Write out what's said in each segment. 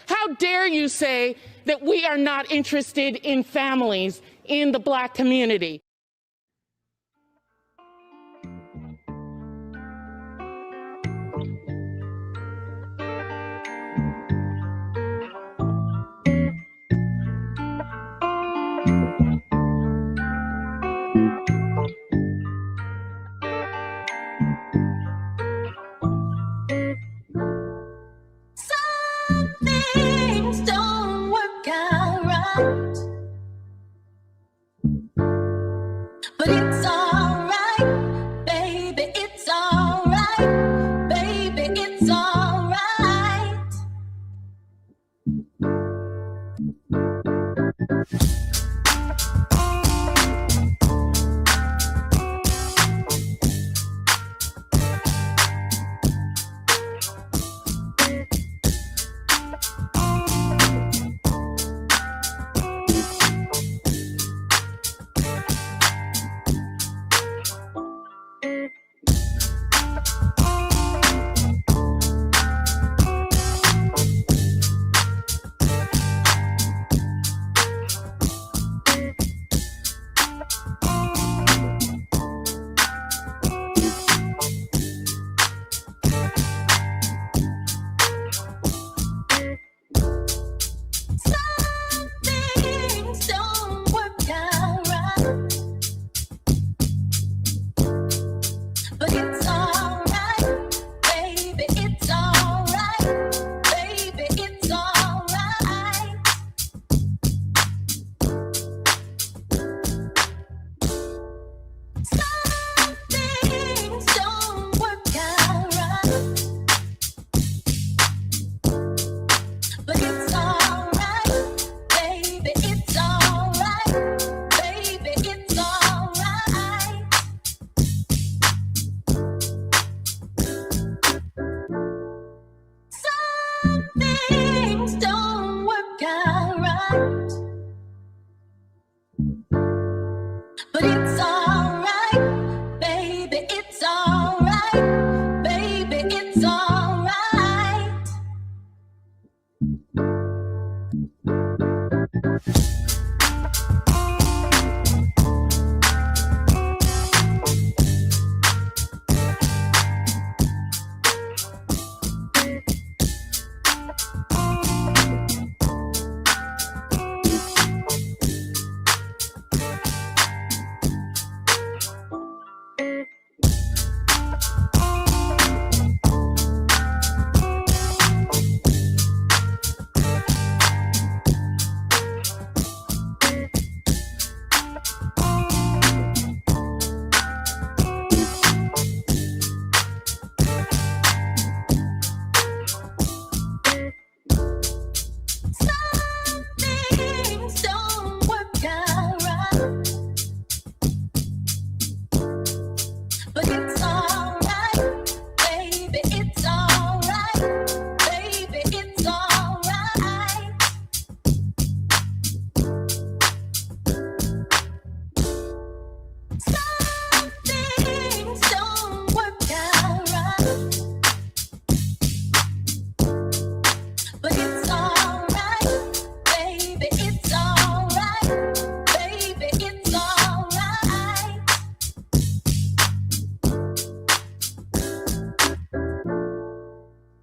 How dare you say that we are not interested in families in the Black community? Things don't work out right, but it's all right, baby, it's all right, baby, it's all right. Things don't work out right, but it's all right, baby, it's all right, baby, it's all right. Some things don't work out right, but it's all right, baby, it's all right, baby, it's all right. Some things don't work out right, but it's all right, baby, it's all right, baby, it's all right. Some things don't work out right, but it's all right, baby, it's all right, baby, it's all right. Some things don't work out right, but it's all right, baby, it's all right, baby, it's all right.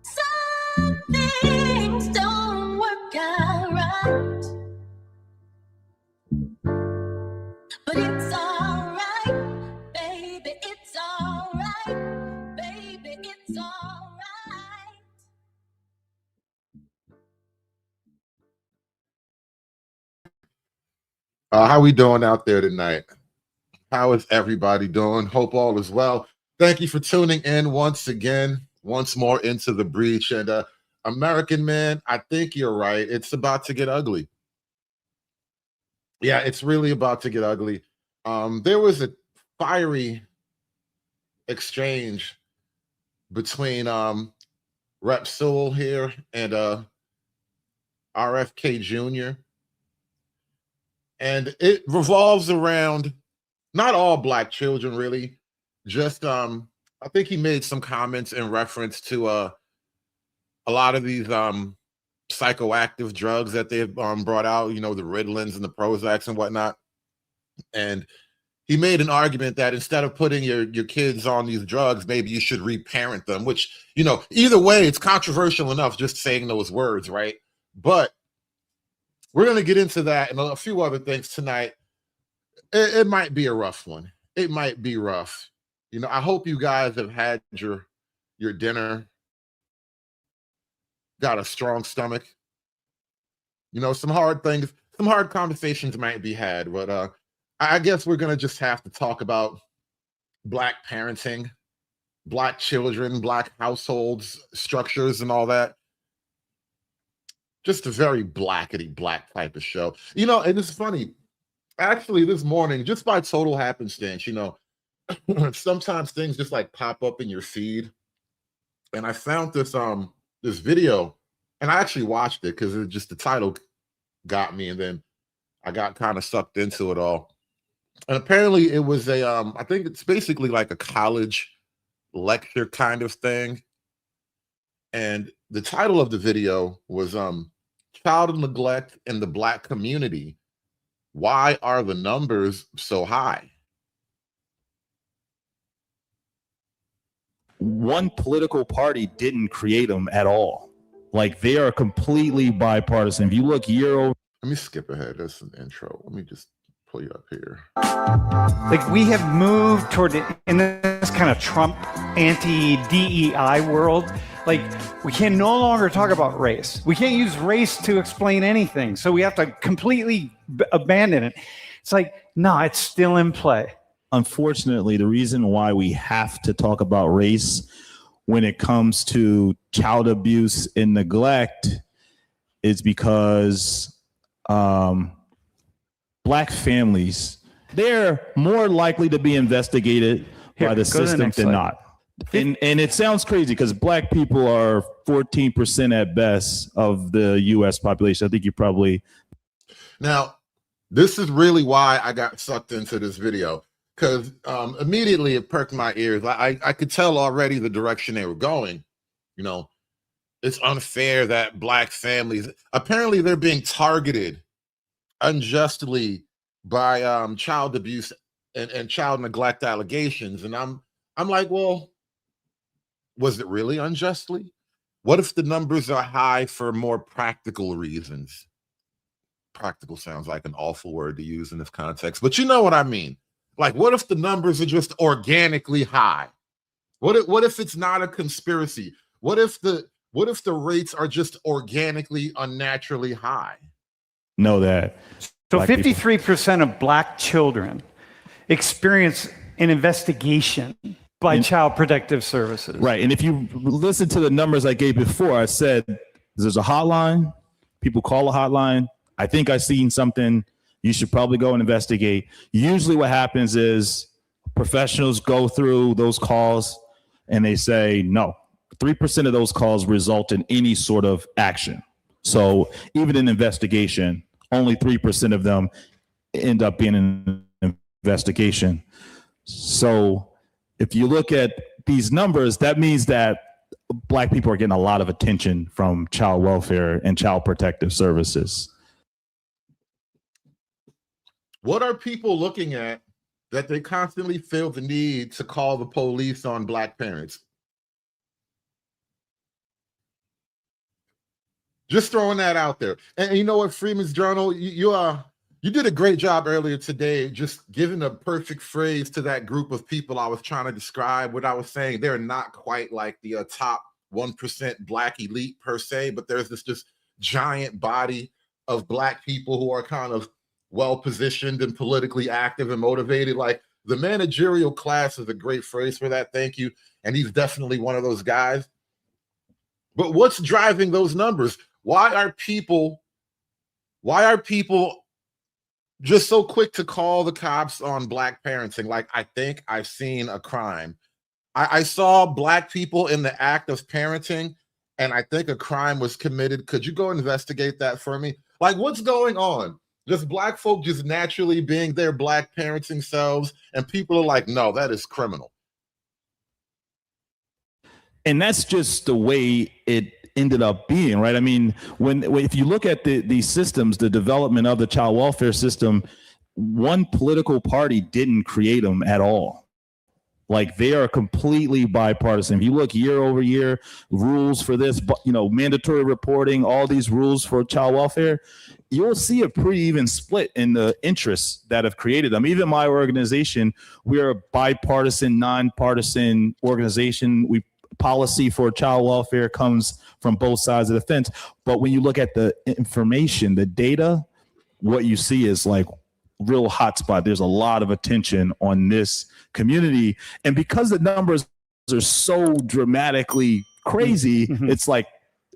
Some things don't work out right, but it's all right, baby, it's all right, baby, it's all right. How we doing out there tonight? How is everybody doing? Hope all is well. Thank you for tuning in once again, once more into the breach. And American man, I think you're right. It's about to get ugly. Yeah, it's really about to get ugly. There was a fiery exchange between Rep Sewell here and RFK Jr. And it revolves around not all Black children, really. Just I think he made some comments in reference to a lot of these psychoactive drugs that they've brought out, you know, the Ritalins and the Prozacs and whatnot. And he made an argument that instead of putting your kids on these drugs, maybe you should reparent them, which, you know, either way, it's controversial enough just saying those words, right? But we're going to get into that and a few other things tonight. It might be a rough one. It might be rough. You know, I hope you guys have had your dinner, got a strong stomach. You know, some hard things, some hard conversations might be had, but I guess we're going to just have to talk about Black parenting, Black children, Black households, structures, and all that. Just a very blackety black type of show. You know, and it's funny. Actually, this morning, just by total happenstance, you know, sometimes things just like pop up in your feed. And I found this this video, and I actually watched it because just the title got me, and then I got kind of sucked into it all. And apparently it was a I think it's basically like a college lecture kind of thing. And the title of the video was Child Neglect in the Black Community. Why are the numbers so high? One political party didn't create them at all. Like, they are completely bipartisan. If you look year over. Let me skip ahead. That's an intro. Let me just pull you up here. Like, we have moved toward in this kind of Trump anti-DEI world. Like, we can no longer talk about race. We can't use race to explain anything. So we have to completely abandon it. It's like, no, it's still in play. Unfortunately, the reason why we have to talk about race when it comes to child abuse and neglect is because Black families, they're more likely to be investigated by the system than not. And it sounds crazy because Black people are 14% at best of the U.S. population. I think you probably. Now, this is really why I got sucked into this video, because immediately it perked my ears. I could tell already the direction they were going. You know, it's unfair that Black families, apparently they're being targeted unjustly by child abuse and child neglect allegations. And I'm like, well, was it really unjustly? What if the numbers are high for more practical reasons? Practical sounds like an awful word to use in this context, but you know what I mean. Like, what if the numbers are just organically high? What if it's not a conspiracy? What if the rates are just organically unnaturally high? Know that. So 53% of Black children experience an investigation by Child Protective Services. Right. And if you listen to the numbers I gave before, I said there's a hotline. People call a hotline. I think I've seen something. You should probably go and investigate. Usually what happens is professionals go through those calls and they say, no, 3% of those calls result in any sort of action. So even an investigation, only 3% of them end up being an investigation. So if you look at these numbers, that means that Black people are getting a lot of attention from child welfare and child protective services. What are people looking at that they constantly feel the need to call the police on Black parents? Just throwing that out there. And you know what, Freeman's Journal, you did a great job earlier today, just giving a perfect phrase to that group of people I was trying to describe. What I was saying, they're not quite like the top 1% Black elite per se, but there's this just giant body of Black people who are kind of well-positioned and politically active and motivated. Like, the managerial class is a great phrase for that. Thank you. And he's definitely one of those guys. But what's driving those numbers? Why are people just so quick to call the cops on Black parenting? Like, I think I've seen a crime. I saw Black people in the act of parenting, and I think a crime was committed. Could you go investigate that for me? Like, what's going on? Just Black folk just naturally being their Black parenting selves, and people are like, no, that is criminal. And that's just the way it ended up being, right? I mean, when if you look at the systems, the development of the child welfare system, one political party didn't create them at all. Like, they are completely bipartisan. If you look year over year, rules for this, mandatory reporting, all these rules for child welfare, you'll see a pretty even split in the interests that have created them. Even my organization, we're a bipartisan, nonpartisan organization. Policy for child welfare comes from both sides of the fence. But when you look at the information, the data, what you see is like real hotspot. There's a lot of attention on this community. And because the numbers are so dramatically crazy, it's like,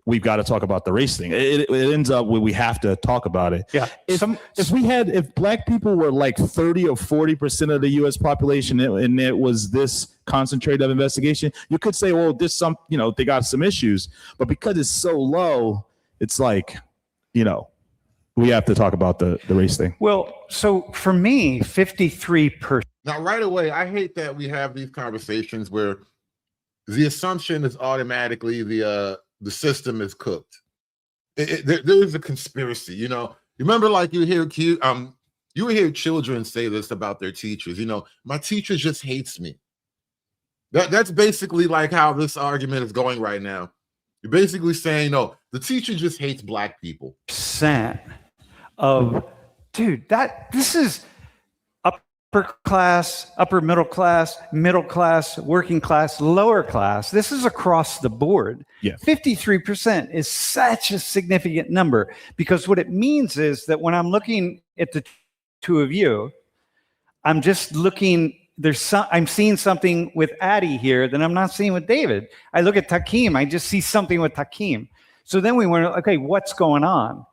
we've got to talk about the race thing. It ends up where we have to talk about it. Yeah. If Black people were like 30 or 40% of the U.S. population, and it was this concentrated of investigation, you could say, well, they got some issues. But because it's so low, it's like, we have to talk about the race thing. Well, so for me, 53%. Now, right away, I hate that we have these conversations where the assumption is automatically the system is cooked. There is a conspiracy, You remember, like, you would hear children say this about their teachers. My teacher just hates me. That's basically like how this argument is going right now. You're basically saying, no, the teacher just hates Black people. This is upper class, upper middle class, working class, lower class. This is across the board. Yeah. 53% is such a significant number, because what it means is that when I'm looking at the two of you, I'm just looking, I'm seeing something with Addie here that I'm not seeing with David. I look at Takeem, I just see something with Takeem. So then we went, okay, what's going on?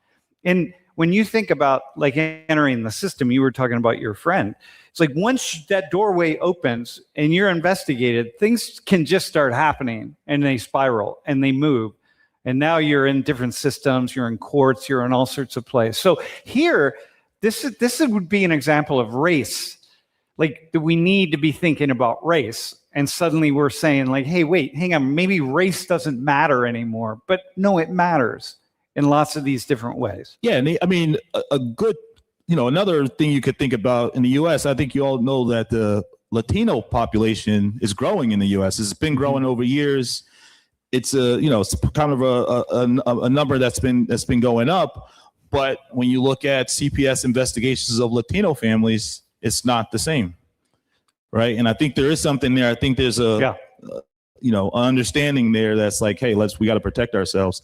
And when you think about like entering the system, you were talking about your friend. It's like once that doorway opens and you're investigated, things can just start happening, and they spiral and they move. And now you're in different systems, you're in courts, you're in all sorts of places. So here, this would be an example of race. Like, we need to be thinking about race. And suddenly we're saying like, hey, wait, hang on, maybe race doesn't matter anymore. But no, it matters in lots of these different ways. Yeah, and a good, another thing you could think about in the U.S., I think you all know that the Latino population is growing in the U.S. It's been growing over years. It's it's kind of a number that's been going up. But when you look at CPS investigations of Latino families, it's not the same, right? And I think there is something there. I think there's understanding there that's like, hey, we got to protect ourselves.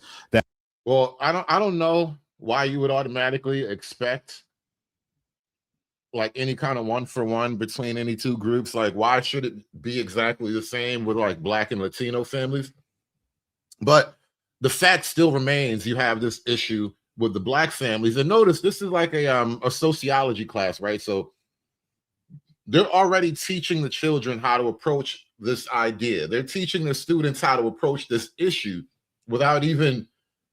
Well, I don't know why you would automatically expect like any kind of 1-for-1 between any two groups. Like, why should it be exactly the same with like Black and Latino families? But the fact still remains, you have this issue with the Black families. And notice this is like a sociology class, right? So they're already teaching the children how to approach this idea. They're teaching the students how to approach this issue without even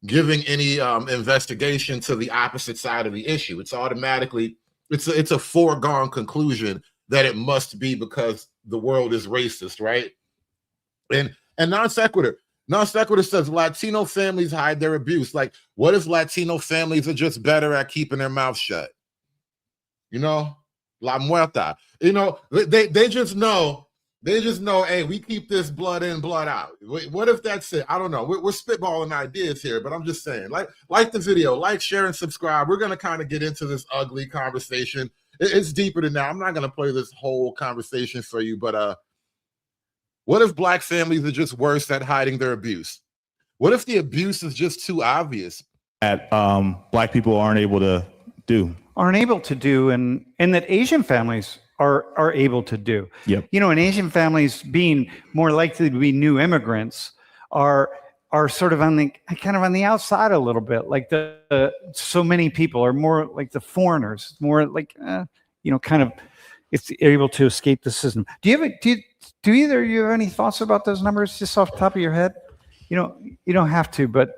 giving any investigation to the opposite side of the issue. It's automatically, it's a foregone conclusion that it must be because the world is racist, right? And non sequitur. Non sequitur says Latino families hide their abuse. Like, what if Latino families are just better at keeping their mouth shut? La muerta. They just know. They just know, hey, we keep this blood in, blood out. What if that's it? I don't know. We're spitballing ideas here, but I'm just saying, like the video, like, share, and subscribe. We're going to kind of get into this ugly conversation. It's deeper than that. I'm not going to play this whole conversation for you, but what if Black families are just worse at hiding their abuse? What if the abuse is just too obvious? That Black people aren't able to do. And that Asian families are able to do. Yep. And Asian families being more likely to be new immigrants are sort of on the outside a little bit. Like so many people are more like the foreigners, more like kind of it's able to escape the system. Do either of you have any thoughts about those numbers just off the top of your head? You don't have to, but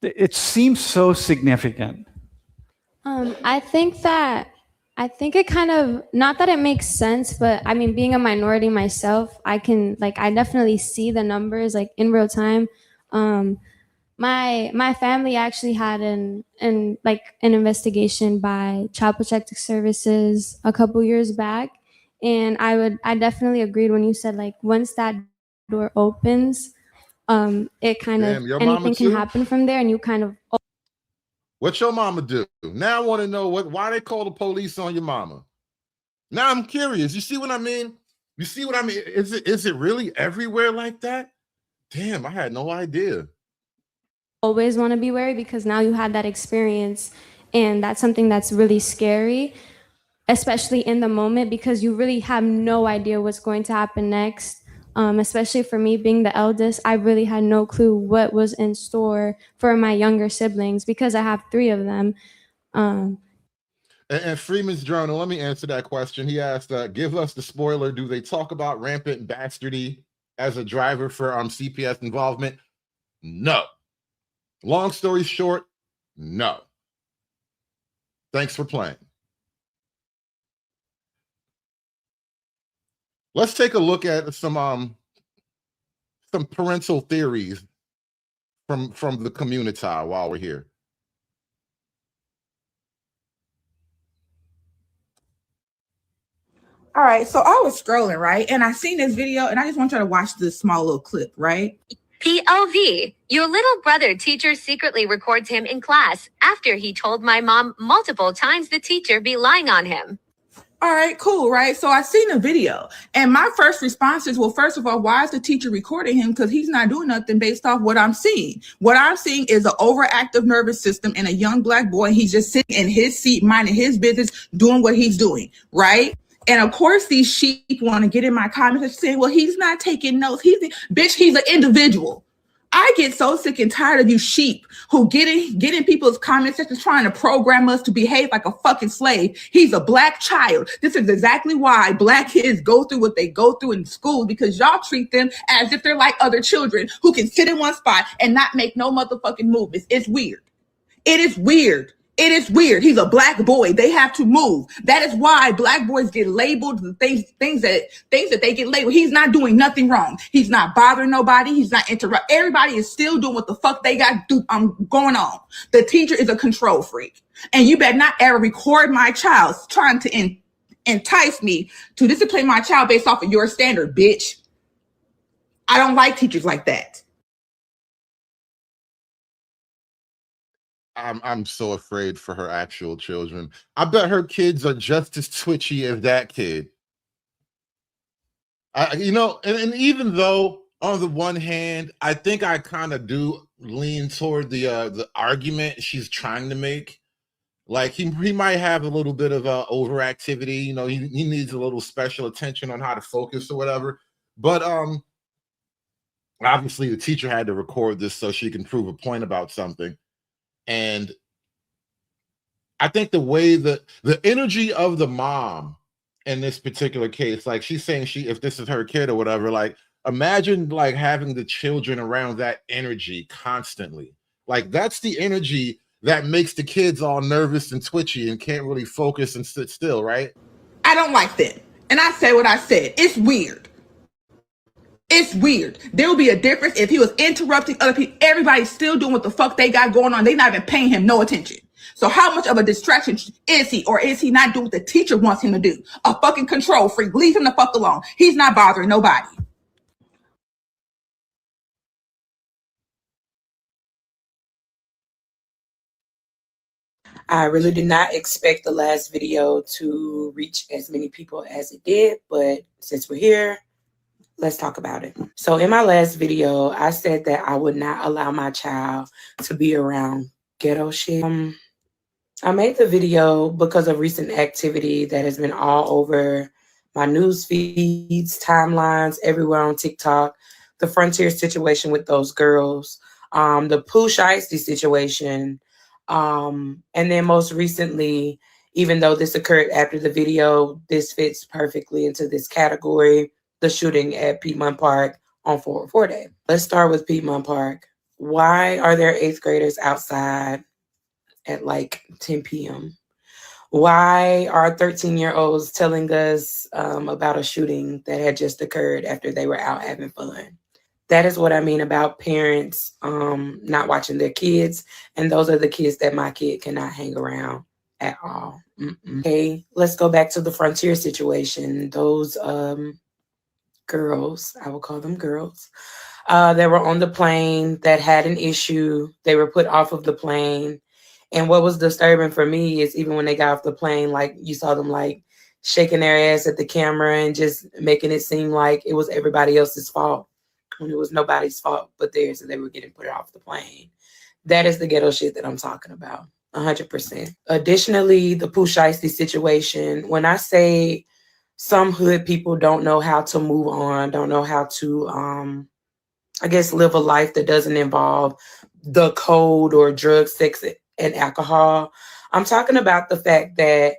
it seems so significant. I think it kind of, not that it makes sense, but I mean, being a minority myself, I definitely see the numbers like in real time My family actually had an investigation by Child Protective Services a couple years back, and I definitely agreed when you said like once that door opens, it kind of Damn, your mama anything can too? happen from there, and you kind of What your mama do? Now I want to know why they call the police on your mama. Now I'm curious. You see what I mean? You see what I mean? Is it really everywhere like that? Damn, I had no idea. always want to be wary because now you had that experience, and that's something that's really scary, especially in the moment because you really have no idea what's going to happen next. Especially for me being the eldest, I really had no clue what was in store for my younger siblings because I have 3 of them. And Freeman's Journal, let me answer that question. He asked, give us the spoiler. Do they talk about rampant bastardy as a driver for CPS involvement? No. Long story short, no. Thanks for playing. Let's take a look at some parental theories from the community while we're here. All right, so I was scrolling, right? And I seen this video and I just want you to watch this small little clip, right? POV. Your little brother teacher secretly records him in class after he told my mom multiple times the teacher be lying on him. All right, cool, right? So I seen the video and my first response is, well, first of all, why is the teacher recording him? Because he's not doing nothing based off what I'm seeing. What I'm seeing is an overactive nervous system in a young Black boy. He's just sitting in his seat, minding his business, doing what he's doing, right? And of course, these sheep want to get in my comments and saying, well, he's not taking notes. Bitch, he's an individual. I get so sick and tired of you sheep who get in people's comments just trying to program us to behave like a fucking slave. He's a Black child. This is exactly why Black kids go through what they go through in school, because y'all treat them as if they're like other children who can sit in one spot and not make no motherfucking movements. It's weird. It is weird. It is weird. He's a Black boy. They have to move. That is why Black boys get labeled the things that they get labeled. He's not doing nothing wrong. He's not bothering nobody. He's not interrupting. Everybody is still doing what the fuck they got going on. The teacher is a control freak. And you better not ever record my child trying to entice me to discipline my child based off of your standard, bitch. I don't like teachers like that. I'm so afraid for her actual children. I bet her kids are just as twitchy as that kid. And even though on the one hand, I think I kind of do lean toward the argument she's trying to make. Like he might have a little bit of overactivity. He needs a little special attention on how to focus or whatever. But obviously the teacher had to record this so she can prove a point about something. And I think the way the energy of the mom in this particular case, like she's saying if this is her kid or whatever, like imagine like having the children around that energy constantly. Like that's the energy that makes the kids all nervous and twitchy and can't really focus and sit still, right? I don't like that. And I said what I said. It's weird. It's weird. There will be a difference if he was interrupting other people. Everybody's still doing what the fuck they got going on. They're not even paying him no attention. So how much of a distraction is he? Or is he not doing what the teacher wants him to do? A fucking control freak. Leave him the fuck alone. He's not bothering nobody. I really did not expect the last video to reach as many people as it did, but since we're here, let's talk about it. So in my last video, I said that I would not allow my child to be around ghetto shit. I made the video because of recent activity that has been all over my news feeds, timelines, everywhere on TikTok, the Frontier situation with those girls, the Pooh Shiesty situation, and then most recently, even though this occurred after the video, this fits perfectly into this category, the shooting at Piedmont Park on 404 Day. Let's start with Piedmont Park. Why are there 8th graders outside at like 10 p.m.? Why are 13-year-olds telling us about a shooting that had just occurred after they were out having fun? That is what I mean about parents not watching their kids. And those are the kids that my kid cannot hang around at all. Okay, let's go back to the frontier situation. Those girls, I will call them girls, that were on the plane that had an issue. They were put off of the plane. And what was disturbing for me is even when they got off the plane, like you saw them like shaking their ass at the camera and just making it seem like it was everybody else's fault when it was nobody's fault but theirs, and they were getting put off the plane. That is the ghetto shit that I'm talking about, 100%. Additionally, the Pooh Shiesty situation, when I say some hood people don't know how to move on, don't know how to, I guess, live a life that doesn't involve the code or drugs, sex, and alcohol, I'm talking about the fact that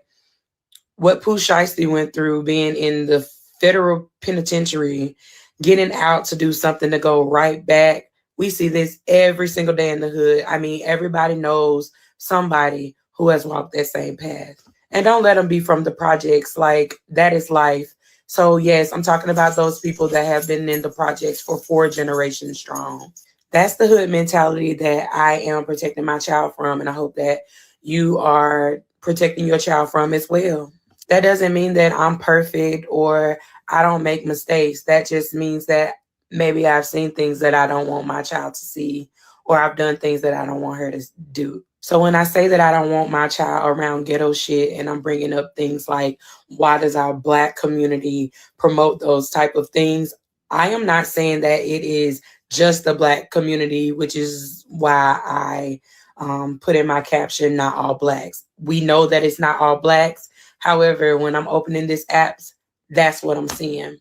what Pooh Shiesty went through being in the federal penitentiary, getting out to do something to go right back. We see this every single day in the hood. I mean, everybody knows somebody who has walked that same path. And don't let them be from the projects. Like, that is life. So yes, I'm talking about those people that have been in the projects for 4 generations strong. That's the hood mentality that I am protecting my child from. And I hope that you are protecting your child from as well. That doesn't mean that I'm perfect or I don't make mistakes. That just means that maybe I've seen things that I don't want my child to see, or I've done things that I don't want her to do. So when I say that I don't want my child around ghetto shit, and I'm bringing up things like, why does our Black community promote those type of things? I am not saying that it is just the Black community, which is why I put in my caption, not all Blacks. We know that it's not all Blacks. However, when I'm opening this app, that's what I'm seeing.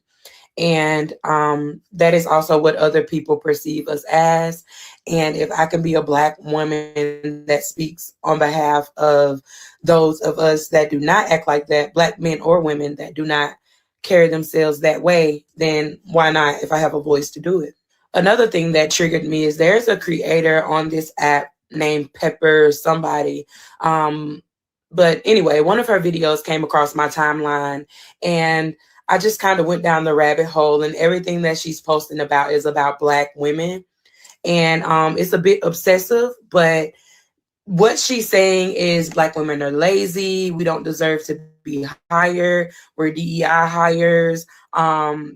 And that is also what other people perceive us as. And if I can be a Black woman that speaks on behalf of those of us that do not act like that, Black men or women that do not carry themselves that way, then why not if I have a voice to do it? Another thing that triggered me is there's a creator on this app named Pepper somebody. But anyway, one of her videos came across my timeline, and I just kind of went down the rabbit hole, and everything that she's posting about is about Black women. And it's a bit obsessive, but what she's saying is Black women are lazy. We don't deserve to be hired. We're DEI hires.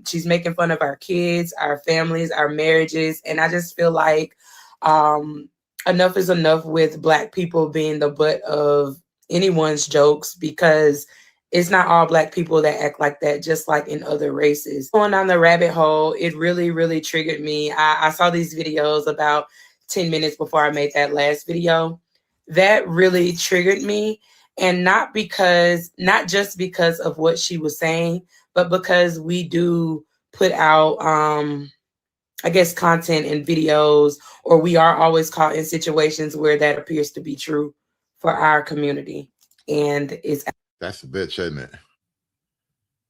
She's making fun of our kids, our families, our marriages. And I just feel like enough is enough with Black people being the butt of anyone's jokes, because it's not all Black people that act like that, just like in other races. Going down the rabbit hole, it really, really triggered me. I saw these videos about 10 minutes before I made that last video. That really triggered me. And not just because of what she was saying, but because we do put out, I guess, content and videos, or we are always caught in situations where that appears to be true for our community. And that's a bitch, isn't it?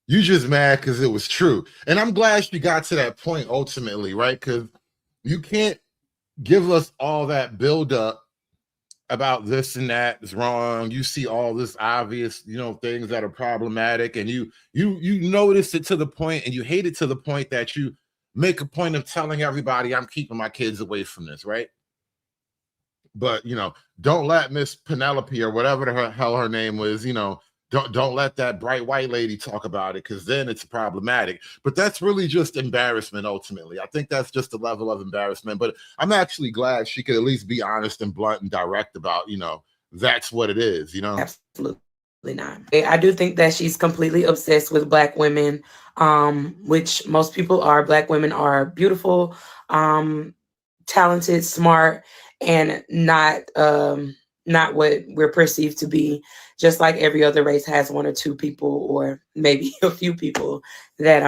You just mad because it was true. And I'm glad she got to that point ultimately, right? Because you can't give us all that buildup about this and that is wrong. You see all this obvious, things that are problematic, and you notice it to the point, and you hate it to the point that you make a point of telling everybody, I'm keeping my kids away from this, right? But don't let Miss Penelope or whatever the hell her name was, don't let that bright white lady talk about it, because then it's problematic. But that's really just embarrassment ultimately. I think that's just a level of embarrassment. But I'm actually glad she could at least be honest and blunt and direct about, that's what it is, Absolutely not. I do think that she's completely obsessed with Black women, which most people are. Black women are beautiful, talented, smart, and not what we're perceived to be. Just like every other race has one or two people, or maybe a few people that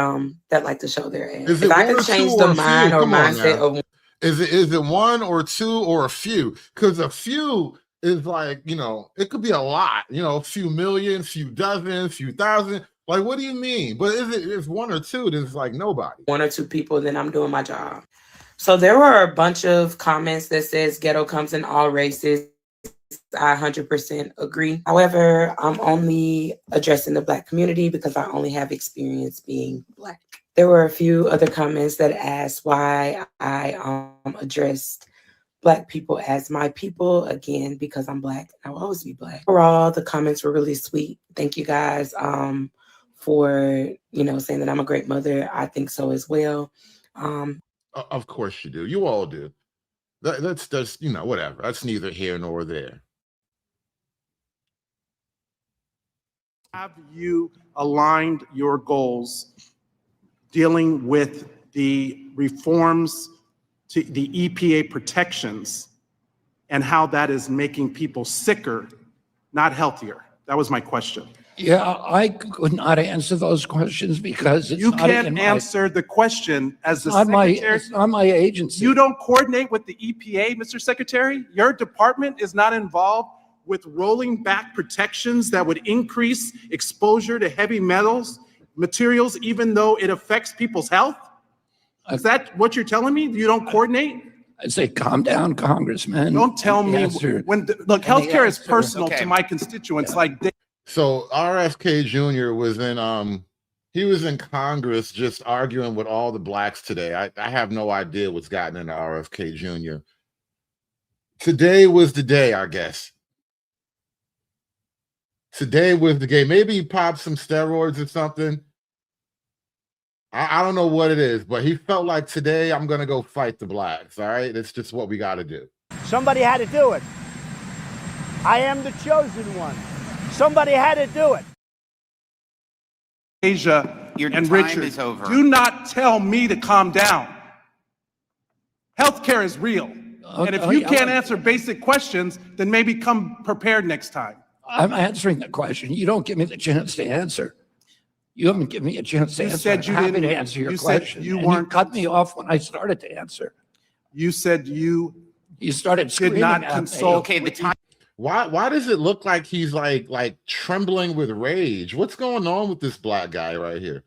like to show their ass. If I could change the mind or mindset of, is it one or two or a few? Because a few is like, it could be a lot, a few million, few dozen, few thousand. Like, what do you mean? But if one or two, then it's like nobody. One or two people, then I'm doing my job. So there were a bunch of comments that says ghetto comes in all races. I 100% agree. However, I'm only addressing the Black community because I only have experience being Black. There were a few other comments that asked why I addressed Black people as my people, again, because I'm Black. I will always be Black. Overall, the comments were really sweet. Thank you guys for, saying that I'm a great mother. I think so as well. Of course you do. You all do. That's just, whatever. That's neither here nor there. Have you aligned your goals dealing with the reforms to the EPA protections and how that is making people sicker, not healthier? That was my question. Yeah, I could not answer those questions because it's You not can't in answer the question as the not my, secretary. it's not my agency. You don't coordinate with the EPA, Mr. Secretary? Your department is not involved with rolling back protections that would increase exposure to heavy materials, even though it affects people's health? Is that what you're telling me? You don't coordinate? I say, calm down, Congressman. Don't tell me look, healthcare is personal to my constituents. Like So RFK Jr. was in Congress just arguing with all the Blacks today. I have no idea what's gotten into RFK Jr. Today was the day, I guess. Today was the day. Maybe he popped some steroids or something. I don't know what it is, but he felt like today I'm going to go fight the Blacks, all right? It's just what we got to do. Somebody had to do it. I am the chosen one. Somebody had to do it. Asia and Richard, is over. Do not tell me to calm down. Healthcare is real. And if you can't answer basic questions, then maybe come prepared next time. I'm answering the question. You don't give me the chance to answer. You haven't given me a chance to answer. Said you I'm happy didn't to answer your said question. you and weren't. You cut me off when I started to answer. You said you started screaming did not at consult. me. Okay, the time. Why does it look like he's like trembling with rage? What's going on with this Black guy right here?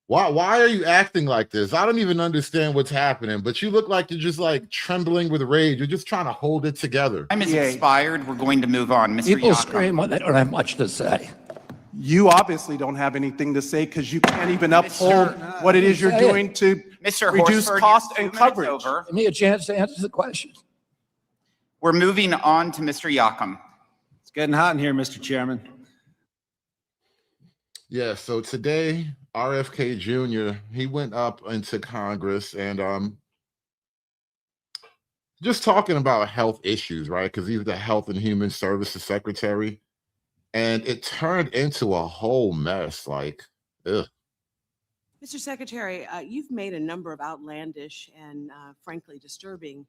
Why are you acting like this? I don't even understand what's happening, but you look like you're just like trembling with rage. You're just trying to hold it together. Time is expired. We're going to move on. Mr. People Yakum. scream when they don't have much to say. You obviously don't have anything to say because you can't even uphold what it is you're doing to reduce cost and coverage. Over. Give me a chance to answer the question. We're moving on to Mr. Yakum. It's getting hot in here, Mr. Chairman. Yeah, so today, RFK Jr., he went up into Congress and just talking about health issues, right? Because he's the Health and Human Services Secretary. And it turned into a whole mess, like, ugh. Mr. Secretary, you've made a number of outlandish and frankly disturbing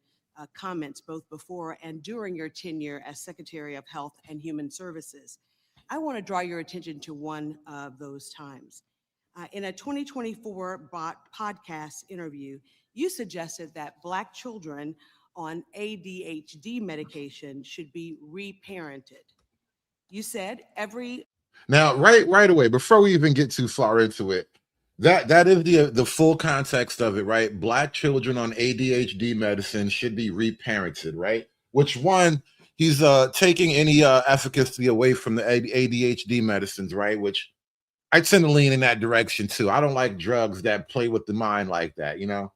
comments both before and during your tenure as Secretary of Health and Human Services. I want to draw your attention to one of those times. In a 2024 podcast interview, you suggested that Black children on ADHD medication should be reparented. You said Now, right away, before we even get too far into it, that is the full context of it, right? Black children on ADHD medicine should be reparented, right? Which one, he's taking any efficacy away from the ADHD medicines, right? Which I tend to lean in that direction too. I don't like drugs that play with the mind like that, you know?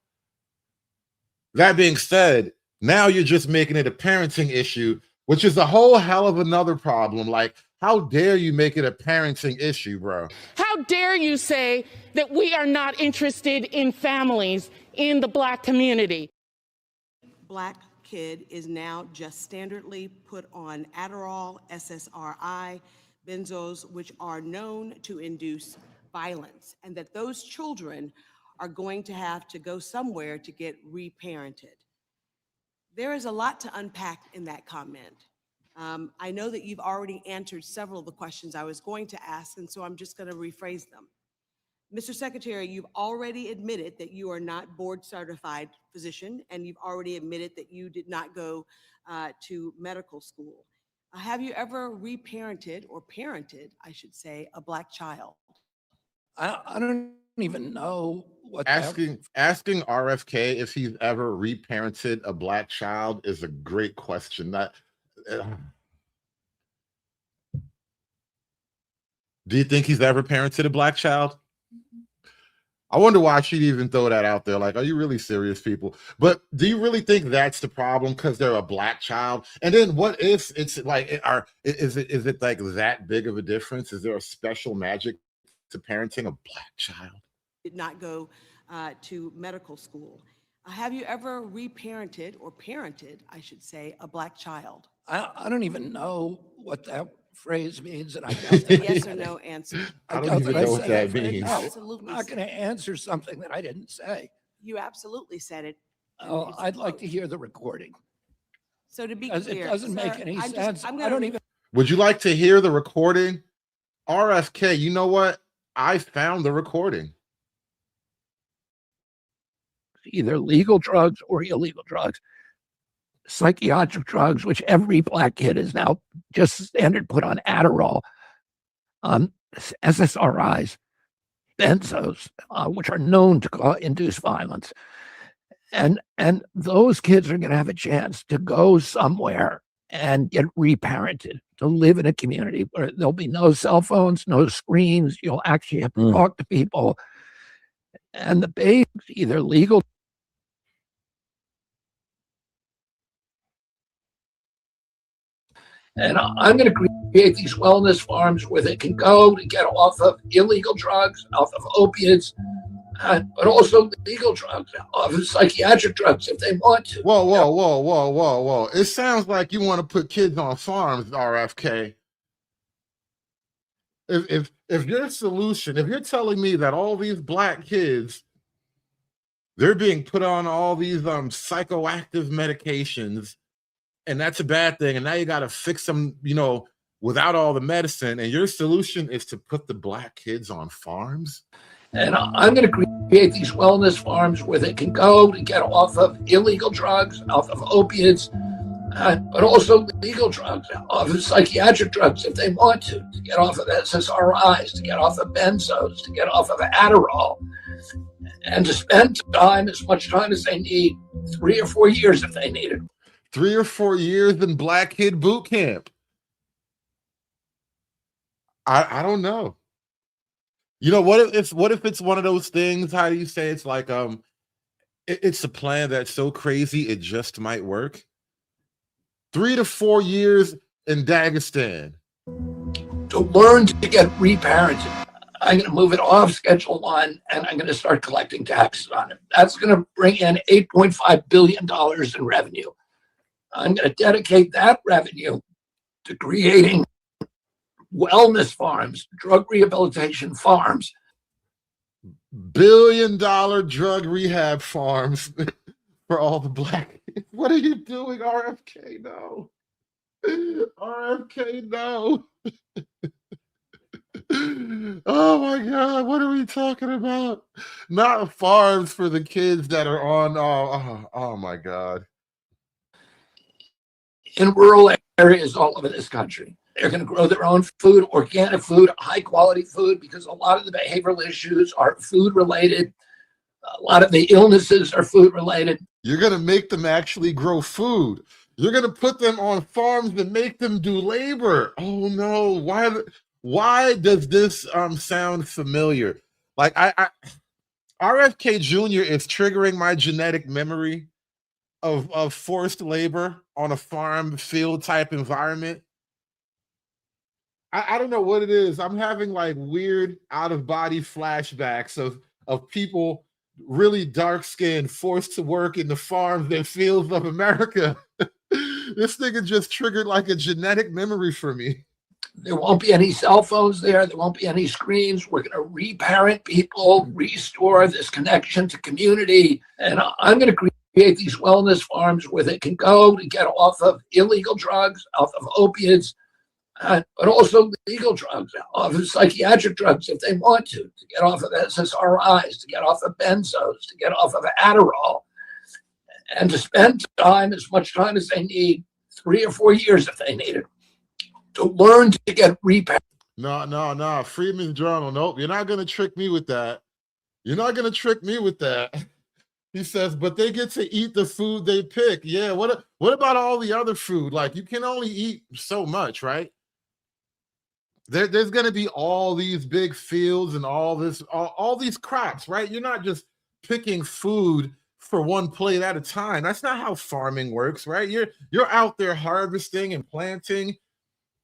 That being said, now you're just making it a parenting issue, which is a whole hell of another problem. Like, how dare you make it a parenting issue, bro? How dare you say that we are not interested in families in the Black community? Black kid is now just standardly put on Adderall, SSRI, benzos, which are known to induce violence, and that those children are going to have to go somewhere to get reparented. There is a lot to unpack in that comment. I know that you've already answered several of the questions I was going to ask, and so I'm just going to rephrase them. Mr. Secretary, you've already admitted that you are not board certified physician, and you've already admitted that you did not go to medical school. Have you ever reparented or parented, I should say, a Black child? I don't even know what asking RFK if he's ever reparented a Black child is a great question. Do you think he's ever parented a Black child? I wonder why she'd even throw that out there. Like, are you really serious, people? But do you really think that's the problem because they're a black child? And then what if it's like, is it like that big of a difference? Is there a special magic to parenting a black child? Did not go to medical school. Have you ever reparented or parented, I should say, a black child? I don't even know what that phrase means, and I It's a yes or no answer. I don't even know what that means. No, I'm Absolutely. not going to answer something that I didn't say. You absolutely said it. Oh, I'd like to hear the recording. So to be Because clear, it doesn't make sir, any I'm sense. I'm I gonna don't re- even. Would you like to hear the recording? RFK, you know what? I found the recording. Either legal drugs or illegal drugs. Psychiatric drugs, which every black kid is now just standard put on Adderall, SSRIs, benzos, which are known to induce violence. And those kids are going to have a chance to go somewhere and get reparented, to live in a community where there'll be no cell phones, no screens. You'll actually have to talk to people. And the base, either legal. And I'm going to create these wellness farms where they can go to get off of illegal drugs, off of opiates, but also legal drugs, off of psychiatric drugs if they want to. Whoa. It sounds like you want to put kids on farms, RFK. If your solution, if you're telling me that all these black kids, they're being put on all these psychoactive medications, and that's a bad thing, and now you got to fix them, without all the medicine, and your solution is to put the black kids on farms? And I'm going to create these wellness farms where they can go to get off of illegal drugs, off of opiates, but also legal drugs, off of psychiatric drugs if they want to get off of SSRIs, to get off of benzos, to get off of Adderall, and to spend time, as much time as they need, 3 or 4 years if they need it. 3 or 4 years in black kid boot camp. I don't know. What if it's one of those things? How do you say it's like it's a plan that's so crazy it just might work? 3 to 4 years in Dagestan. To learn to get reparented, I'm going to move it off Schedule 1 and I'm going to start collecting taxes on it. That's going to bring in $8.5 billion in revenue. I'm going to dedicate that revenue to creating wellness farms, drug rehabilitation farms. $1 billion drug rehab farms for all the black. What are you doing, RFK? No. RFK, no. Oh my God, what are we talking about? Not farms for the kids that are on. Oh my God. In rural areas all over this country, they're going to grow their own food, organic food, high quality food, because a lot of the behavioral issues are food related. A lot of the illnesses are food related. You're going to make them actually grow food. You're going to put them on farms and make them do labor. Oh no. Why does this sound familiar? Like RFK Jr. is triggering my genetic memory of forced labor on a farm field type environment. I don't know what it is. I'm having like weird out of body flashbacks of people really dark skinned forced to work in the farms and fields of America. This nigga just triggered like a genetic memory for me. There won't be any cell phones there. There won't be any screens. We're going to reparent people, restore this connection to community. And I'm going to create these wellness farms where they can go to get off of illegal drugs, off of opiates, but also legal drugs, off of psychiatric drugs if they want to get off of SSRIs, to get off of benzos, to get off of Adderall, and to spend time, as much time as they need, 3 or 4 years if they need it, to learn to get reparented. No. Freeman's Journal. Nope, you're not going to trick me with that. You're not going to trick me with that. He says, but they get to eat the food they pick. Yeah, what about all the other food? Like, you can only eat so much, right? There's going to be all these big fields and all these crops, right? You're not just picking food for one plate at a time. That's not how farming works, right? You're out there harvesting and planting.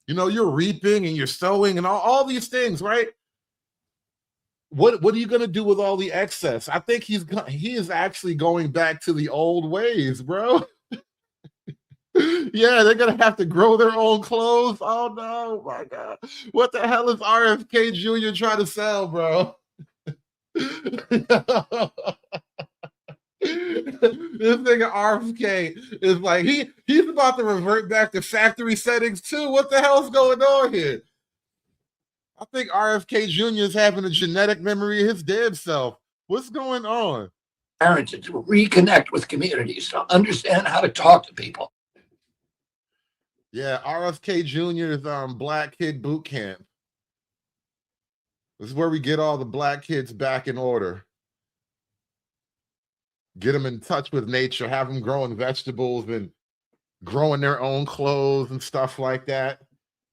You're reaping and you're sowing and all these things, right? What are you going to do with all the excess? I think he is actually going back to the old ways, bro. Yeah, they're going to have to grow their own clothes. Oh, no, my God. What the hell is RFK Jr. trying to sell, bro? This nigga RFK is like, he's about to revert back to factory settings too. What the hell's going on here? I think RFK Jr. is having a genetic memory of his dead self. What's going on? Parents to reconnect with communities, to understand how to talk to people. Yeah, RFK Jr.'s Black Kid Boot Camp. This is where we get all the black kids back in order. Get them in touch with nature, have them growing vegetables and growing their own clothes and stuff like that.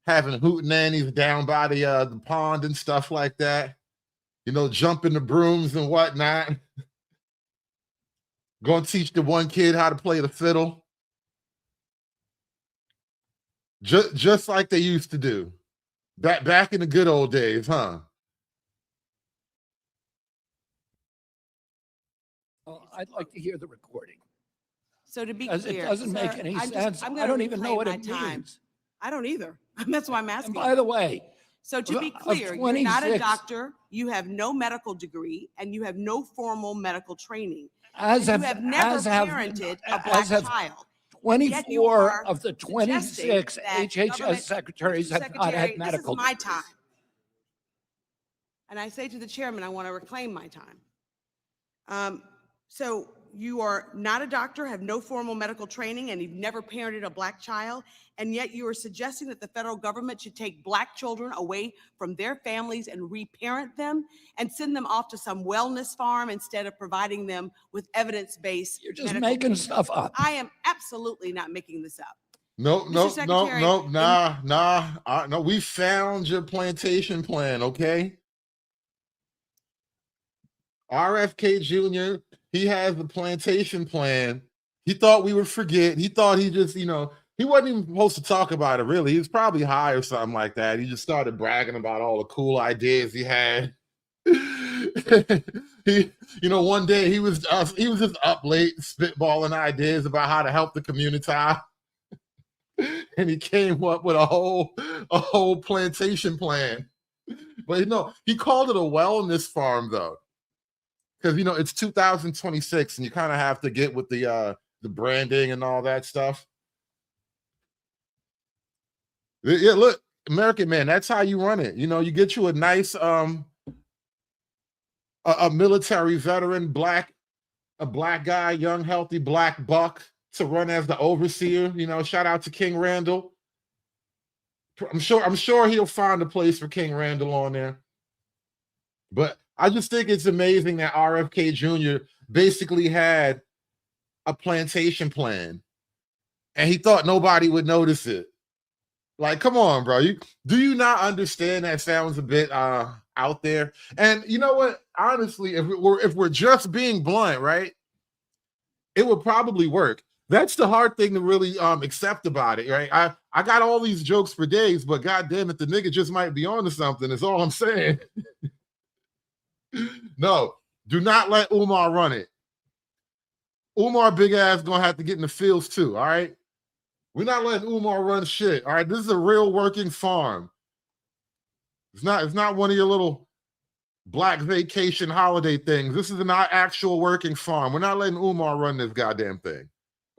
Having hootenannies down by the pond and stuff like that. Jumping the brooms and whatnot. Going to teach the one kid how to play the fiddle. Just like they used to do. Back in the good old days, huh? Well, I'd like to hear the recording. So to be Because clear, it doesn't make sir, any I'm sense. I'm I gonna don't even know reclaim what my it time. means. I don't either. That's why I'm And asking. by the way, So to be of clear, you're not a 26 doctor, you have no medical degree, and you have no formal medical training. as And you have have never as have parented a as black have child. And yet you 24 are of the suggesting 26 that HHS government- secretaries Mr. have not Secretary, had medical This is my degrees. time. And I say to the chairman, I want to reclaim my time. So you are not a doctor, have no formal medical training, and you've never parented a black child, and yet you are suggesting that the federal government should take black children away from their families and reparent them and send them off to some wellness farm instead of providing them with evidence-based. You're just medical making care. stuff up. I am absolutely not making this up. No, Mr. Secretary, no. We found your plantation plan, okay? RFK Jr., he has the plantation plan. He thought we would forget. He thought he just, he wasn't even supposed to talk about it, really. He was probably high or something like that. He just started bragging about all the cool ideas he had. One day he was just up late spitballing ideas about how to help the community. And he came up with a whole plantation plan. But he called it a wellness farm though. Because it's 2026 and you kind of have to get with the branding and all that stuff. Yeah, look, American man, that's how you run it. You get you a nice a military veteran, a black guy, young, healthy black buck to run as the overseer. Shout out to King Randall. I'm sure he'll find a place for King Randall on there. But I just think it's amazing that RFK Jr. basically had a plantation plan and he thought nobody would notice it. Like, come on, bro. Do you not understand that sounds a bit out there? And you know what? Honestly, if we're just being blunt, right? It would probably work. That's the hard thing to really accept about it, right? I got all these jokes for days, but goddamn it, the nigga just might be onto something, is all I'm saying. No, do not let Umar run it. Umar big ass gonna have to get in the fields too, all right? We're not letting Umar run shit, all right? This is a real working farm. It's not one of your little black vacation holiday things. This is an actual working farm. We're not letting Umar run this goddamn thing.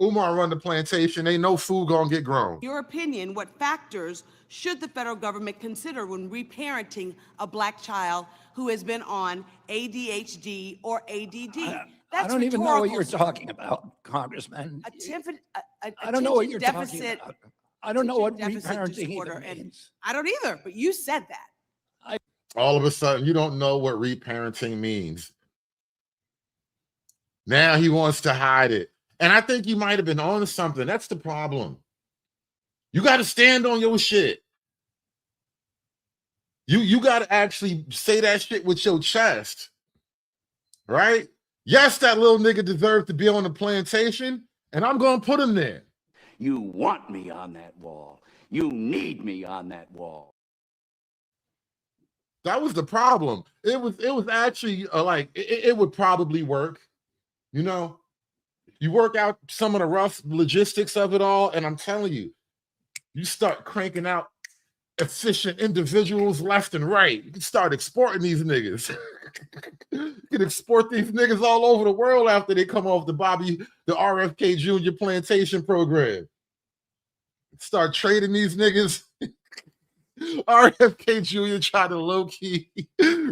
Umar run the plantation. Ain't no food gonna get grown. Your opinion, what factors should the federal government consider when reparenting a black child who has been on ADHD or ADD? I don't even know what you're talking about, Congressman. I don't know what you're talking about. I don't know what reparenting even means. I don't either, but you said that. All of a sudden, you don't know what reparenting means. Now he wants to hide it. And I think you might have been on to something. That's the problem. You got to stand on your shit. You got to actually say that shit with your chest, right? Yes, that little nigga deserves to be on the plantation, and I'm going to put him there. You want me on that wall. You need me on that wall. That was the problem. It was actually like it would probably work, you know. You work out some of the rough logistics of it all, and I'm telling you, you start cranking out efficient individuals left and right. You can start exporting these niggas. You can export these niggas all over the world after they come off the RFK Jr. plantation program. Start trading these niggas. RFK Jr. trying to low-key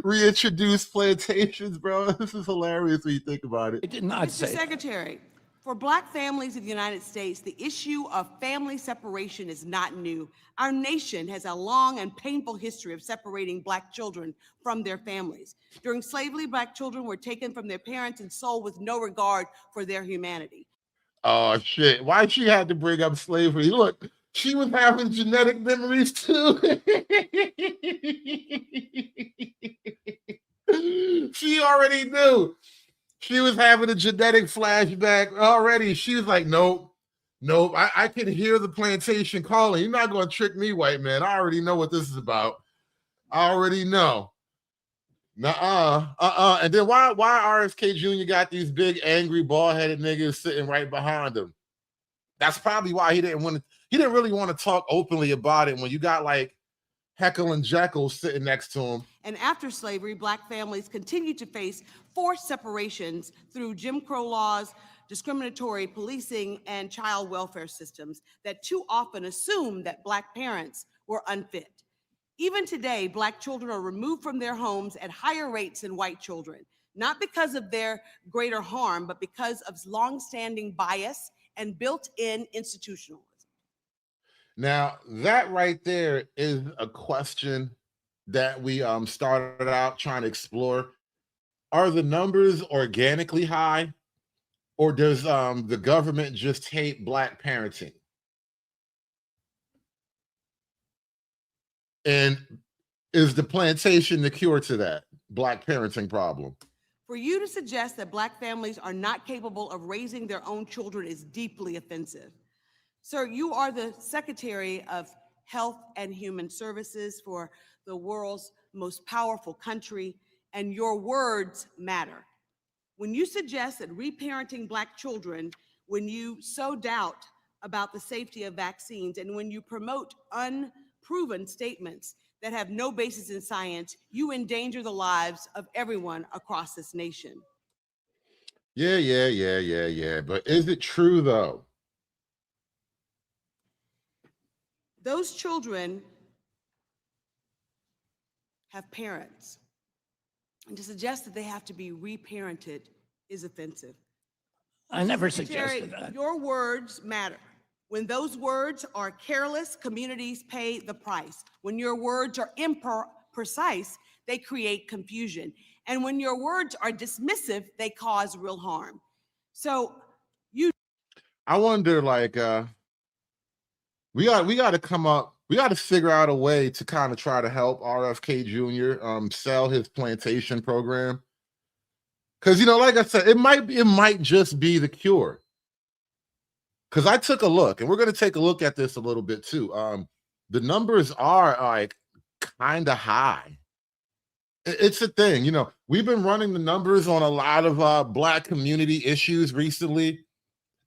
reintroduce plantations, bro. This is hilarious when you think about it. I did not Mr. say that. Secretary, for Black families in the United States, the issue of family separation is not new. Our nation has a long and painful history of separating Black children from their families. During slavery, Black children were taken from their parents and sold with no regard for their humanity. Oh, shit. Why she had to bring up slavery? Look, she was having genetic memories too. She already knew. She was having a genetic flashback already. She was like, nope, I can hear the plantation calling. You're not going to trick me, white man. I already know what this is about. I already know. And then why RFK Jr. got these big, angry, bald-headed niggas sitting right behind him? That's probably why he didn't really want to talk openly about it when you got like Heckle and Jekyll sitting next to him. And after slavery, Black families continued to face forced separations through Jim Crow laws, discriminatory policing, and child welfare systems that too often assumed that Black parents were unfit. Even today, Black children are removed from their homes at higher rates than white children, not because of their greater harm, but because of longstanding bias and built-in institutionalism. Now, that right there is a question that we started out trying to explore. Are the numbers organically high, or does the government just hate Black parenting? And is the plantation the cure to that Black parenting problem? For you to suggest that Black families are not capable of raising their own children is deeply offensive. Sir, you are the Secretary of Health and Human Services for the world's most powerful country, and your words matter. When you suggest that reparenting Black children, when you sow doubt about the safety of vaccines, and when you promote unproven statements that have no basis in science, you endanger the lives of everyone across this nation. Yeah. But is it true, though? Those children have parents. And to suggest that they have to be reparented is offensive. I never Secretary, suggested that. your words matter. When those words are careless, communities pay the price. When your words are imprecise, they create confusion. And when your words are dismissive, they cause real harm. So I wonder, like, we got to come up, we got to figure out a way to kind of try to help RFK Jr. Sell his plantation program. Because, you know, like I said, it might just be the cure. Because I took a look, and we're going to take a look at this a little bit too. The numbers are like kind of high. It's a thing, you know. We've been running the numbers on a lot of Black community issues recently,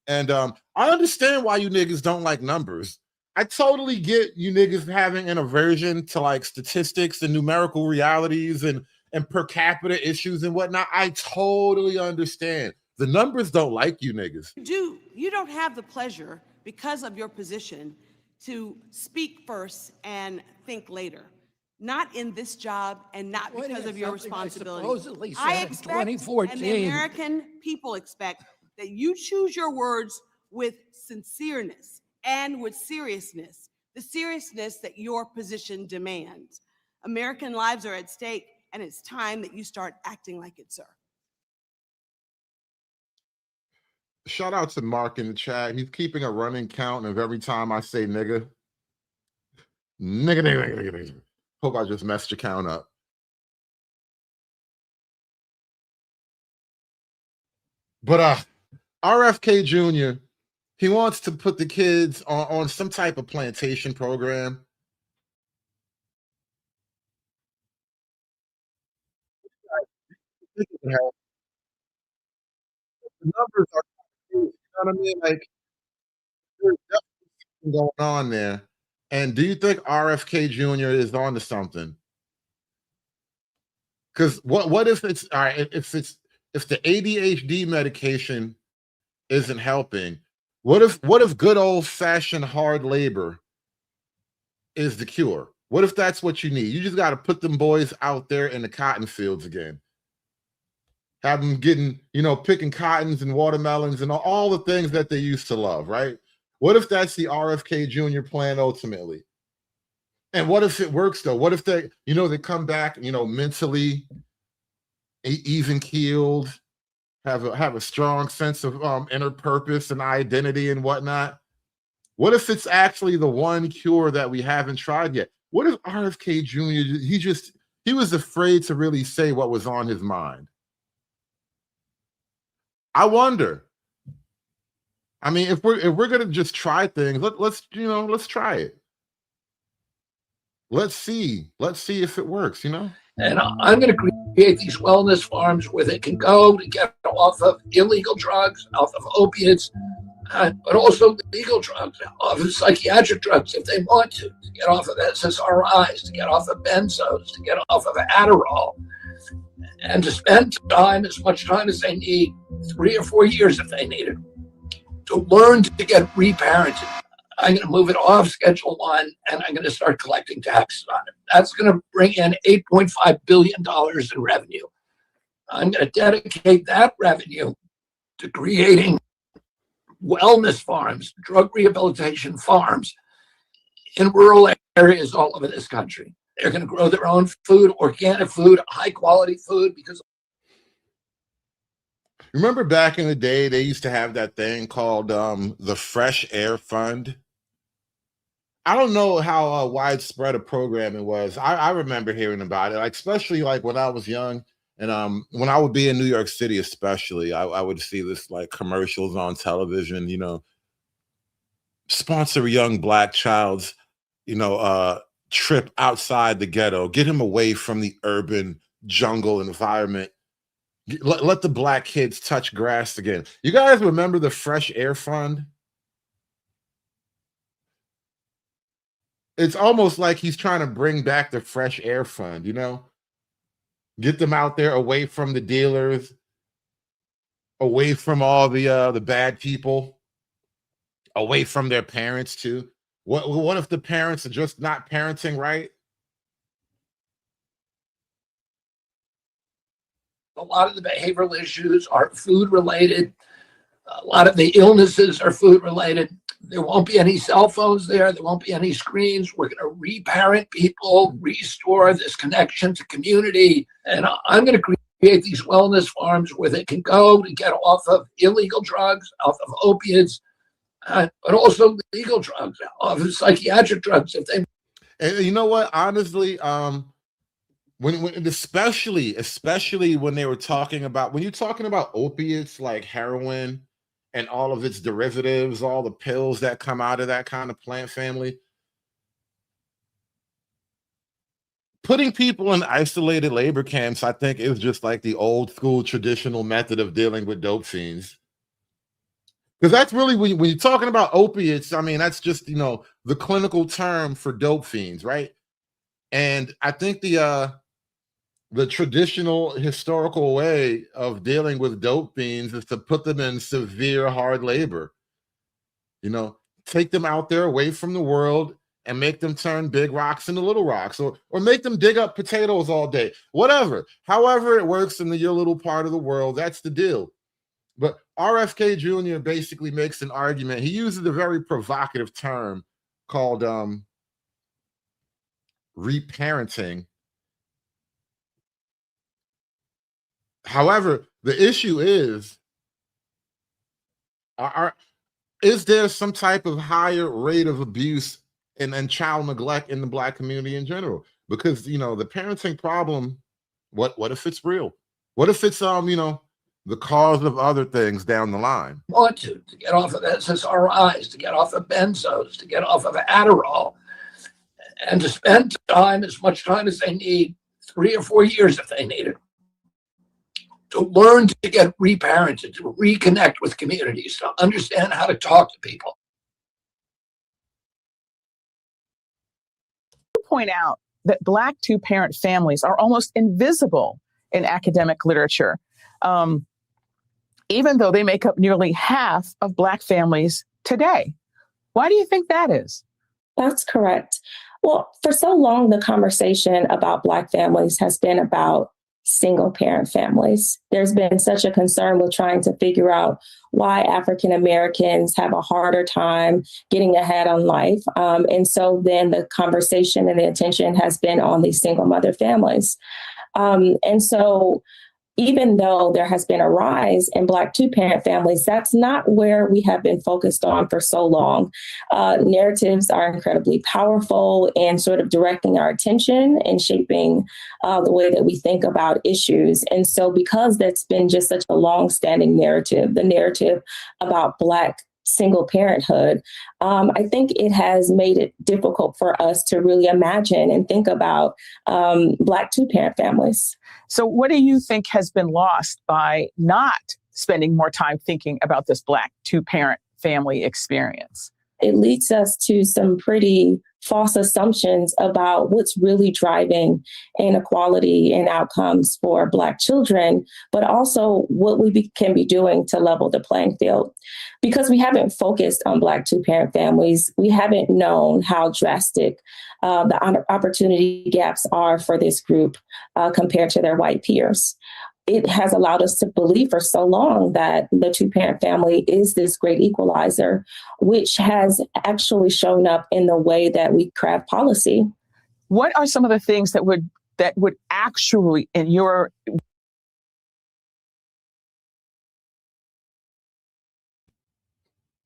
and I understand why you niggas don't like numbers. I totally get you niggas having an aversion to like statistics and numerical realities and per capita issues and whatnot. I totally understand. The numbers don't like you niggas. You don't have the pleasure, because of your position, to speak first and think later. Not in this job and not because of your responsibility. I expect, and the American people expect, that you choose your words with sincereness and with seriousness, the seriousness that your position demands. American lives are at stake, and it's time that you start acting like it, sir. Shout out to Mark in the chat. He's keeping a running count of every time I say nigga. Nigga. Hope I just messed your count up. But RFK Jr., he wants to put the kids on some type of plantation program. The numbers are, you know what I mean? Like, there's definitely something going on there. And do you think RFK Jr. is on to something? Because what if it's all right, if the ADHD medication isn't helping, what if good old-fashioned hard labor is the cure? What if that's what you need? You just got to put them boys out there in the cotton fields again. Have them getting, picking cottons and watermelons and all the things that they used to love, right? What if that's the RFK Jr. plan ultimately? And what if it works though? What if they come back, mentally even keeled, have a strong sense of inner purpose and identity and whatnot? What if it's actually the one cure that we haven't tried yet? What if RFK Jr. he was afraid to really say what was on his mind? I wonder. I mean, if we're gonna just try things, let's try it. Let's see if it works. And I'm going to create these wellness farms where they can go to get off of illegal drugs, off of opiates, but also legal drugs, off of psychiatric drugs if they want to get off of SSRIs, to get off of benzos, to get off of Adderall, and to spend as much time as they need, 3 or 4 years if they need it, to learn to get reparented. I'm going to move it off Schedule 1, and I'm going to start collecting taxes on it. That's going to bring in $8.5 billion in revenue. I'm going to dedicate that revenue to creating wellness farms, drug rehabilitation farms in rural areas all over this country. They're going to grow their own food, organic food, high quality food, because remember back in the day, they used to have that thing called the Fresh Air Fund. I don't know how widespread a program it was. I remember hearing about it, especially when I was young, and when I would be in New York City, especially, I would see this commercials on television. Sponsor a young Black child's, trip outside the ghetto, get him away from the urban jungle environment. Let the Black kids touch grass again. You guys remember the Fresh Air Fund? It's almost like he's trying to bring back the Fresh Air Fund, get them out there away from the dealers, away from all the bad people, away from their parents too. What if the parents are just not parenting right? a lot of the behavioral issues are food related. A lot of the illnesses are food related. There won't be any cell phones there. There won't be any screens. We're going to reparent people, restore this connection to community. And I'm going to create these wellness farms where they can go to get off of illegal drugs, off of opiates, but also legal drugs, off of psychiatric drugs. If they, and you know what, honestly, when especially when they were talking about, when you're talking about opiates like heroin and all of its derivatives, all the pills that come out of that kind of plant family, putting people in isolated labor camps, I think, is just like the old school traditional method of dealing with dope fiends. Because that's really, when you're talking about opiates, I mean, that's just, the clinical term for dope fiends, right? And I think the traditional historical way of dealing with dope fiends is to put them in severe hard labor. Take them out there away from the world and make them turn big rocks into little rocks, or make them dig up potatoes all day, whatever. However it works in your little part of the world, that's the deal. But RFK Jr. basically makes an argument. He uses a very provocative term called reparenting. However, the issue is there some type of higher rate of abuse and child neglect in the Black community in general? because the parenting problem, what if it's real? What if it's the cause of other things down the line? Want to get off of SSRIs, to get off of benzos, to get off of Adderall, and to spend time, as much time as they need, 3 or 4 years if they need it, to learn to get reparented, to reconnect with communities, to understand how to talk to people. Point out that Black two-parent families are almost invisible in academic literature, even though they make up nearly half of Black families today. Why do you think that is? That's correct. Well, for so long, the conversation about Black families has been about single parent families. There's been such a concern with trying to figure out why African Americans have a harder time getting ahead on life. And so then the conversation and the attention has been on these single mother families. And so even though there has been a rise in Black two-parent families, that's not where we have been focused on for so long. Narratives are incredibly powerful in sort of directing our attention and shaping the way that we think about issues. And so because that's been just such a long-standing narrative, the narrative about Black single parenthood, I think it has made it difficult for us to really imagine and think about Black two-parent families. So what do you think has been lost by not spending more time thinking about this Black two-parent family experience? It leads us to some pretty false assumptions about what's really driving inequality and outcomes for Black children, but also what we can be doing to level the playing field. Because we haven't focused on Black two-parent families, we haven't known how drastic the opportunity gaps are for this group compared to their white peers. It has allowed us to believe for so long that the two-parent family is this great equalizer, which has actually shown up in the way that we craft policy. What are some of the things that would actually, in your...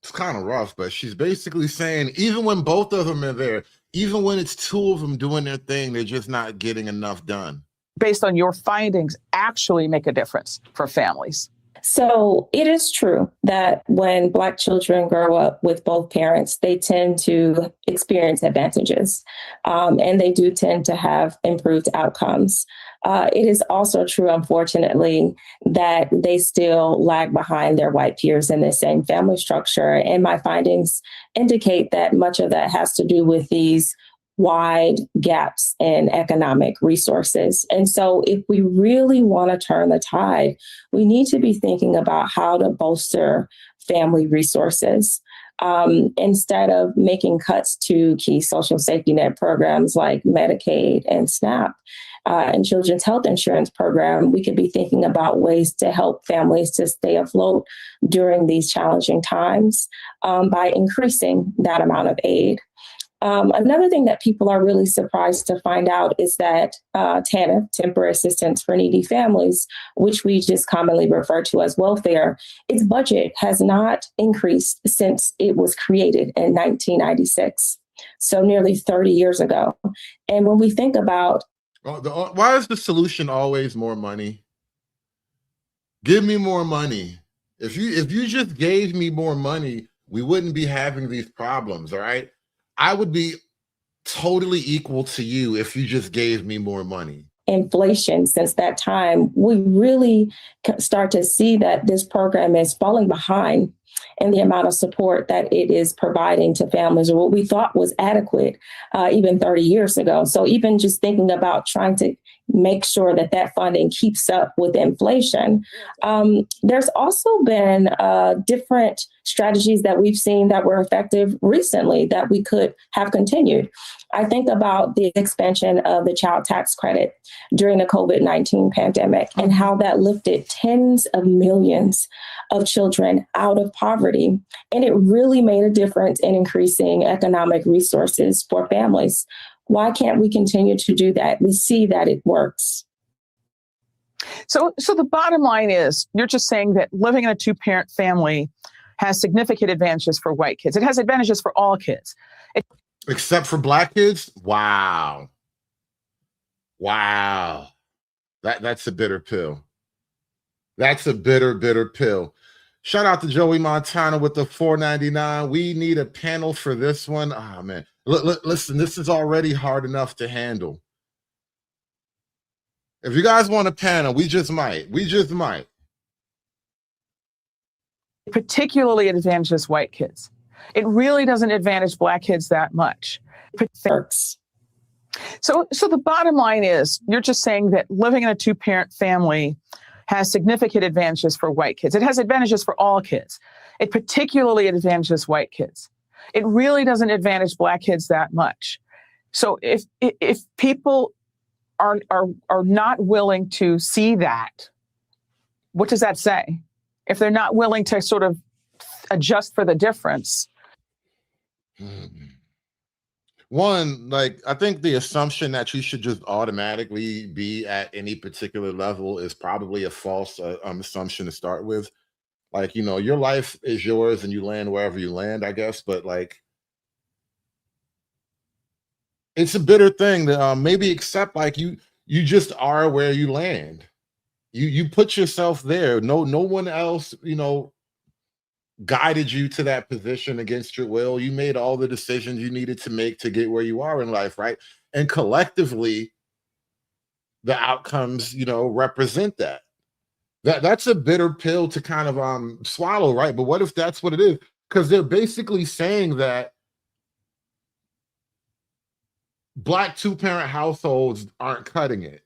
It's kind of rough, but she's basically saying even when both of them are there, even when it's two of them doing their thing, they're just not getting enough done. Based on your findings, actually make a difference for families? So it is true that when Black children grow up with both parents, they tend to experience advantages, and they do tend to have improved outcomes. It is also true, unfortunately, that they still lag behind their white peers in the same family structure. And my findings indicate that much of that has to do with these wide gaps in economic resources. And so if we really want to turn the tide, we need to be thinking about how to bolster family resources. Instead of making cuts to key social safety net programs like Medicaid and SNAP and Children's Health Insurance Program, we could be thinking about ways to help families to stay afloat during these challenging times by increasing that amount of aid. Another thing that people are really surprised to find out is that TANF, Temporary Assistance for Needy Families, which we just commonly refer to as welfare, its budget has not increased since it was created in 1996. So nearly 30 years ago. And when we think about... Why is the solution always more money? Give me more money. If you just gave me more money, we wouldn't be having these problems, all right? I would be totally equal to you if you just gave me more money. Inflation since that time, we really start to see that this program is falling behind in the amount of support that it is providing to families, or what we thought was adequate even 30 years ago. So even just thinking about trying to make sure that that funding keeps up with inflation. There's also been different strategies that we've seen that were effective recently that we could have continued. I think about the expansion of the child tax credit during the COVID-19 pandemic and how that lifted tens of millions of children out of poverty. And it really made a difference in increasing economic resources for families. Why can't we continue to do that? We see that it works. So the bottom line is, you're just saying that living in a two-parent family has significant advantages for white kids. It has advantages for all kids. Except for Black kids? Wow. Wow. That's a bitter pill. That's a bitter pill. Shout out to Joey Montana with the $4.99. We need a panel for this one. Ah, man. Listen, this is already hard enough to handle. If you guys want a panel, we just might. Particularly advantages white kids. It really doesn't advantage black kids that much. So the bottom line is, you're just saying that living in a two-parent family has significant advantages for white kids. It has advantages for all kids. It particularly advantages white kids. It really doesn't advantage black kids that much. So if people are not willing to see that, what does that say? If they're not willing to sort of adjust for the difference. One, like, I think the assumption that you should just automatically be at any particular level is probably a false assumption to start with. Like, you know, your life is yours and you land wherever you land, I guess. But like, it's a bitter thing to maybe accept, like, you just are where you land. You put yourself there. No one else, you know, guided you to that position against your will. You made all the decisions you needed to make to get where you are in life, right? And collectively, the outcomes, you know, represent that. That's a bitter pill to kind of swallow, right? But what if that's what it is? Because they're basically saying that Black two-parent households aren't cutting it.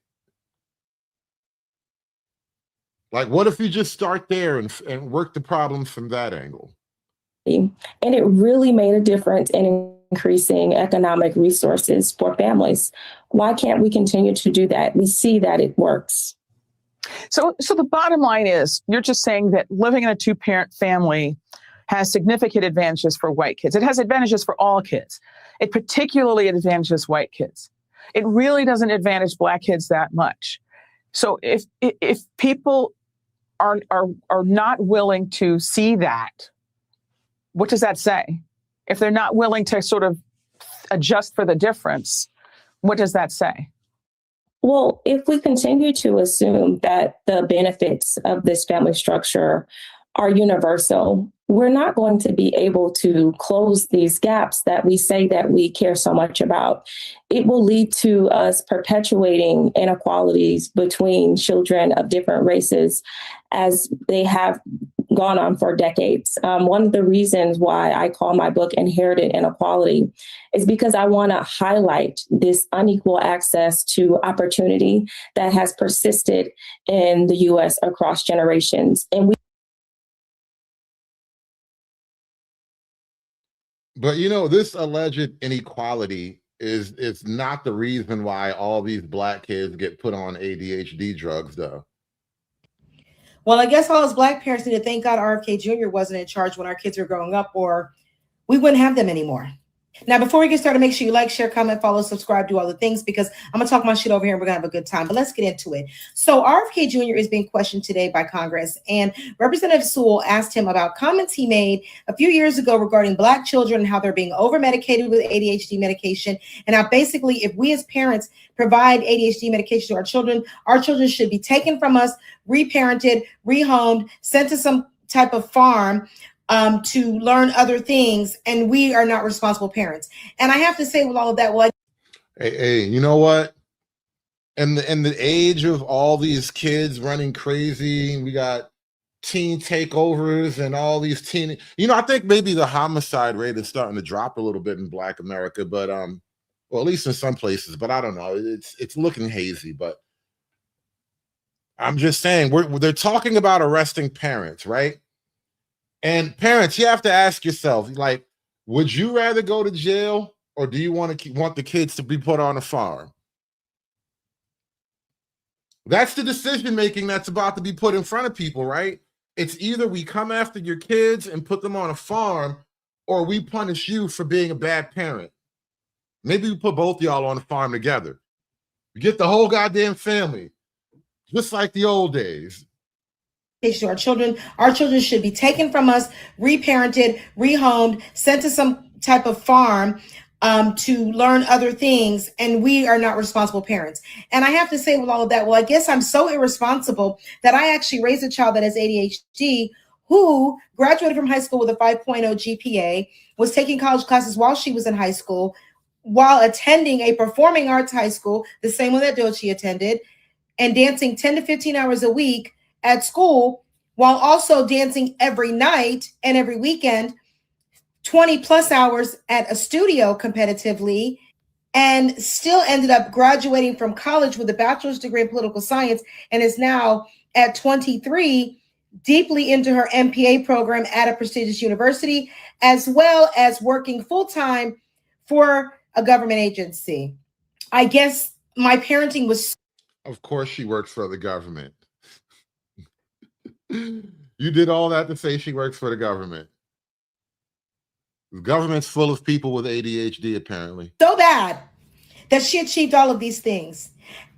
Like, what if you just start there and work the problems from that angle? And it really made a difference in increasing economic resources for families. Why can't we continue to do that? We see that it works. So the bottom line is, you're just saying that living in a two-parent family has significant advantages for white kids. It has advantages for all kids. It particularly advantages white kids. It really doesn't advantage black kids that much. So if people are not willing to see that, what does that say? If they're not willing to sort of adjust for the difference, what does that say? Well, if we continue to assume that the benefits of this family structure are universal, we're not going to be able to close these gaps that we say that we care so much about. It will lead to us perpetuating inequalities between children of different races as they have gone on for decades. One of the reasons why I call my book Inherited Inequality is because I want to highlight this unequal access to opportunity that has persisted in the U.S. across generations. But you know, this alleged inequality is not the reason why all these Black kids get put on ADHD drugs, though. Well, I guess all us Black parents need to thank God RFK Jr. wasn't in charge when our kids were growing up, or we wouldn't have them anymore. Now, before we get started, make sure you like, share, comment, follow, subscribe, do all the things, because I'm going to talk my shit over here and we're going to have a good time. But let's get into it. So RFK Jr. is being questioned today by Congress, and Representative Sewell asked him about comments he made a few years ago regarding Black children and how they're being over-medicated with ADHD medication, and how basically if we as parents provide ADHD medication to our children should be taken from us, reparented, rehomed, sent to some type of farm to learn other things, and we are not responsible parents. And I have to say with all of that, well, Hey, you know what? In the age of all these kids running crazy, we got teen takeovers and all these teen, you know, I think maybe the homicide rate is starting to drop a little bit in Black America, but well, at least in some places, but I don't know. It's looking hazy, but I'm just saying they're talking about arresting parents, right? And parents, you have to ask yourself, like, would you rather go to jail, or do you want the kids to be put on a farm? That's the decision making that's about to be put in front of people, right? It's either we come after your kids and put them on a farm, or we punish you for being a bad parent. Maybe we put both y'all on a farm together. We get the whole goddamn family, just like the old days. Our children should be taken from us, reparented, rehomed, sent to some type of farm to learn other things, and we are not responsible parents. And I have to say with all of that, well, I guess I'm so irresponsible that I actually raised a child that has ADHD who graduated from high school with a 5.0 GPA, was taking college classes while she was in high school, while attending a performing arts high school, the same one that Dochi attended, and dancing 10 to 15 hours a week at school, while also dancing every night and every weekend, 20 plus hours at a studio competitively, and still ended up graduating from college with a bachelor's degree in political science, and is now at 23 deeply into her MPA program at a prestigious university, as well as working full-time for a government agency. I guess my parenting was... Of course she works for the government. You did all that to say she works for the government. The government's full of people with ADHD, apparently. So bad that she achieved all of these things.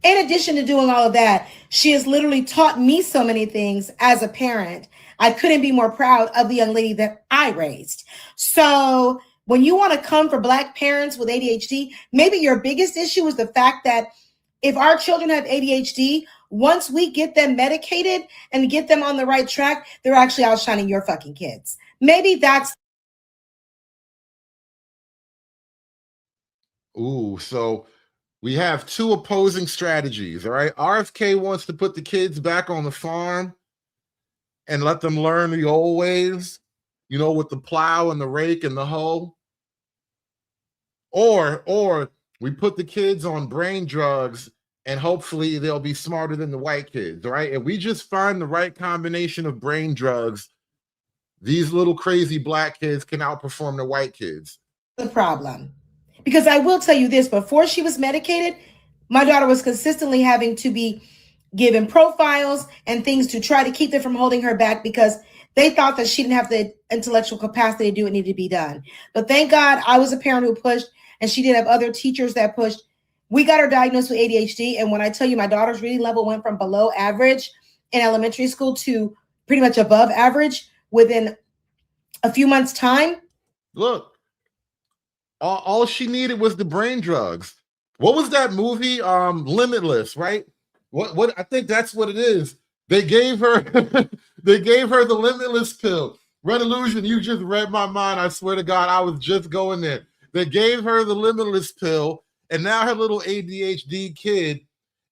In addition to doing all of that, she has literally taught me so many things as a parent. I couldn't be more proud of the young lady that I raised. So when you want to come for Black parents with ADHD, maybe your biggest issue is the fact that if our children have ADHD, once we get them medicated and get them on the right track, they're actually outshining your fucking kids. Maybe that's... Ooh, so we have two opposing strategies, all right? RFK wants to put the kids back on the farm and let them learn the old ways, you know, with the plow and the rake and the hoe. Or we put the kids on brain drugs and hopefully they'll be smarter than the white kids, all right? If we just find the right combination of brain drugs, these little crazy Black kids can outperform the white kids. The problem. Because I will tell you this, before she was medicated, my daughter was consistently having to be given profiles and things to try to keep them from holding her back because they thought that she didn't have the intellectual capacity to do what needed to be done. But thank God I was a parent who pushed, and she did have other teachers that pushed. We got her diagnosed with ADHD. And when I tell you my daughter's reading level went from below average in elementary school to pretty much above average within a few months' time. Look. All she needed was the brain drugs. What was that movie? Limitless, right? What I think that's what it is. They gave her they gave her the limitless pill. Red Illusion, you just read my mind. I swear to God, I was just going there. They gave her the limitless pill, and now her little ADHD kid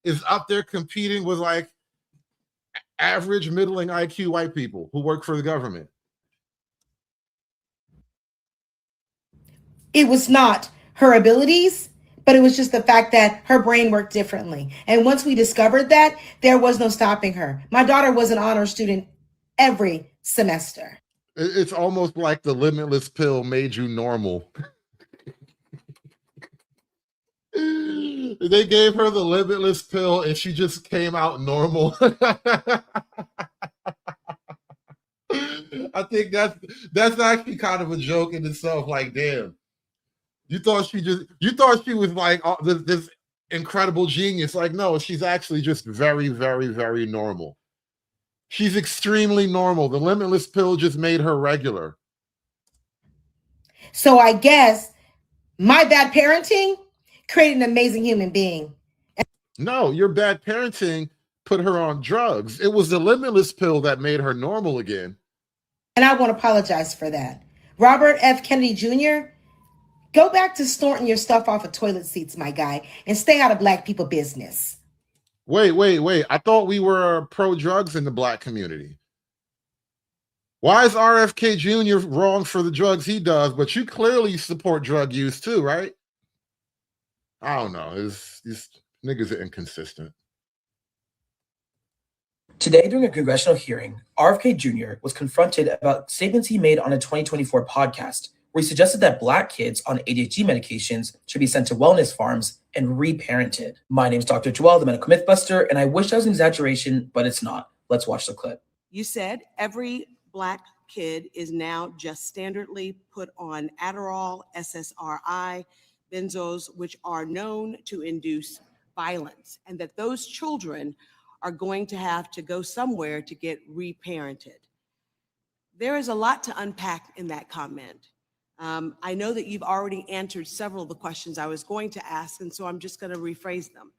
is up there competing with like average middling IQ white people who work for the government. It was not her abilities, but it was just the fact that her brain worked differently. And once we discovered that, there was no stopping her. My daughter was an honor student every semester. It's almost like the limitless pill made you normal. They gave her the limitless pill and she just came out normal. I think that's actually kind of a joke in itself. Like, damn. You thought she was like this incredible genius. Like, no, she's actually just very, very, very normal. She's extremely normal. The limitless pill just made her regular. So I guess my bad parenting created an amazing human being. No, your bad parenting put her on drugs. It was the limitless pill that made her normal again. And I want to apologize for that. Robert F. Kennedy Jr., go back to snorting your stuff off of toilet seats, my guy, and stay out of Black people business. Wait. I thought we were pro-drugs in the Black community. Why is RFK Jr. wrong for the drugs he does, but you clearly support drug use too, right? I don't know. These niggas are inconsistent. Today, during a congressional hearing, RFK Jr. was confronted about statements he made on a 2024 podcast, where he suggested that Black kids on ADHD medications should be sent to wellness farms and reparented. My name is Dr. Joel, the medical mythbuster, and I wish that was an exaggeration, but it's not. Let's watch the clip. You said every Black kid is now just standardly put on Adderall, SSRI, benzos, which are known to induce violence, and that those children are going to have to go somewhere to get reparented. There is a lot to unpack in that comment. I know that you've already answered several of the questions I was going to ask, and so I'm just going to rephrase them.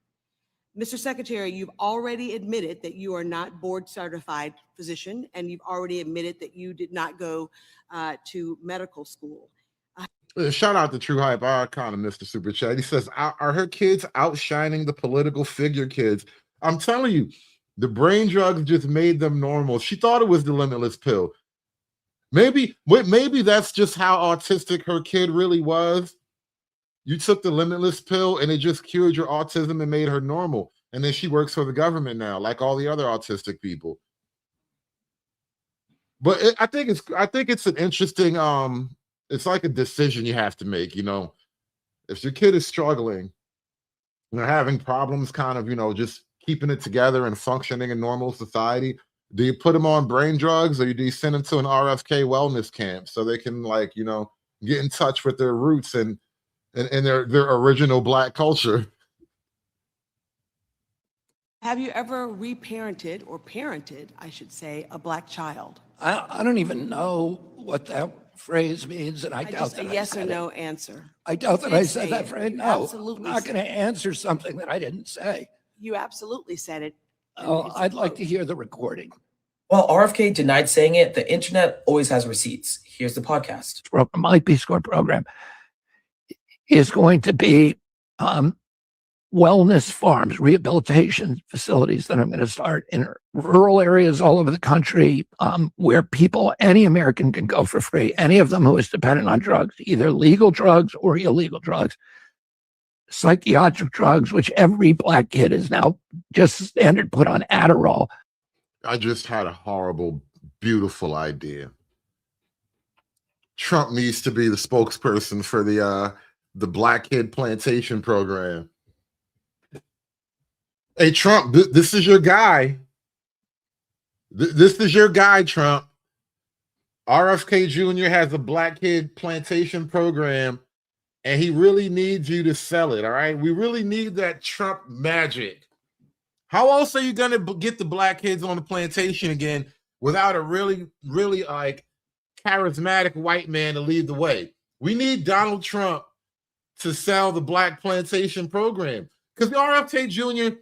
Mr. Secretary, you've already admitted that you are not board certified physician, and you've already admitted that you did not go to medical school. Shout out to True Hype, our kind of Mr. Super Chat. He says, are her kids outshining the political figure kids? I'm telling you, the brain drugs just made them normal. She thought it was the limitless pill. Maybe that's just how autistic her kid really was. You took the limitless pill and it just cured your autism and made her normal. And then she works for the government now, like all the other autistic people. But I think it's an interesting it's like a decision you have to make, you know. If your kid is struggling, you know, having problems kind of, you know, just keeping it together and functioning in normal society, do you put them on brain drugs or do you send them to an RFK wellness camp so they can, like, you know, get in touch with their roots and their original Black culture? Have you ever reparented or parented, I should say, a Black child? I don't even know what that phrase means, and I doubt just that a yes I or said no it. answer. I doubt that You I did said say that it. phrase. You No, absolutely I'm not said going to answer something that I didn't say. You absolutely said it. Oh, I'd like to hear the recording. While RFK denied saying it, the internet always has receipts. Here's the podcast. My Peace Corps program is going to be wellness farms, rehabilitation facilities that I'm going to start in rural areas all over the country, where any American can go for free, any of them who is dependent on drugs, either legal drugs or illegal drugs, psychiatric drugs, which every Black kid is now just standard put on Adderall. I just had a horrible, beautiful idea. Trump needs to be the spokesperson for the Black Kid Plantation program. Hey, Trump, this is your guy. This is your guy, Trump. RFK Jr. has a Black Kid Plantation program, and he really needs you to sell it, all right? We really need that Trump magic. How else are you going to get the Black kids on the plantation again without a really, really like charismatic white man to lead the way? We need Donald Trump to sell the Black Plantation program, because the RFK Jr.,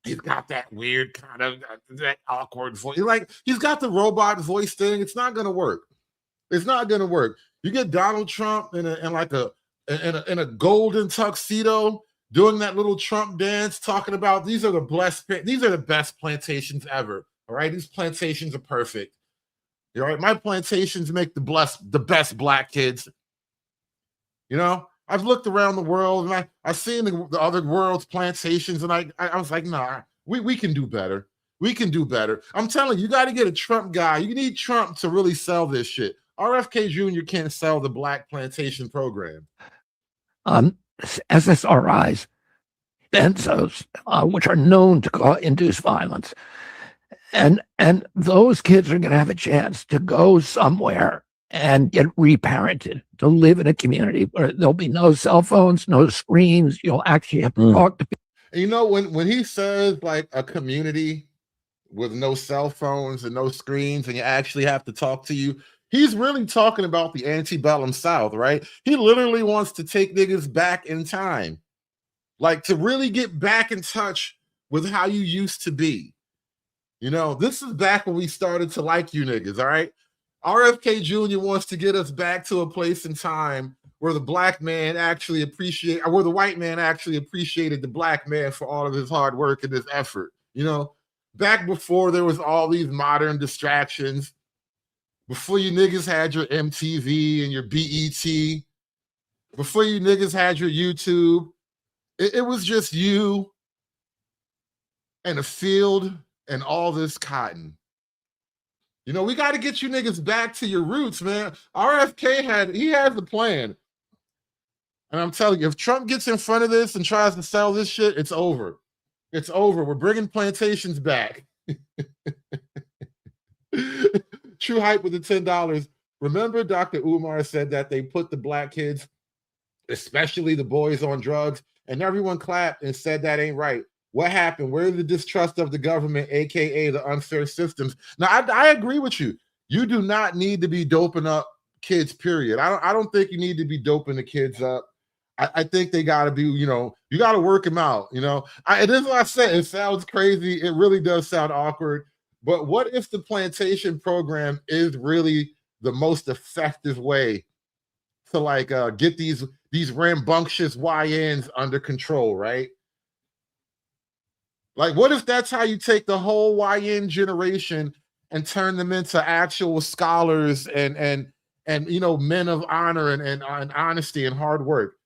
he's got that weird kind of that awkward voice. He's got the robot voice thing. It's not going to work. It's not going to work. You get Donald Trump in a golden tuxedo doing that little Trump dance, talking about these are the best plantations ever. All right, these plantations are perfect. All right, my plantations make the best Black kids. You know, I've looked around the world and I've seen the other world's plantations, and I was like, nah, we can do better. We can do better. I'm telling you, you got to get a Trump guy. You need Trump to really sell this shit. RFK Jr. can't sell the Black Plantation program. SSRIs, benzos, which are known to induce violence. And those kids are going to have a chance to go somewhere and get reparented, to live in a community where there'll be no cell phones, no screens. You'll actually have to talk to people. You know, when he says like a community with no cell phones and no screens, and you actually have to talk to you, he's really talking about the antebellum South, right? He literally wants to take niggas back in time, like to really get back in touch with how you used to be. You know, this is back when we started to like you niggas, all right? RFK Jr. wants to get us back to a place in time where the Black man actually where the white man actually appreciated the Black man for all of his hard work and his effort. You know, back before there was all these modern distractions, before you niggas had your MTV and your BET, before you niggas had your YouTube, it was just you and a field and all this cotton. You know, we got to get you niggas back to your roots, man. RFK has a plan. And I'm telling you, if Trump gets in front of this and tries to sell this shit, it's over. It's over. We're bringing plantations back. True Hype with the $10. Remember Dr. Umar said that they put the Black kids, especially the boys, on drugs, and everyone clapped and said that ain't right. What happened? Where's the distrust of the government, aka the unfair systems? Now, I agree with you. You do not need to be doping up kids, period. I don't think you need to be doping the kids up. I think they got to be, you got to work them out. It is what I said. It sounds crazy. It really does sound awkward. But what if the plantation program is really the most effective way to get these rambunctious YNs under control, right? Like, what if that's how you take the whole YN generation and turn them into actual scholars and men of honor and honesty and hard work?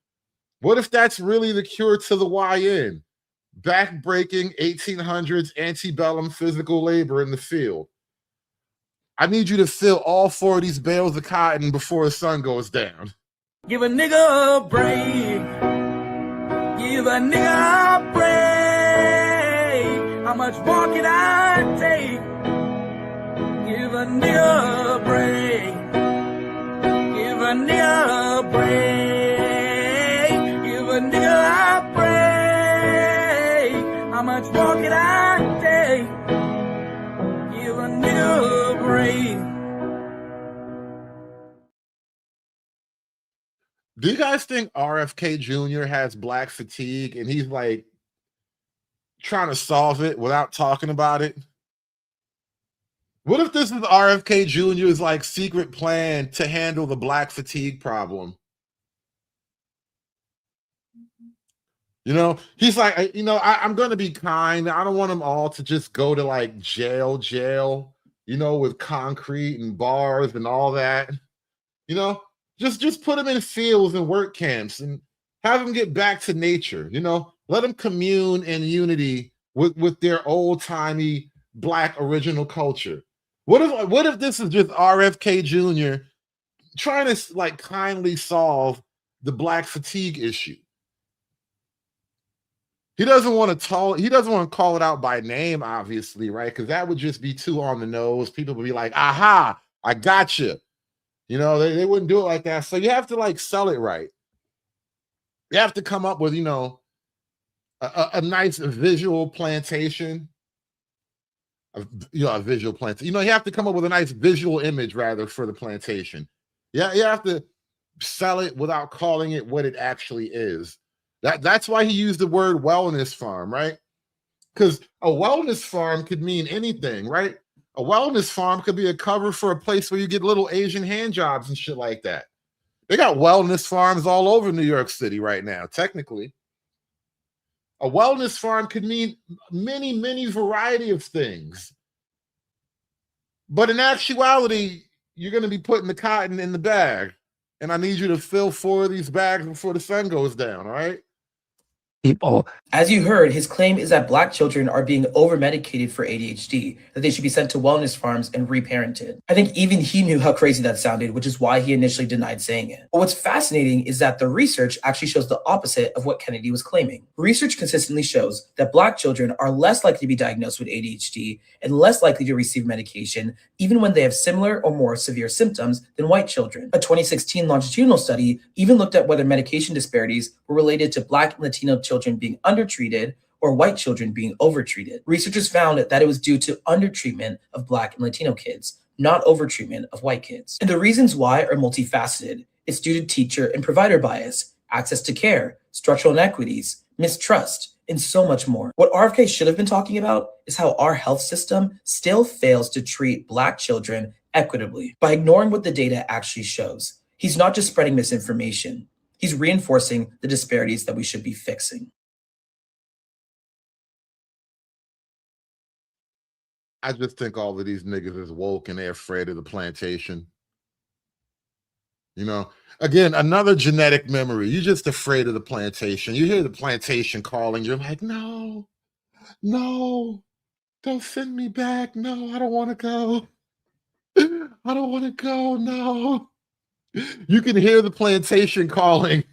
What if that's really the cure to the YN? Back-breaking 1800s antebellum physical labor in the field. I need you to fill all 4 of these bales of cotton before the sun goes down. Give a nigga a break. Give a nigga a break. How much more can I take? Give a nigga a break. Give a nigga a break. Give a nigga a break. How much more can I take? Give a nigga a break. Do you guys think RFK Jr. has black fatigue and he's like trying to solve it without talking about it? What if this is RFK Jr.'s like secret plan to handle the black fatigue problem? He's like, I'm going to be kind. I don't want them all to just go to like jail, with concrete and bars and all that. Just put them in fields and work camps and have them get back to nature. Let them commune in unity with their old-timey black original culture. What if this is just RFK Jr. trying to like kindly solve the black fatigue issue? He doesn't want to call it out by name, obviously, right? Because that would just be too on the nose. People would be like, aha, I got you. They wouldn't do it like that. So you have to like sell it right. You have to come up with, a nice visual plantation. A visual plantation. You have to come up with a nice visual image rather for the plantation. Yeah, you have to sell it without calling it what it actually is. That's why he used the word wellness farm, right? Because a wellness farm could mean anything, right? A wellness farm could be a cover for a place where you get little Asian hand jobs and shit like that. They got wellness farms all over New York City right now, technically. A wellness farm could mean many, many variety of things. But in actuality, you're going to be putting the cotton in the bag. And I need you to fill 4 of these bags before the sun goes down, all right? People. As you heard, his claim is that Black children are being over-medicated for ADHD, that they should be sent to wellness farms and reparented. I think even he knew how crazy that sounded, which is why he initially denied saying it. But what's fascinating is that the research actually shows the opposite of what Kennedy was claiming. Research consistently shows that Black children are less likely to be diagnosed with ADHD and less likely to receive medication, even when they have similar or more severe symptoms than white children. A 2016 longitudinal study even looked at whether medication disparities were related to Black and Latino children being undertreated or white children being overtreated. Researchers found that it was due to undertreatment of Black and Latino kids, not overtreatment of white kids. And the reasons why are multifaceted. It's due to teacher and provider bias, access to care, structural inequities, mistrust, and so much more. What RFK should have been talking about is how our health system still fails to treat Black children equitably by ignoring what the data actually shows. He's not just spreading misinformation. He's reinforcing the disparities that we should be fixing. I just think all of these niggas is woke and they're afraid of the plantation. Again, another genetic memory. You're just afraid of the plantation. You hear the plantation calling. You're like, no, don't send me back. No, I don't want to go. I don't want to go. No. You can hear the plantation calling.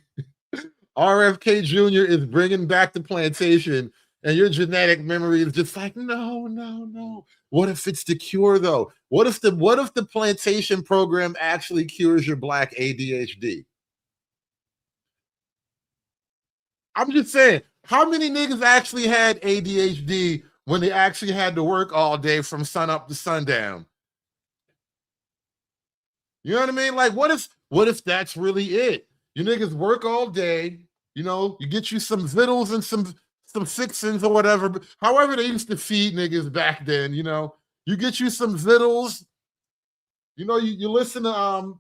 RFK Jr. is bringing back the plantation, and your genetic memory is just like, no. What if it's the cure, though? What if the plantation program actually cures your Black ADHD? I'm just saying, how many niggas actually had ADHD when they actually had to work all day from sun up to sundown? You know what I mean? Like, what if that's really it? You niggas work all day, you know, you get you some vittles and some fixins or whatever. However they used to feed niggas back then, you know. You get you some vittles, you know, you listen to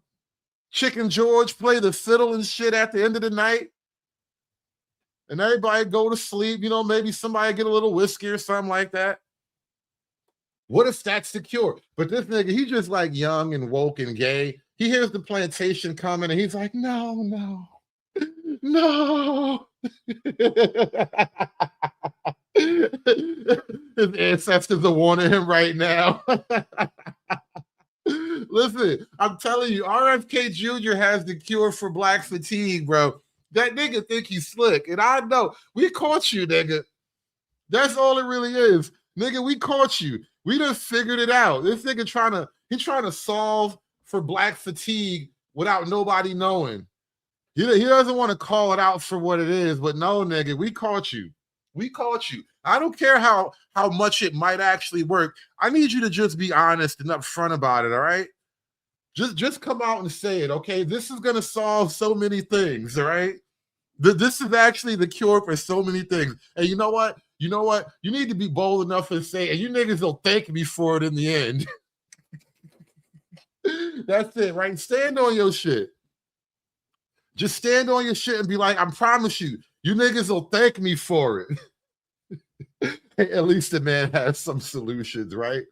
Chicken George play the fiddle and shit at the end of the night. And everybody go to sleep, you know, maybe somebody get a little whiskey or something like that. What if that's the cure? But this nigga, he just like young and woke and gay. He hears the Plantation coming and he's like, no, no, no. His ancestors are warning him right now. Listen, I'm telling you, RFK Jr. has the cure for black fatigue, bro. That nigga think he's slick. And I know, we caught you, nigga. That's all it really is. Nigga, we caught you. We done figured it out. This nigga trying to solve for black fatigue without nobody knowing. He doesn't want to call it out for what it is, but no, nigga, we caught you. We caught you. I don't care how much it might actually work. I need you to just be honest and upfront about it, all right? Just come out and say it, okay? This is going to solve so many things, all right? This is actually the cure for so many things. And you know what? You know what? You need to be bold enough to say, and you niggas will thank me for it in the end. That's it, right? Stand on your shit. Just stand on your shit and be like, I promise you, you niggas will thank me for it. At least the man has some solutions, right?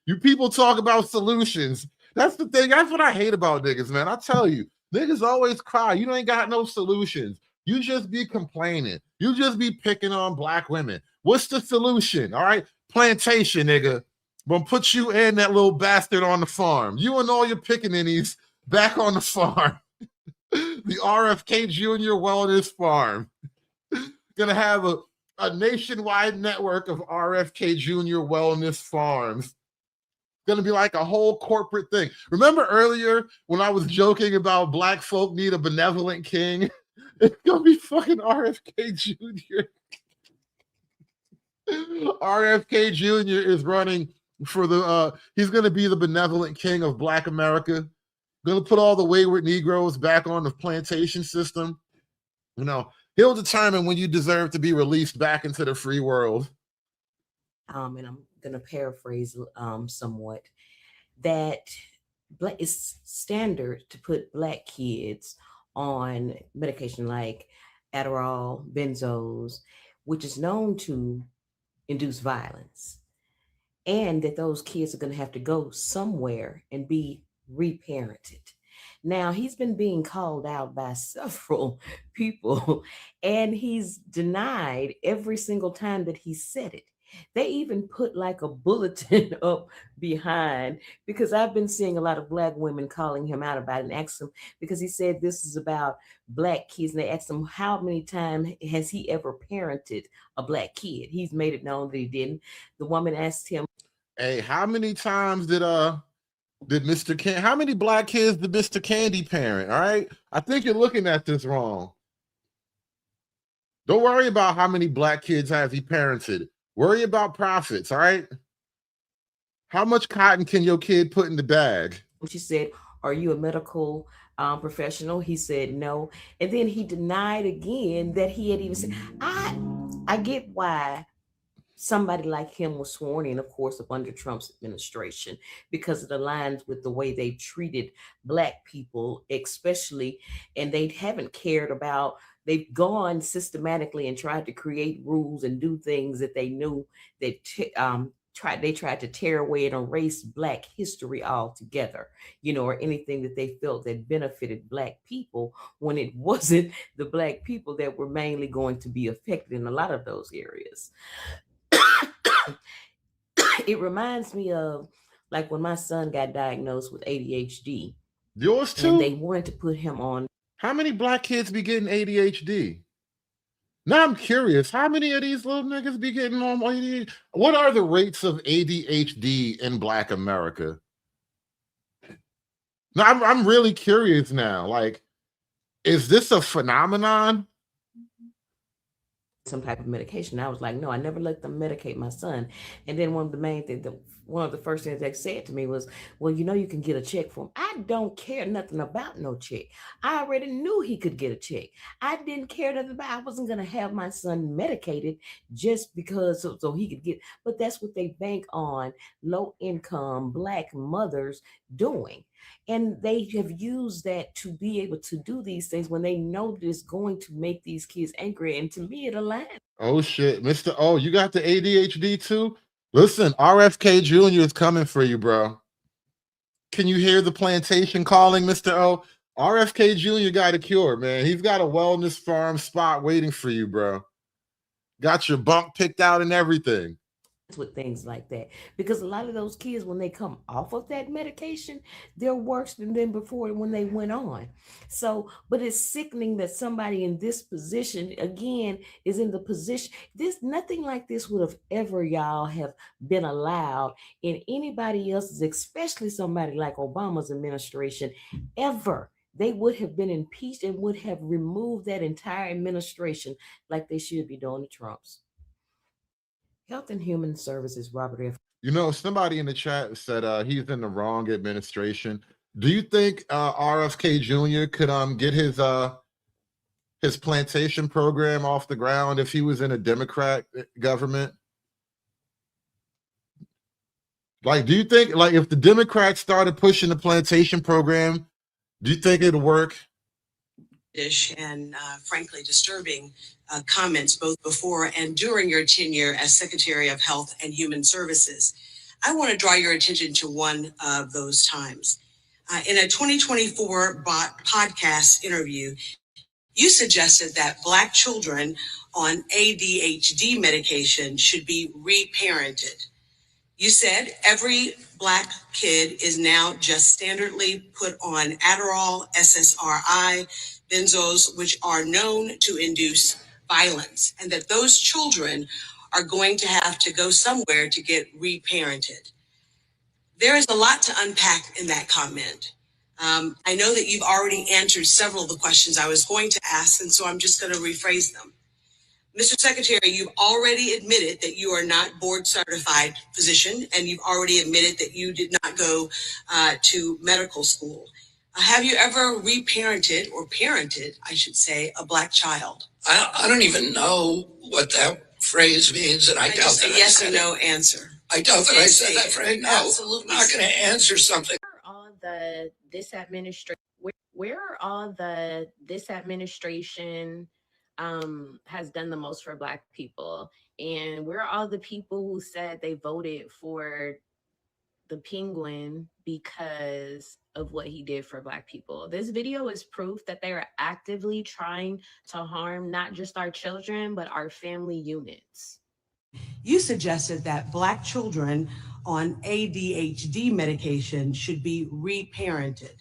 You people talk about solutions. That's the thing. That's what I hate about niggas, man. I tell you, niggas always cry. You ain't got no solutions. You just be complaining. You just be picking on black women. What's the solution? All right, Plantation, nigga. Gonna put you and that little bastard on the farm. You and all your pickaninnies back on the farm. The RFK Jr. Wellness Farm. Gonna have a nationwide network of RFK Jr. Wellness Farms. Gonna be like a whole corporate thing. Remember earlier when I was joking about black folk need a benevolent king? It's gonna be fucking RFK Jr. RFK Jr. is running for he's gonna be the benevolent king of black America. Gonna put all the wayward Negroes back on the plantation system. You know, he'll determine when you deserve to be released back into the free world. And I'm gonna paraphrase somewhat, that it's standard to put black kids on medication like Adderall, benzos, which is known to induce violence, and that those kids are going to have to go somewhere and be reparented. Now, he's been being called out by several people, and he's denied every single time that he said it. They even put like a bulletin up behind, because I've been seeing a lot of black women calling him out about it and asked him, because he said this is about black kids. And they asked him, how many times has he ever parented a black kid? He's made it known that he didn't. The woman asked him, hey, how many times did Mr. Candy, how many black kids did Mr. Candy parent? All right. I think you're looking at this wrong. Don't worry about how many black kids has he parented. Worry about profits, all right? How much cotton can your kid put in the bag? She said, are you a medical professional? He said no. And then he denied again that he had even said, I get why somebody like him was sworn in, of course, up under Trump's administration, because it aligns with the way they treated black people, especially, and they haven't cared about. They've gone systematically and tried to create rules and do things that they knew that they tried to tear away and erase black history altogether, you know, or anything that they felt that benefited black people, when it wasn't the black people that were mainly going to be affected in a lot of those areas. It reminds me of like when my son got diagnosed with ADHD. Yours too? And they wanted to put him on. How many black kids be getting ADHD? Now I'm curious, how many of these little niggas be getting on ADHD? What are the rates of ADHD in black America? Now I'm really curious now. Like, is this a phenomenon? Some type of medication. I was like, no, I never let them medicate my son. And then one of the main things, one of the first things they said to me was, well, you know, you can get a check from. I don't care nothing about no check. I already knew he could get a check. I didn't care nothing about, I wasn't going to have my son medicated just because so he could get, but that's what they bank on low income Black mothers doing. And they have used that to be able to do these things when they know that it's going to make these kids angry. And to me, it aligns. Oh shit, Mr. O, you got the ADHD too? Listen, RFK Jr. is coming for you, bro. Can you hear the plantation calling, Mr. O? RFK Jr. got a cure, man. He's got a wellness farm spot waiting for you, bro. Got your bunk picked out and everything. With things like that, because a lot of those kids, when they come off of that medication, they're worse than before when they went on. So, but it's sickening that somebody in this position again is in the position. Nothing like this would have ever, y'all, have been allowed in anybody else's, especially somebody like Obama's administration, ever. They would have been impeached and would have removed that entire administration like they should be doing to Trump's. Health and Human Services, Robert F. You know, somebody in the chat said he's in the wrong administration. Do you think RFK Jr. could get his plantation program off the ground if he was in a Democrat government? Like, do you think, like, if the Democrats started pushing the plantation program, do you think it'll work? And frankly disturbing comments both before and during your tenure as Secretary of Health and Human Services. I want to draw your attention to one of those times. In a 2024 podcast interview, you suggested that Black children on ADHD medication should be reparented. You said every Black kid is now just standardly put on Adderall, SSRI, benzos, which are known to induce violence, and that those children are going to have to go somewhere to get reparented. There is a lot to unpack in that comment. I know that you've already answered several of the questions I was going to ask, and so I'm just going to rephrase them. Mr. Secretary, you've already admitted that you are not board certified physician, and you've already admitted that you did not go to medical school. Have you ever reparented or parented, I should say, a Black child? I don't even know what that phrase means, and I doubt just that a yes or no answer. I doubt that I said that phrase. No, Absolutely. I'm not going to answer something. This administration has done the most for Black people, and where are all the people who said they voted for the penguin because of what he did for Black people? This video is proof that they are actively trying to harm not just our children, but our family units. You suggested that Black children on ADHD medication should be reparented.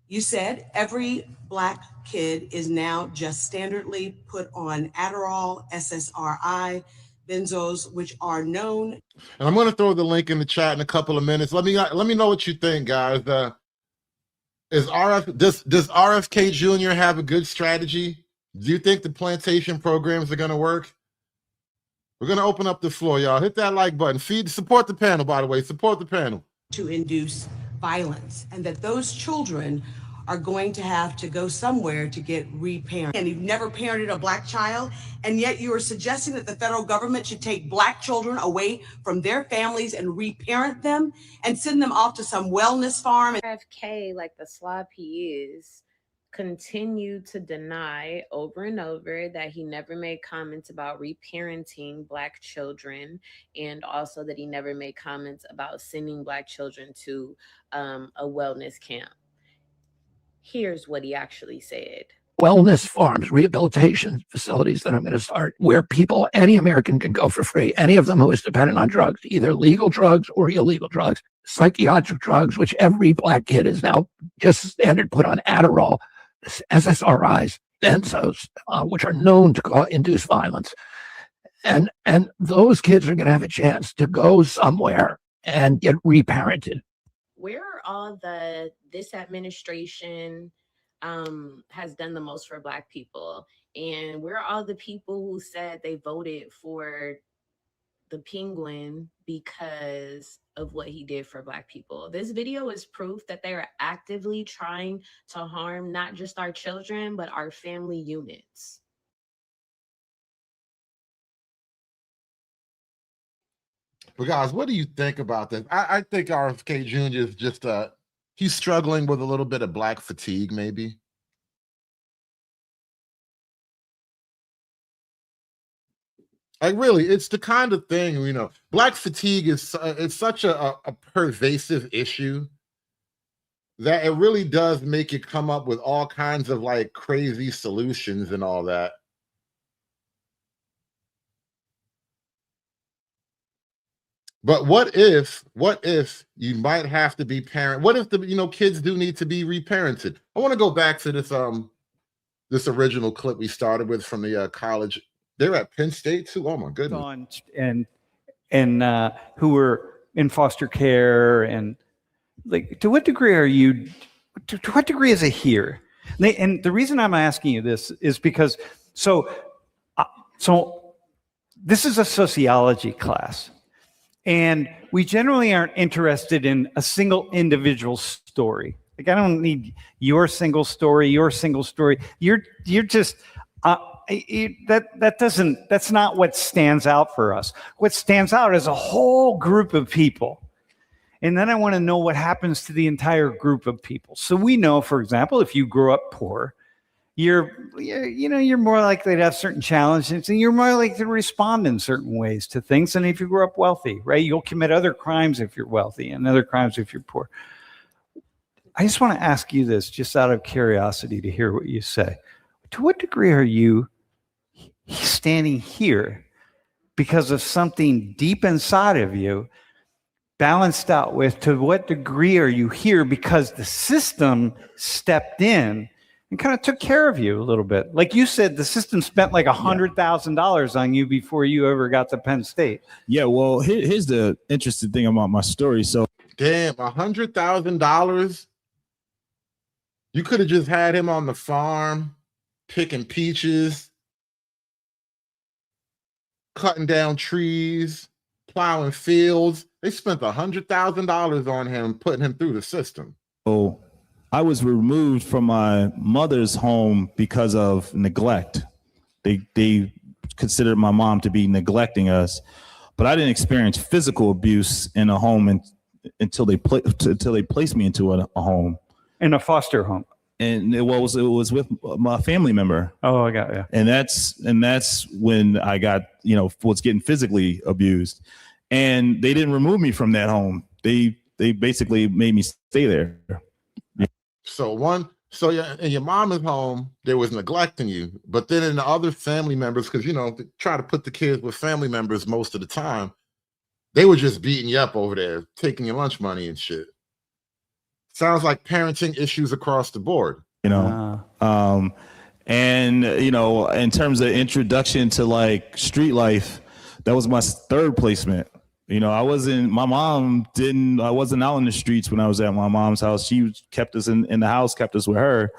You said every Black kid is now just standardly put on Adderall, SSRI, benzos, which are known. And I'm going to throw the link in the chat in a couple of minutes. Let me know what you think, guys. Does RFK Jr. have a good strategy? Do you think the plantation programs are going to work? We're going to open up the floor, y'all. Hit that like button. Support the panel, by the way. Support the panel. To induce violence, and that those children are going to have to go somewhere to get reparented. And you've never parented a Black child, and yet you are suggesting that the federal government should take Black children away from their families and reparent them and send them off to some wellness farm. RFK, like the slob he is, continued to deny over and over that he never made comments about reparenting Black children, and also that he never made comments about sending Black children to a wellness camp. Here's what he actually said. Wellness farms, rehabilitation facilities that I'm going to start where people, any American can go for free, any of them who is dependent on drugs, either legal drugs or illegal drugs, psychiatric drugs, which every Black kid is now just standard put on Adderall, SSRIs, benzos, which are known to induce violence. And those kids are going to have a chance to go somewhere and get reparented. Where are all this administration has done the most for Black people, and where are all the people who said they voted for the penguin because of what he did for Black people. This video is proof that they are actively trying to harm not just our children, but our family units. But guys, what do you think about this? I think RFK Jr. is just he's struggling with a little bit of Black fatigue, maybe. Like really, it's the kind of thing, you know, Black fatigue is it's such a pervasive issue that it really does make you come up with all kinds of like crazy solutions and all that. But what if you might have to be parent? What if the kids do need to be reparented? I want to go back to this this original clip we started with from the college. They're at Penn State too. Oh my goodness! And who were in foster care, and like, to what degree are you? To what degree is it here? And the reason I'm asking you this is because so this is a sociology class. And we generally aren't interested in a single individual story. Like, I don't need your single story, your single story. You're just that's not what stands out for us. What stands out is a whole group of people. And then I want to know what happens to the entire group of people. So we know, for example, if you grew up poor, you're more likely to have certain challenges, and you're more likely to respond in certain ways to things than if you grew up wealthy, right? You'll commit other crimes if you're wealthy and other crimes if you're poor. I just want to ask you this, just out of curiosity, to hear what you say. To what degree are you standing here because of something deep inside of you, balanced out with, to what degree are you here because the system stepped in and kind of took care of you a little bit? Like you said, the system spent like $100,000 on you before you ever got to Penn State. Yeah, well, here's the interesting thing about my story. So, damn, $100,000. You could have just had him on the farm, picking peaches, cutting down trees, plowing fields. They spent $100,000 on him, putting him through the system. Oh. I was removed from my mother's home because of neglect. They considered my mom to be neglecting us, but I didn't experience physical abuse in a home until they placed me into a home. In a foster home. And it was with my family member. Oh, I got you. And that's when I got, was getting physically abused. And they didn't remove me from that home. They basically made me stay there. So yeah, and your mom is home, they was neglecting you, but then in the other family members, because they try to put the kids with family members most of the time, they were just beating you up over there, taking your lunch money and shit. Sounds like parenting issues across the board. And in terms of introduction to like street life, that was my third placement. I wasn't out in the streets when I was at my mom's house. She kept us in the house, kept us with her.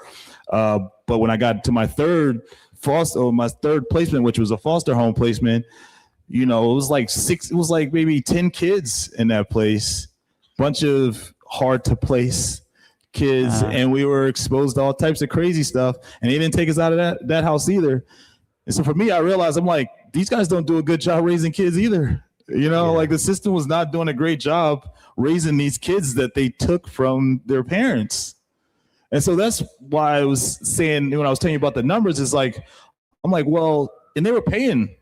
But when I got to my third placement, which was a foster home placement, it was like maybe 10 kids in that place, bunch of hard to place kids. And we were exposed to all types of crazy stuff. And they didn't take us out of that house either. And so for me, I realized, I'm like, these guys don't do a good job raising kids either. Like the system was not doing a great job raising these kids that they took from their parents. And so that's why I was saying, when I was telling you about the numbers, is like, I'm like, well, and they were paying,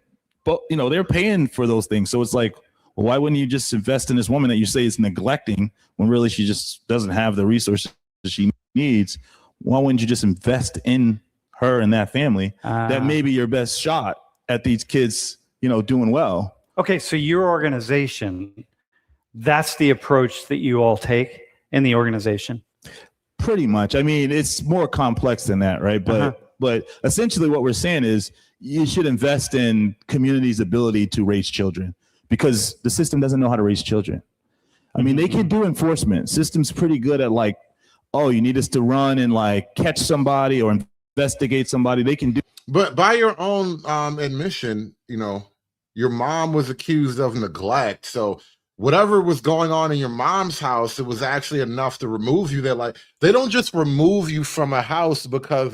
but they're paying for those things. So it's like, well, why wouldn't you just invest in this woman that you say is neglecting when really she just doesn't have the resources she needs? Why wouldn't you just invest in her and that family? That may be your best shot at these kids, doing well. Okay, so your organization, that's the approach that you all take in the organization? Pretty much. I mean, it's more complex than that, right? But essentially what we're saying is you should invest in community's ability to raise children, because the system doesn't know how to raise children. I mean, they can do enforcement. System's pretty good at like, oh, you need us to run and like catch somebody or investigate somebody. They can do. But by your own admission, your mom was accused of neglect. So whatever was going on in your mom's house, it was actually enough to remove you. They're like, they don't just remove you from a house because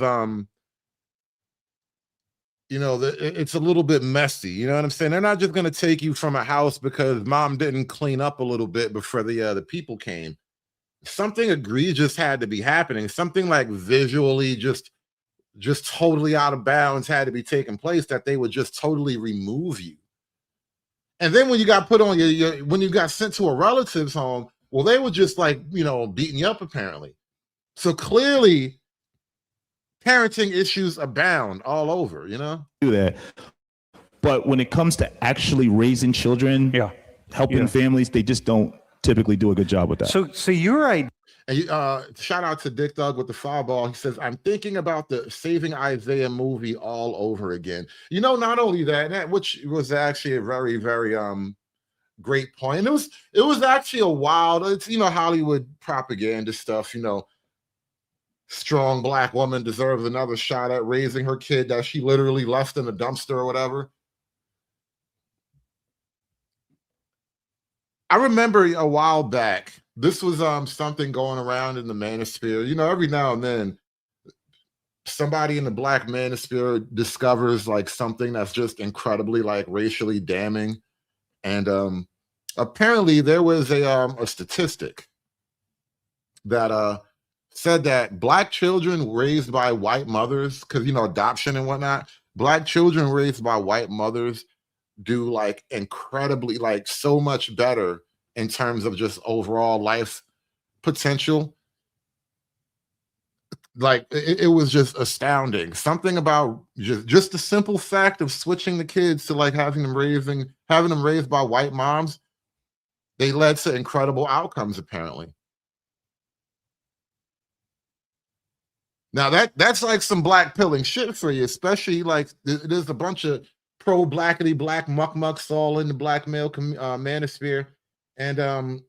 you know, it's a little bit messy. You know what I'm saying? They're not just going to take you from a house because mom didn't clean up a little bit before the people came. Something egregious had to be happening. Something like visually just totally out of bounds had to be taking place, that they would just totally remove you. And then when you got put on when you got sent to a relative's home, well, they were just like, you know, beating you up apparently. So clearly parenting issues abound all over, you know? Do that. But when it comes to actually raising children, helping families, they just don't typically do a good job with that. So your idea. And shout out to Dick Dug with the foul ball. He says, I'm thinking about the Saving Isaiah movie all over again. You know, not only that, which was actually a very, very great point. And it was actually a wild, it's, you know, Hollywood propaganda stuff, you know, strong black woman deserves another shot at raising her kid that she literally left in a dumpster or whatever. I remember a while back, this was something going around in the manosphere. You know, every now and then somebody in the black manosphere discovers like something that's just incredibly like racially damning. And apparently there was a statistic that said that black children raised by white mothers, because, you know, adoption and whatnot, black children raised by white mothers do like incredibly, like so much better in terms of just overall life potential. Like it was just astounding. Something about just the simple fact of switching the kids to like having them raised by white moms, they led to incredible outcomes apparently. Now that's like some black pilling shit for you, especially like there's a bunch of pro-blackity black muck-mucks all in the black male manosphere. And the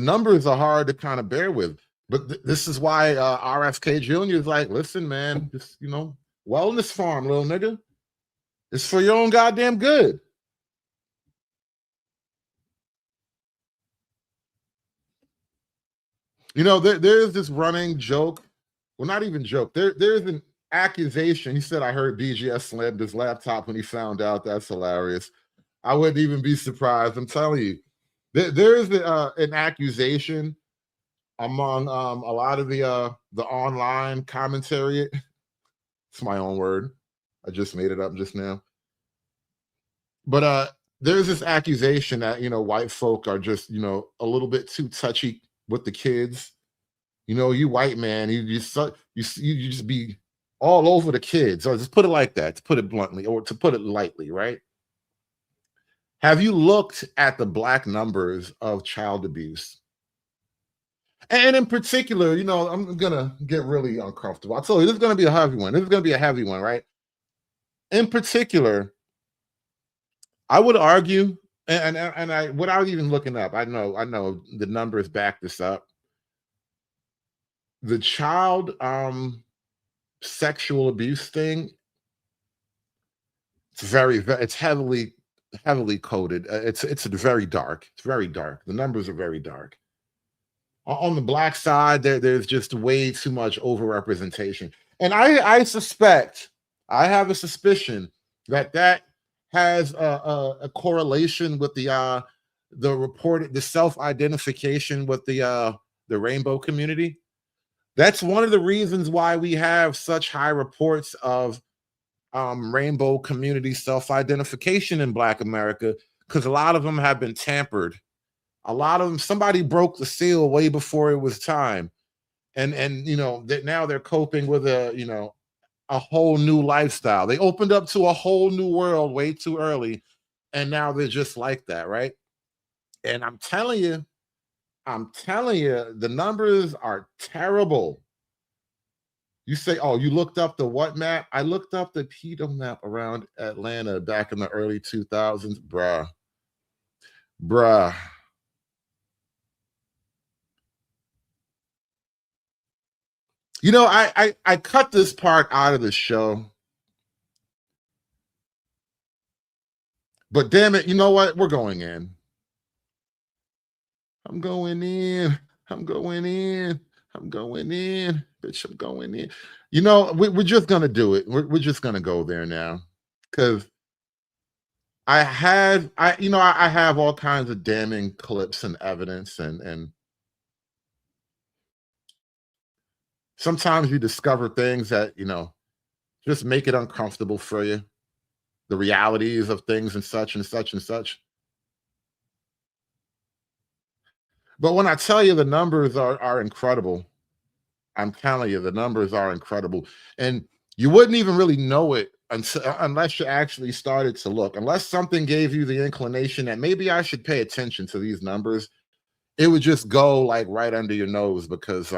numbers are hard to kind of bear with. But this is why RFK Jr. is like, listen, man, just, you know, wellness farm, little nigga. It's for your own goddamn good. You know, there's this running joke. Well, not even joke. There's an accusation. He said, I heard BGS slammed his laptop when he found out. That's hilarious. I wouldn't even be surprised. I'm telling you, there's an accusation among a lot of the online commentary. It's my own word. I just made it up just now. But there's this accusation that, you know, white folk are just, you know, a little bit too touchy with the kids. You know, you white man, you just be all over the kids. Or just put it like that, to put it bluntly, or to put it lightly, right? Have you looked at the black numbers of child abuse? And in particular, you know, I'm gonna get really uncomfortable. I told you this is gonna be a heavy one. This is gonna be a heavy one, right? In particular, I would argue, and I, without even looking up, I know the numbers back this up. The child sexual abuse thing, it's heavily coded. It's very dark. It's very dark. The numbers are very dark. On the black side, there's just way too much overrepresentation. And I suspect, I have a suspicion that has a correlation with the self-identification with the rainbow community. That's one of the reasons why we have such high reports of rainbow community self-identification in Black America, because a lot of them have been tampered. A lot of them, somebody broke the seal way before it was time. And you know, that now they're coping with a whole new lifestyle. They opened up to a whole new world way too early, and now they're just like that, right? And I'm telling you, the numbers are terrible. You say, oh, you looked up the what map? I looked up the pedo map around Atlanta back in the early 2000s. Bruh. You know, I cut this part out of the show But damn it, you know what? We're going in. I'm going in. I'm going in. I'm going in. Bitch, I'm going in. You know, we're just going to do it. We're just going to go there now. Because I have all kinds of damning clips and evidence, and sometimes you discover things that, just make it uncomfortable for you. The realities of things and such and such and such. But when I tell you the numbers are incredible, I'm telling you, the numbers are incredible. And you wouldn't even really know it unless you actually started to look, unless something gave you the inclination that maybe I should pay attention to these numbers. It would just go like right under your nose, because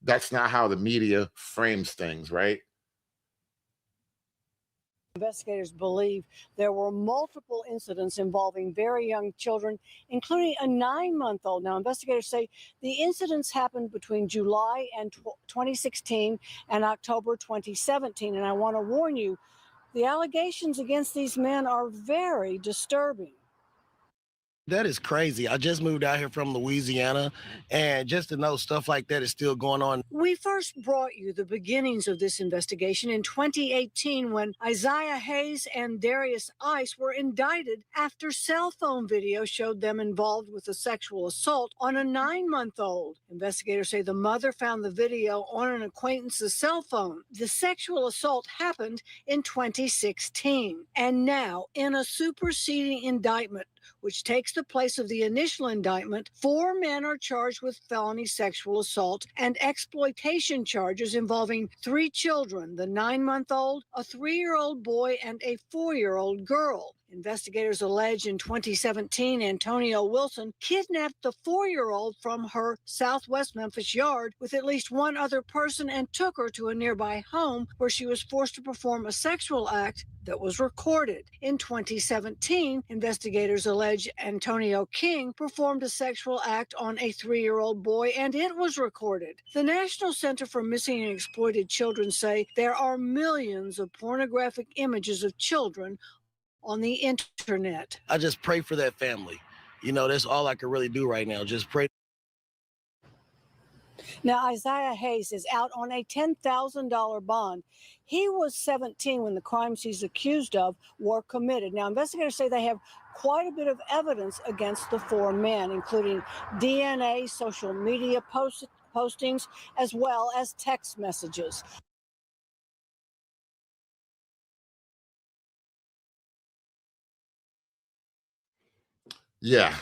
that's not how the media frames things, right? Investigators believe there were multiple incidents involving very young children, including a 9-month-old. Now, investigators say the incidents happened between July and 2016 and October 2017. And I want to warn you, the allegations against these men are very disturbing. That is crazy. I just moved out here from Louisiana, and just to know stuff like that is still going on. We first brought you the beginnings of this investigation in 2018 when Isaiah Hayes and Darius Ice were indicted after cell phone video showed them involved with a sexual assault on a 9-month-old. Investigators say the mother found the video on an acquaintance's cell phone. The sexual assault happened in 2016. And now, in a superseding indictment, which takes the place of the initial indictment, 4 men are charged with felony sexual assault and exploitation charges involving 3 children, the 9-month-old, a 3-year-old boy, and a 4-year-old girl. Investigators allege in 2017, Antonio Wilson kidnapped the 4-year-old from her Southwest Memphis yard with at least one other person and took her to a nearby home where she was forced to perform a sexual act that was recorded. In 2017, investigators allege Antonio King performed a sexual act on a 3-year-old boy, and it was recorded. The National Center for Missing and Exploited Children say there are millions of pornographic images of children on the internet. I just pray for that family. That's all I can really do right now. Just pray. Now, Isaiah Hayes is out on a $10,000 bond. He was 17 when the crimes he's accused of were committed. Now, investigators say they have quite a bit of evidence against the 4 men, including DNA, social media postings, as well as text messages. Yeah.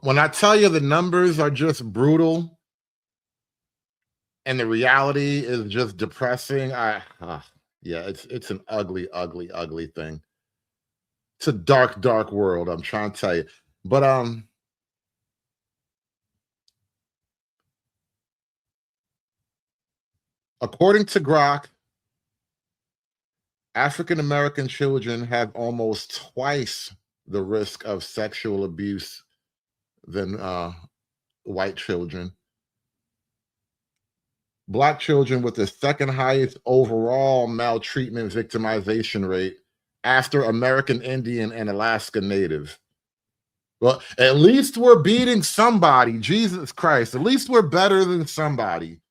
When I tell you the numbers are just brutal and the reality is just depressing, yeah, it's an ugly, ugly, ugly thing. It's a dark, dark world, I'm trying to tell you. But according to Grok, African American children have almost twice the risk of sexual abuse than white children. Black children with the second highest overall maltreatment victimization rate after American Indian and Alaska Native. Well, at least we're beating somebody. Jesus Christ, at least we're better than somebody.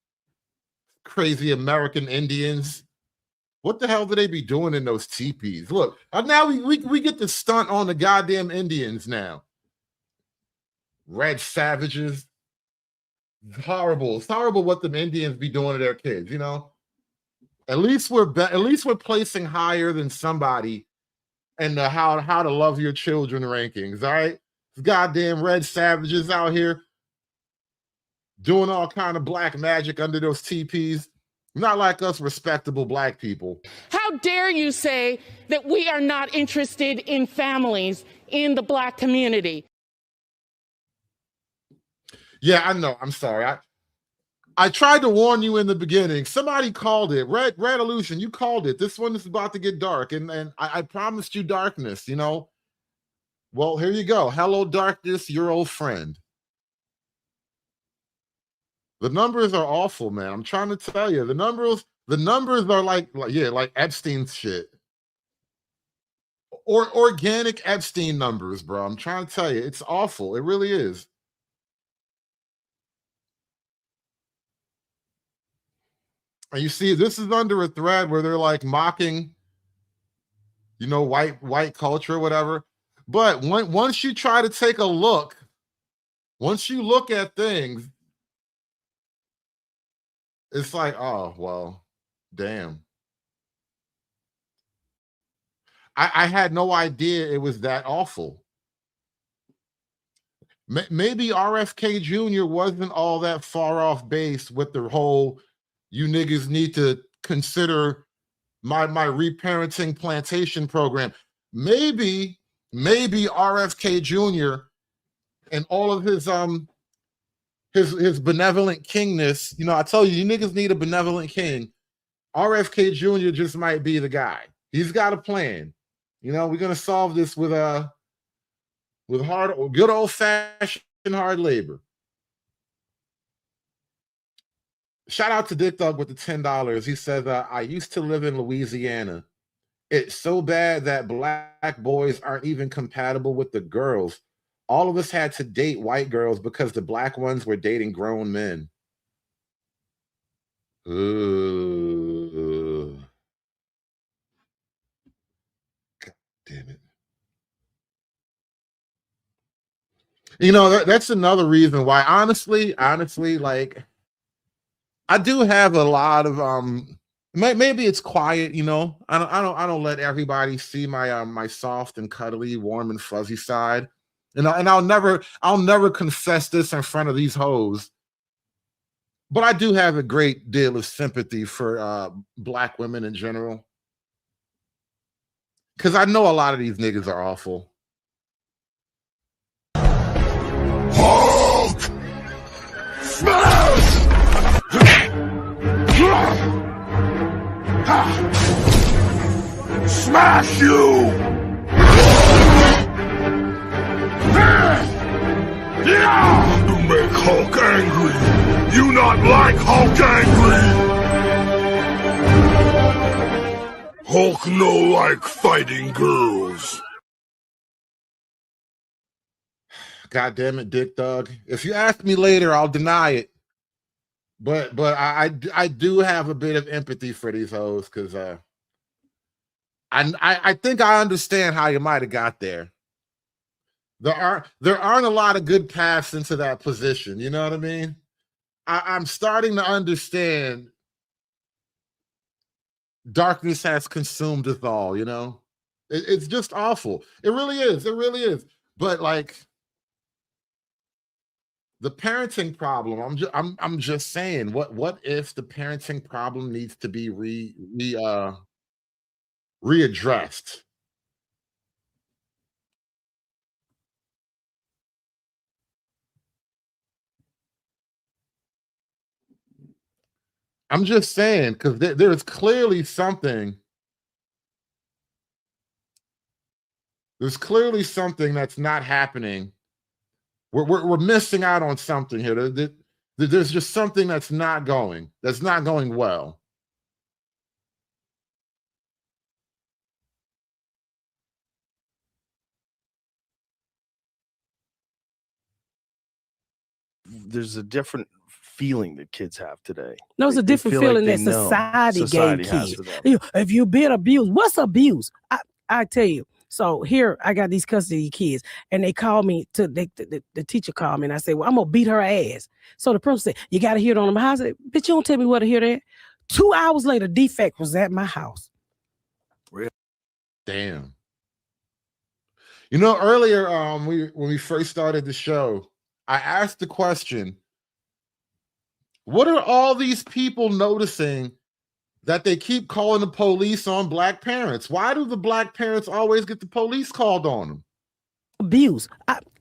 Crazy American Indians. What the hell do they be doing in those teepees? Look, now we get to stunt on the goddamn Indians now. Red savages. It's horrible. It's horrible what the Indians be doing to their kids, At least we're placing higher than somebody in the how to love your children rankings, all right? Goddamn red savages out here doing all kind of black magic under those teepees. Not like us respectable black people. How dare you say that we are not interested in families in the Black community? Yeah, I know. I'm sorry. I tried to warn you in the beginning. Somebody called it. Red Illusion, you called it. This one is about to get dark. And I promised you darkness, Well, here you go. Hello, darkness, your old friend. The numbers are awful, man. I'm trying to tell you. The numbers are like Epstein's shit. or organic Epstein numbers, bro. I'm trying to tell you, it's awful. It really is. And you see, this is under a thread where they're like mocking, you know, white culture or whatever. But once you try to take a look, once you look at things, it's like, oh, well, damn. I had no idea it was that awful. Maybe RFK Jr. wasn't all that far off base with the whole, you niggas need to consider my reparenting plantation program. Maybe RFK Jr. and all of his benevolent kingness, you know, I tell you niggas need a benevolent king. RFK Jr. just might be the guy. He's got a plan. You know, we're gonna solve this with good old-fashioned hard labor. Shout out to Dick Dog with the $10. He says, I used to live in Louisiana. It's so bad that black boys aren't even compatible with the girls. All of us had to date white girls because the black ones were dating grown men. Ooh. God damn it. You know, that's another reason why, honestly, like, I do have a lot of maybe it's quiet, you know. I don't let everybody see my my soft and cuddly, warm and fuzzy side. And I'll never confess this in front of these hoes. But I do have a great deal of sympathy for black women in general. Because I know a lot of these niggas are awful. Hulk! Smash! Smash you! You make Hulk angry! You not like Hulk angry! Hulk no like fighting girls. God damn it, Dick Dog. If you ask me later, I'll deny it. But I do have a bit of empathy for these hoes because I think I understand how you might have got there. There aren't a lot of good paths into that position. You know what I mean? I'm starting to understand. Darkness has consumed us all. You know, it's just awful. It really is. It really is. But like. The parenting problem, I'm just saying, what if the parenting problem needs to be readdressed? I'm just saying, because there's clearly something. There's clearly something that's not happening. We're missing out on something here. There's just something that's not going well. There's a different feeling that kids have today. No, it's a different feeling that society gave kids. If you've been abused, what's abuse? I tell you. So here I got these custody kids, and they call me the teacher called me, and I said, well, I'm gonna beat her ass. So the principal said, you gotta hear it on them. I said, bitch, you don't tell me what to hear that. 2 hours later, defect was at my house. Really? Damn. You know, earlier when we first started the show, I asked the question, what are all these people noticing that they keep calling the police on black parents? Why do the black parents always get the police called on them? Abuse.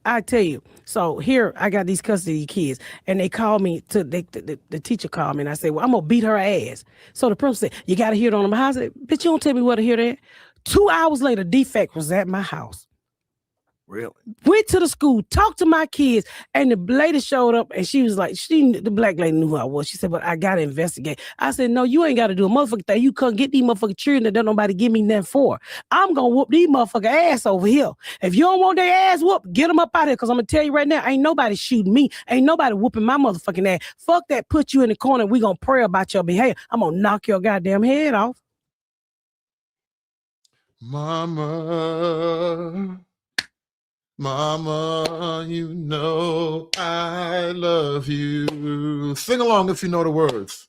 I tell you. So here I got these custody kids, and they call me the teacher called me, and I said, well, I'm gonna beat her ass. So the principal said, you gotta hear it on them. I said, bitch, you don't tell me what to hear that. 2 hours later, defect was at my house. Really? Went to the school, talked to my kids, and the lady showed up and she was like, the black lady knew who I was. She said, but I got to investigate. I said, no, you ain't got to do a motherfucking thing. You couldn't get these motherfucking children that don't nobody give me nothing for. I'm going to whoop these motherfucking ass over here. If you don't want their ass whooped, get them up out of here because I'm going to tell you right now, ain't nobody shooting me. Ain't nobody whooping my motherfucking ass. Fuck that, put you in the corner. We going to pray about your behavior. I'm going to knock your goddamn head off. Mama, Mama, you know I love you. Sing along if you know the words.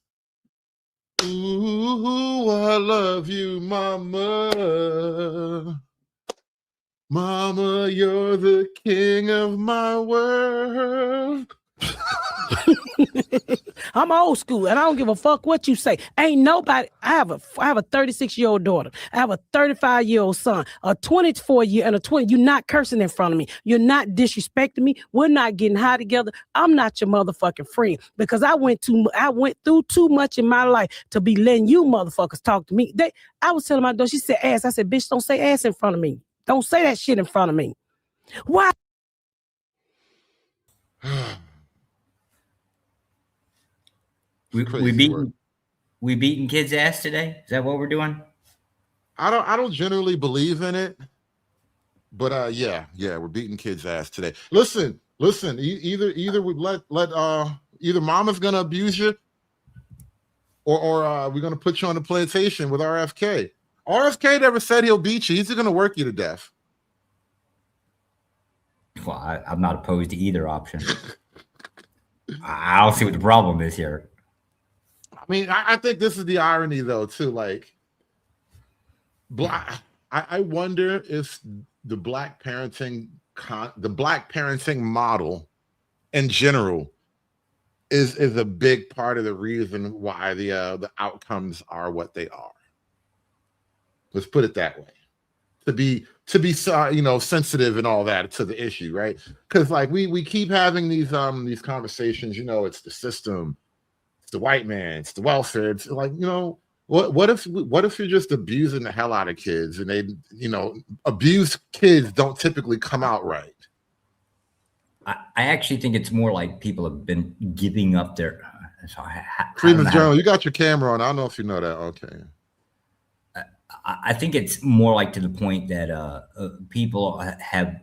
Ooh, I love you, Mama. Mama, you're the king of my world. I'm old school and I don't give a fuck what you say. Ain't nobody. I have a 36-year-old daughter. I have a 35-year-old son, a 24-year and a 20. You're not cursing in front of me. You're not disrespecting me. We're not getting high together. I'm not your motherfucking friend because I went through too much in my life to be letting you motherfuckers talk to me. I was telling my daughter, she said ass. I said, bitch, don't say ass in front of me. Don't say that shit in front of me. Why? We beating kids' ass today? Is that what we're doing? I don't generally believe in it, but yeah, we're beating kids' ass today. Listen. Either we let either mama's gonna abuse you, or we're gonna put you on the plantation with RFK. RFK never said he'll beat you. He's gonna work you to death. Well, I'm not opposed to either option. I don't see what the problem is here. I mean, I think this is the irony, though, too. Like, I wonder if the black parenting model in general is a big part of the reason why the outcomes are what they are. Let's put it that way. To be sensitive and all that to the issue, right? Because like we keep having these conversations. It's the system. It's the white man, it's the welfare. It's like, what if you're just abusing the hell out of kids and they, abused kids don't typically come out right? I actually think it's more like people have been giving up their. Freeman's Journal, you got your camera on. I don't know if you know that. Okay. I think it's more like to the point that people have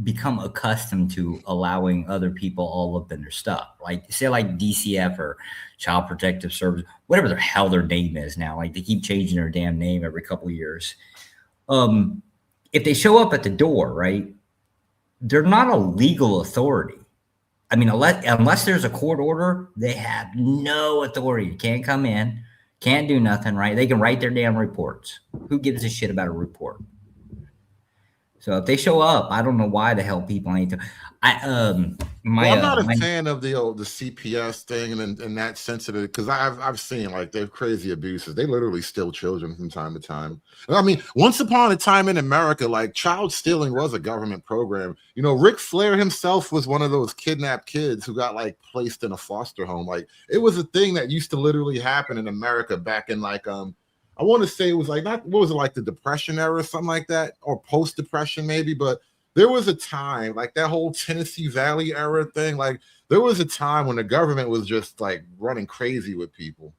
become accustomed to allowing other people all up in their stuff. Like say like DCF or Child Protective Service, whatever the hell their name is now. Like they keep changing their damn name every couple of years. If they show up at the door, right, they're not a legal authority. I mean, unless there's a court order, they have no authority. You can't come in, can't do nothing, right? They can write their damn reports. Who gives a shit about a report? So if they show up, I don't know why the hell people ain't. I'm not a fan of the CPS thing and that sensitive, because I've seen like they're crazy abuses. They literally steal children from time to time. I mean, once upon a time in America, like child stealing was a government program. Ric Flair himself was one of those kidnapped kids who got like placed in a foster home. Like it was a thing that used to literally happen in America back in like I want to say it was like the Depression era or something like that, or post-Depression maybe, but there was a time like that whole Tennessee Valley era thing. Like there was a time when the government was just like running crazy with people.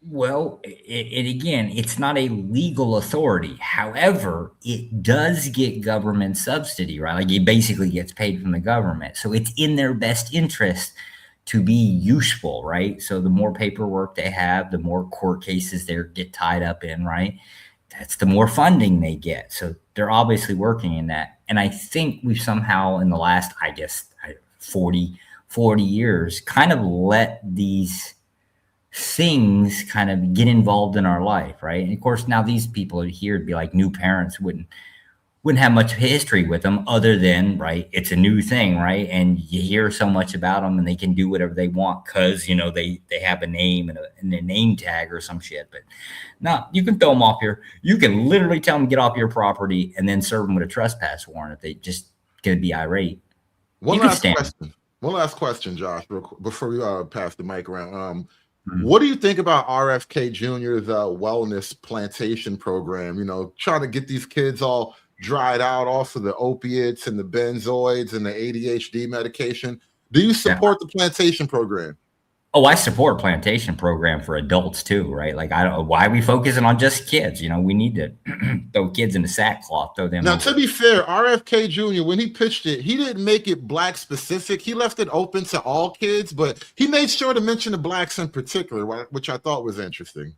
Well, again, it's not a legal authority. However, it does get government subsidy, right? Like it basically gets paid from the government. So it's in their best interest to be useful, right? So the more paperwork they have, the more court cases they get tied up in, right? That's the more funding they get. So they're obviously working in that. And I think we've somehow in the last, 40 years kind of let these things kind of get involved in our life, right? And of course, now these people are here to be like new parents wouldn't have much history with them other than, right, it's a new thing, right? And you hear so much about them and they can do whatever they want because, they have a name and a name tag or some shit. But no, you can throw them off here. You can literally tell them to get off your property and then serve them with a trespass warrant if they just going to be irate. One last question, Josh, real quick, before we pass the mic around. What do you think about RFK Jr.'s wellness plantation program? Trying to get these kids all dried out off of the opiates and the benzoids and the ADHD medication. Do you support the plantation program? Oh, I support plantation program for adults too, right? Like, I don't. Why are we focusing on just kids? You know, we need to throw kids in the sackcloth. Throw them. Now, over. to be fair, RFK Jr., when he pitched it, he didn't make it black specific. He left it open to all kids, but he made sure to mention the blacks in particular, which I thought was interesting.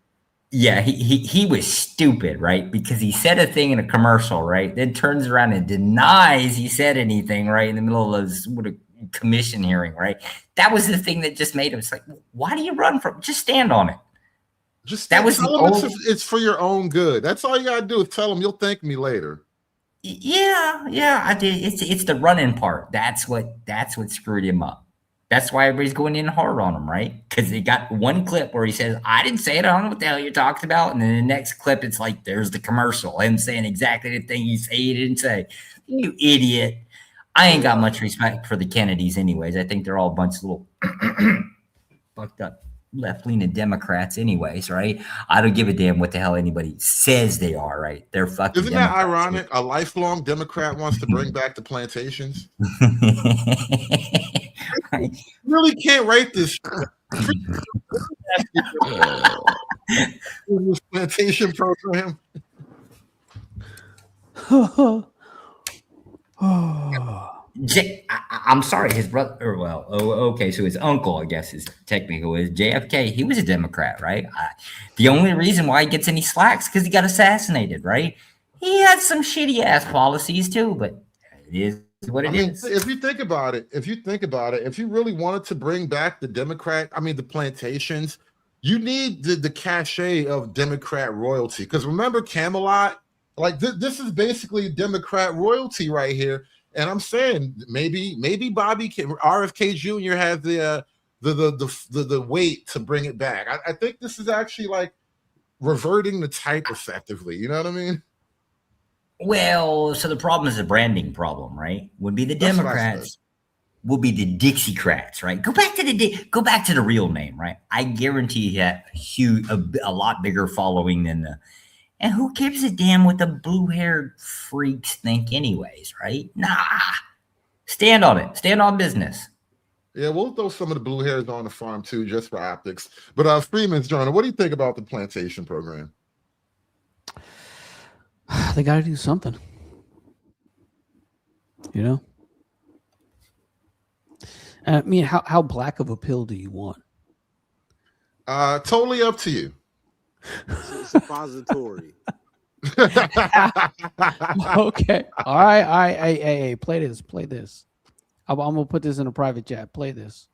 Yeah, he was stupid, right? Because he said a thing in a commercial, right? Then turns around and denies he said anything, right? In the middle of this commission hearing, right? That was the thing that just made him. It's like, why do you run from? Just stand on it. Just that was it's for your own good. That's all you gotta do is tell them you'll thank me later. Yeah, I did. It's the running part. That's what screwed him up. That's why everybody's going in hard on him, right? Because they got one clip where he says, I didn't say it. I don't know what the hell you're talking about. And then the next clip, it's like, there's the commercial. Him saying exactly the thing he said he didn't say. You idiot. I ain't got much respect for the Kennedys anyways. I think they're all a bunch of little fucked up left-leaning Democrats anyways, right? I don't give a damn what the hell anybody says they are, right? They're fucking Isn't Democrats. that ironic? A lifelong Democrat wants to bring back the plantations. Really can't write this. This plantation program. I'm sorry, his brother, okay, so his uncle, I guess, is JFK. He was a Democrat, right? The only reason why he gets any slack is because he got assassinated, right? He had some shitty ass policies too, but it is what it is. If you think about it, if you really wanted to bring back the the plantations, you need the cachet of Democrat royalty. Because remember Camelot? Like this is basically Democrat royalty right here. And I'm saying maybe RFK Jr. has the weight to bring it back. I think this is actually like reverting the type effectively. You know what I mean? Well, so the problem is a branding problem, right? Would be the Democrats, will be the Dixiecrats, right? Go back to the real name, right? I guarantee you had a lot bigger following than the. And who gives a damn what the blue-haired freaks think anyways, right? Nah. Stand on it. Stand on business. Yeah, we'll throw some of the blue hairs on the farm too, just for optics. But Freeman's Journal, what do you think about the plantation program? They got to do something. You know? I mean, how black of a pill do you want? Totally up to you. Suppository. Okay. All right. Hey, play this. I'm gonna put this in a private chat. Play this.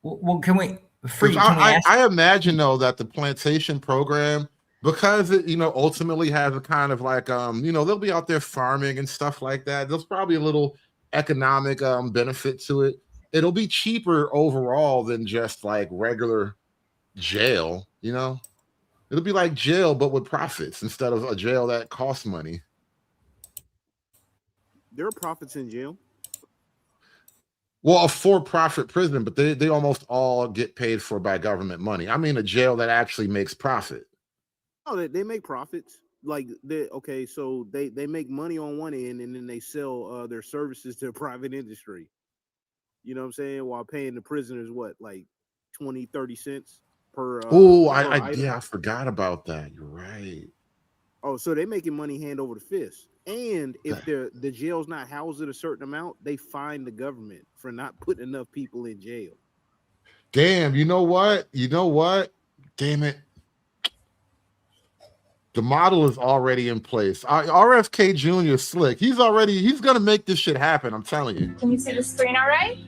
Well, can we? I imagine though that the plantation program, because it ultimately has a kind of like they'll be out there farming and stuff like that. There's probably a little economic benefit to it. It'll be cheaper overall than just like regular jail. It'll be like jail, but with profits instead of a jail that costs money. There are profits in jail. Well, a for-profit prison, but they almost all get paid for by government money. I mean, a jail that actually makes profit. Oh, they make profits. Like so they make money on one end, and then they sell their services to the private industry. You know what I'm saying? While paying the prisoners like 20, 30 cents. I forgot about that. You're right. Oh, so they're making money hand over the fist. And if the jail's not housed at a certain amount, they fine the government for not putting enough people in jail. Damn, you know what? Damn it. The model is already in place. RFK Jr. is slick. He's going to make this shit happen. I'm telling you. Can you see the screen all right?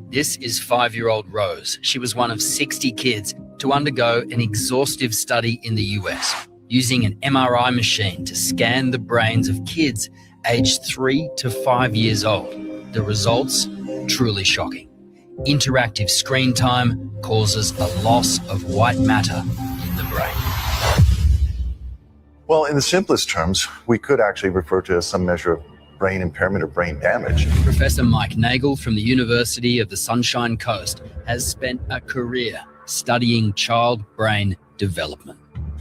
This is 5-year-old Rose. She was one of 60 kids to undergo an exhaustive study in the US using an MRI machine to scan the brains of kids aged 3 to 5 years old. The results, truly shocking. Interactive screen time causes a loss of white matter in the brain. Well, in the simplest terms, we could actually refer to as some measure of brain impairment or brain damage. Professor Mike Nagel from the University of the Sunshine Coast has spent a career studying child brain development.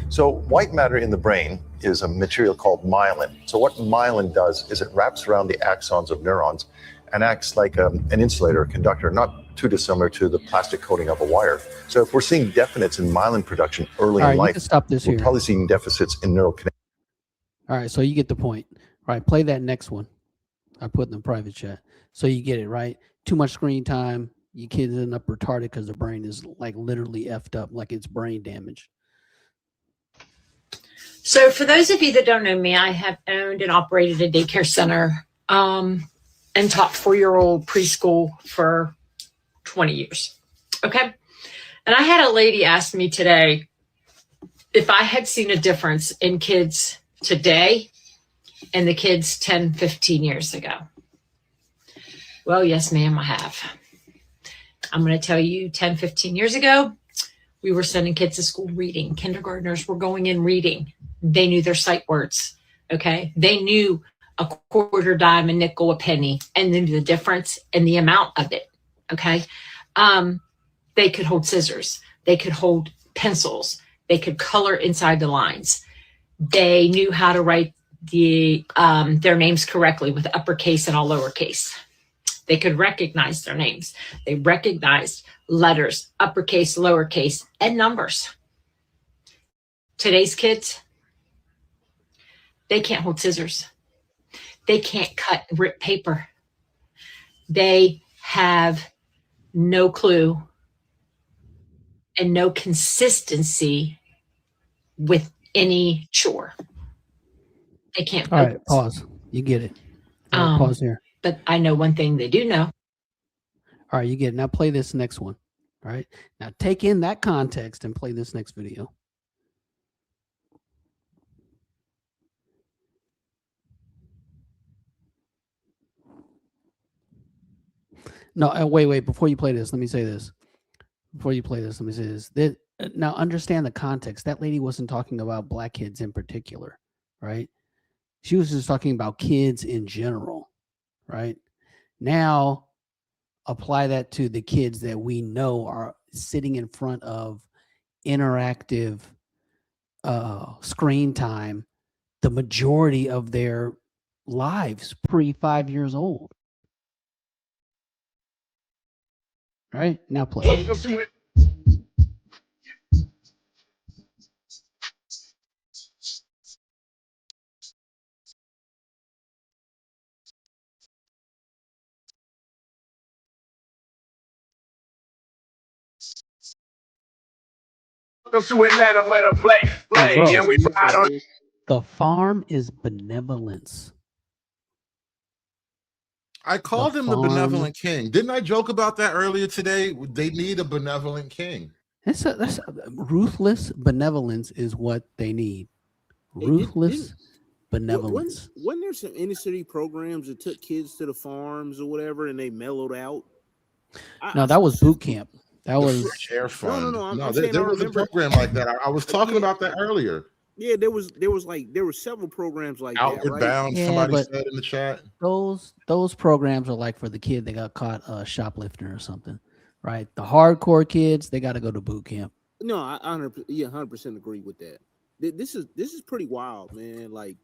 So white matter in the brain is a material called myelin. So what myelin does is it wraps around the axons of neurons and acts like an insulator, a conductor, not too dissimilar to the plastic coating of a wire. So if we're seeing deficits in myelin production early All right, in you life, can stop this we're here. probably seeing deficits in neural connectivity. All right, so you get the point. All right, play that next one. I put in the private chat. So you get it, right? Too much screen time. Your kids end up retarded because their brain is like literally effed up, like it's brain damaged. So for those of you that don't know me, I have owned and operated a daycare center and taught 4-year-old preschool for 20 years. Okay. And I had a lady ask me today if I had seen a difference in kids today and the kids 10, 15 years ago. Well, yes, ma'am, I have. I'm going to tell you 10, 15 years ago, we were sending kids to school reading. Kindergartners were going in reading. They knew their sight words. Okay. They knew a quarter, dime, a nickel, a penny, and then the difference and the amount of it. Okay. They could hold scissors. They could hold pencils. They could color inside the lines. They knew how to write their names correctly with uppercase and all lowercase. They could recognize their names. They recognized letters, uppercase, lowercase, and numbers. Today's kids, they can't hold scissors. They can't cut and rip paper. They have no clue and no consistency with any chore. They can't All focus. right, pause. You get it. All right, pause here. But I know one thing they do know. All right, you get it. Now play this next one. All right. Now take in that context and play this next video. No, wait. Before you play this, let me say this. Now understand the context. That lady wasn't talking about black kids in particular, right? She was just talking about kids in general, right? Now apply that to the kids that we know are sitting in front of interactive screen time the majority of their lives pre 5 years old. Right, now play. The farm is benevolence. I called him the benevolent king. Didn't I joke about that earlier today? They need a benevolent king. That's ruthless benevolence is what they need. Ruthless benevolence. Wasn't there some inner city programs that took kids to the farms or whatever and they mellowed out? No, that was boot camp. That was Fresh Air Fund. No, There was a program like that. I was talking about that earlier. Yeah, there was several programs like Outward that, right? Bound. Yeah, Somebody but said in the chat. Those programs are like for the kid that got caught shoplifting or something, right? The hardcore kids, they got to go to boot camp. No, I 100% agree with that. This is pretty wild, man. Like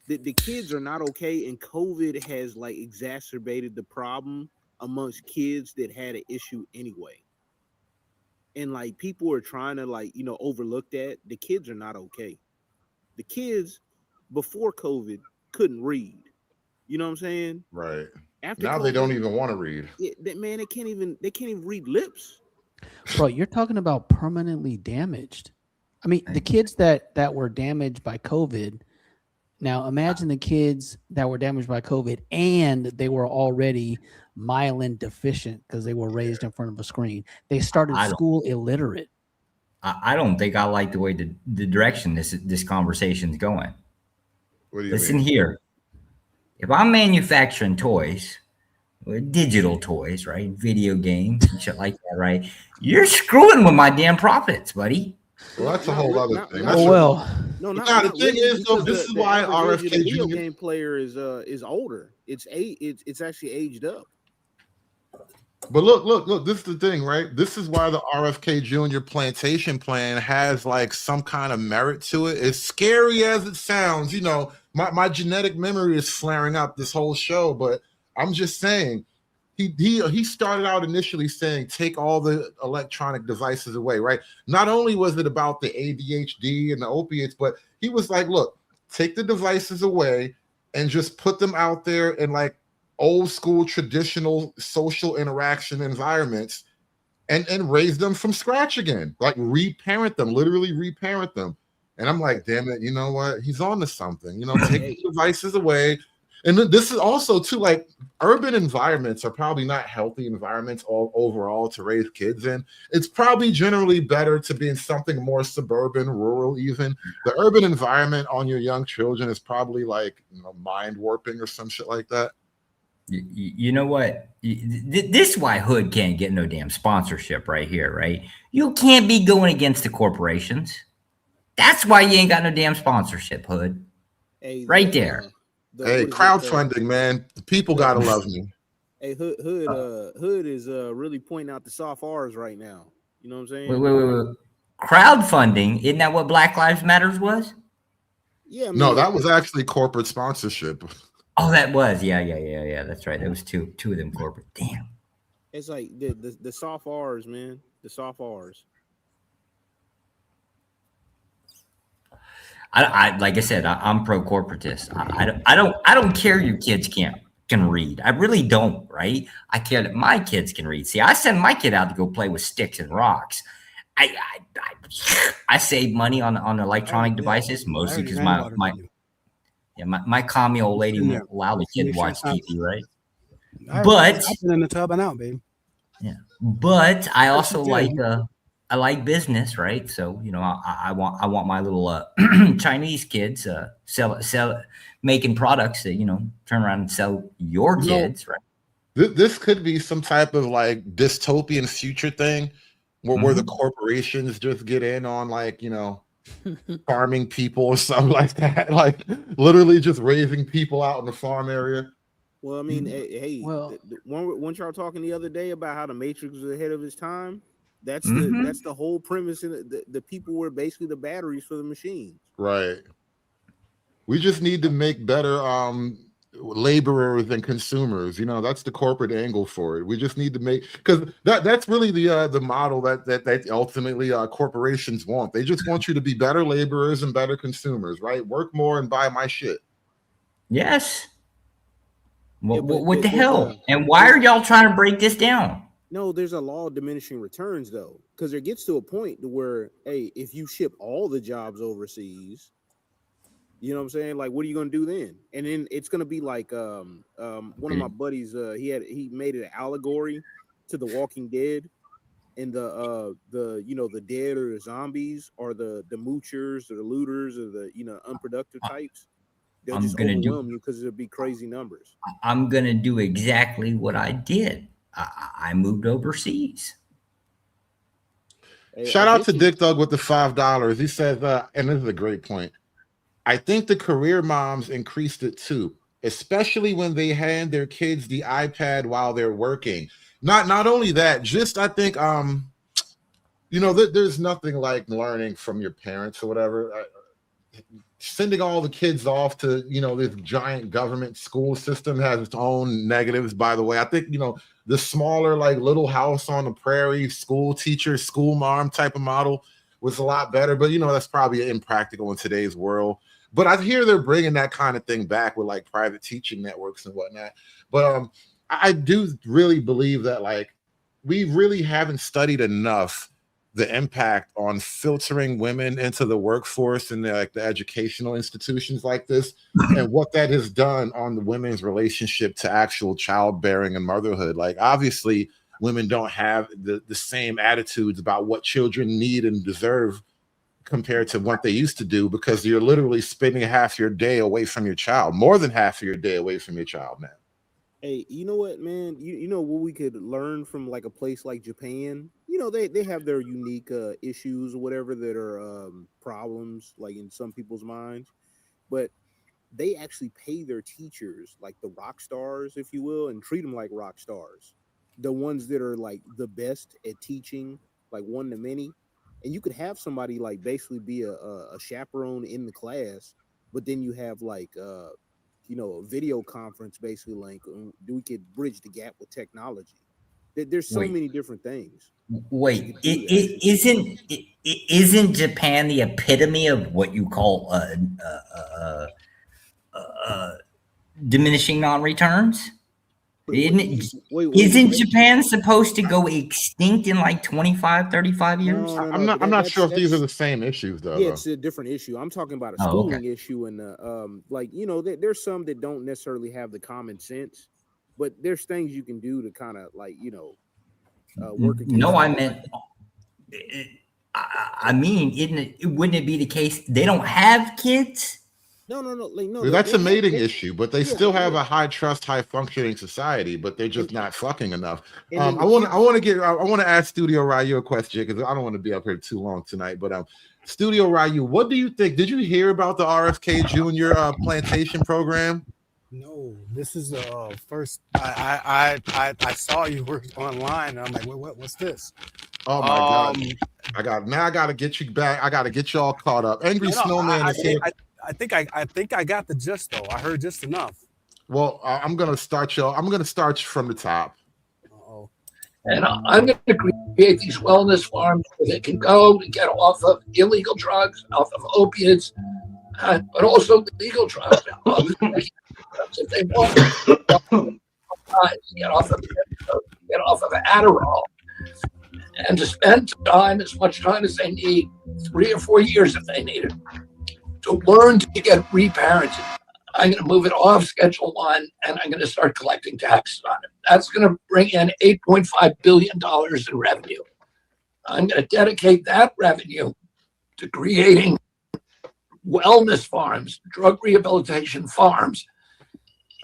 the kids are not okay, and COVID has like exacerbated the problem amongst kids that had an issue anyway. And like people are trying to overlook that. The kids are not okay. The kids before COVID couldn't read. You know what I'm saying? Right. After now COVID, they don't even want to read. Man, they can't even read lips. Bro, you're talking about permanently damaged. I mean, the kids that were damaged by COVID. Now imagine the kids that were damaged by COVID and they were already myelin deficient because they were raised in front of a screen. They started school illiterate. I don't think I like the way the direction this conversation's going. What do you Listen mean? here. If I'm manufacturing toys, digital toys, right? Video games and shit like that, right? You're screwing with my damn profits, buddy. Well, that's a whole other thing. The thing is, though, this is why RFK video Jr. game player is older. It's actually aged up. But look, this is the thing, right? This is why the RFK Jr. Plantation plan has like some kind of merit to it. As scary as it sounds, my genetic memory is flaring up this whole show, but I'm just saying, he started out initially saying take all the electronic devices away, right? Not only was it about the ADHD and the opiates, but he was like, look, take the devices away and just put them out there in like old school traditional social interaction environments and raise them from scratch again, like reparent them, literally reparent them. And I'm like, damn it, you know what? He's on to something. Take the devices away. And then this is also too, like, urban environments are probably not healthy environments all overall to raise kids in. It's probably generally better to be in something more suburban, rural even. The urban environment on your young children is probably like mind warping or some shit like that. You know what? This is why Hood can't get no damn sponsorship right here, right? You can't be going against the corporations. That's why you ain't got no damn sponsorship, Hood. Right there. Hey, crowdfunding, man. The people gotta love me. Hey, Hood is really pointing out the soft R's right now. You know what I'm saying? Wait. Crowdfunding, isn't that what Black Lives Matters was? Yeah. I mean, no, that was actually corporate sponsorship. Oh, that was. Yeah. That's right. There was two of them corporate. Damn. It's like the soft R's, man. The soft R's. I like I said, I'm pro corporatist. I don't care your kids can read. I really don't, right? I care that my kids can read. See, I send my kid out to go play with sticks and rocks. I save money on electronic devices mostly because my commie old lady won't allow the kid to watch TV, right? But I've been in the tub and out, baby. Yeah, but I also I like business, right? So I want my little Chinese kids sell making products that turn around and sell your kids, right? This could be some type of like dystopian future thing where the corporations just get in on like farming people or something like that, like literally just raising people out in the farm area. Well, I mean, hey, one y'all talking the other day about how the Matrix was ahead of its time. That's the whole premise. In the people were basically the batteries for the machines. Right. We just need to make better laborers and consumers. That's the corporate angle for it. We just need to make, because that's really the model that ultimately corporations want. They just want you to be better laborers and better consumers, right? Work more and buy my shit. Yes. What the hell? And why are y'all trying to break this down? No, there's a law of diminishing returns though, because there gets to a point to where, hey, if you ship all the jobs overseas, you know what I'm saying? Like, what are you gonna do then? And then it's gonna be like one of my buddies, he made an allegory to The Walking Dead, and the dead or the zombies or the moochers or the looters or the unproductive types. They'll just overwhelm you because it'll be crazy numbers. I'm gonna do exactly what I did. I moved overseas. Shout out to Dick Doug with the $5. He says, and this is a great point, I think the career moms increased it too, especially when they hand their kids the iPad while they're working. Not only that, just I think there's nothing like learning from your parents or whatever. Sending all the kids off to this giant government school system has its own negatives, by the way. I think the smaller, like, Little House on the Prairie school teacher, school mom type of model was a lot better, but that's probably impractical in today's world. But I hear they're bringing that kind of thing back with like private teaching networks and whatnot. But I do really believe that like we really haven't studied enough the impact on filtering women into the workforce and the educational institutions like this, and what that has done on the women's relationship to actual childbearing and motherhood. Like, obviously, women don't have the same attitudes about what children need and deserve compared to what they used to do, because you're literally spending half your day away from your child, more than half of your day away from your child now. Hey, you know what, man? You know what we could learn from like a place like Japan? They have their unique issues or whatever that are problems like in some people's minds, but they actually pay their teachers like the rock stars, if you will, and treat them like rock stars. the ones that are like the best at teaching, like one to many, and you could have somebody like basically be a chaperone in the class, but then you have like you know, a video conference basically, like we could bridge the gap with technology. There's so many different things. Wait, isn't Japan the epitome of what you call diminishing non-returns? Isn't Japan supposed to go extinct in like 25, 35 years? No, I'm not sure if these are the same issues though. Yeah, it's a different issue. I'm talking about a schooling issue, and like, you know, there's some that don't necessarily have the common sense, but there's things you can do to kind of like, you know, work. No, I meant. I mean, wouldn't it be the case they don't have kids? No, like, no. That's a mating issue, but they still have a high trust, high functioning society, but they're just not fucking enough. I want to ask Studio Ryu a question because I don't want to be up here too long tonight. But Studio Ryu, what do you think? Did you hear about the RFK Jr. Plantation program? No, this is the first. I saw you were online, and I'm like, what's this? Oh my God! I got to get you back. I got to get you all caught up. Angry Snowman is here. I think I got the gist though. I heard just enough. Well, I'm gonna start from the top. And I'm going to create these wellness farms where they can go and get off of illegal drugs, off of opiates, but also legal drugs. If they want to get off of Adderall, and to spend time, as much time as they need, 3 or 4 years if they need it, to learn to get reparented. I'm going to move it off Schedule 1, and I'm going to start collecting taxes on it. That's going to bring in $8.5 billion in revenue. I'm going to dedicate that revenue to creating wellness farms, drug rehabilitation farms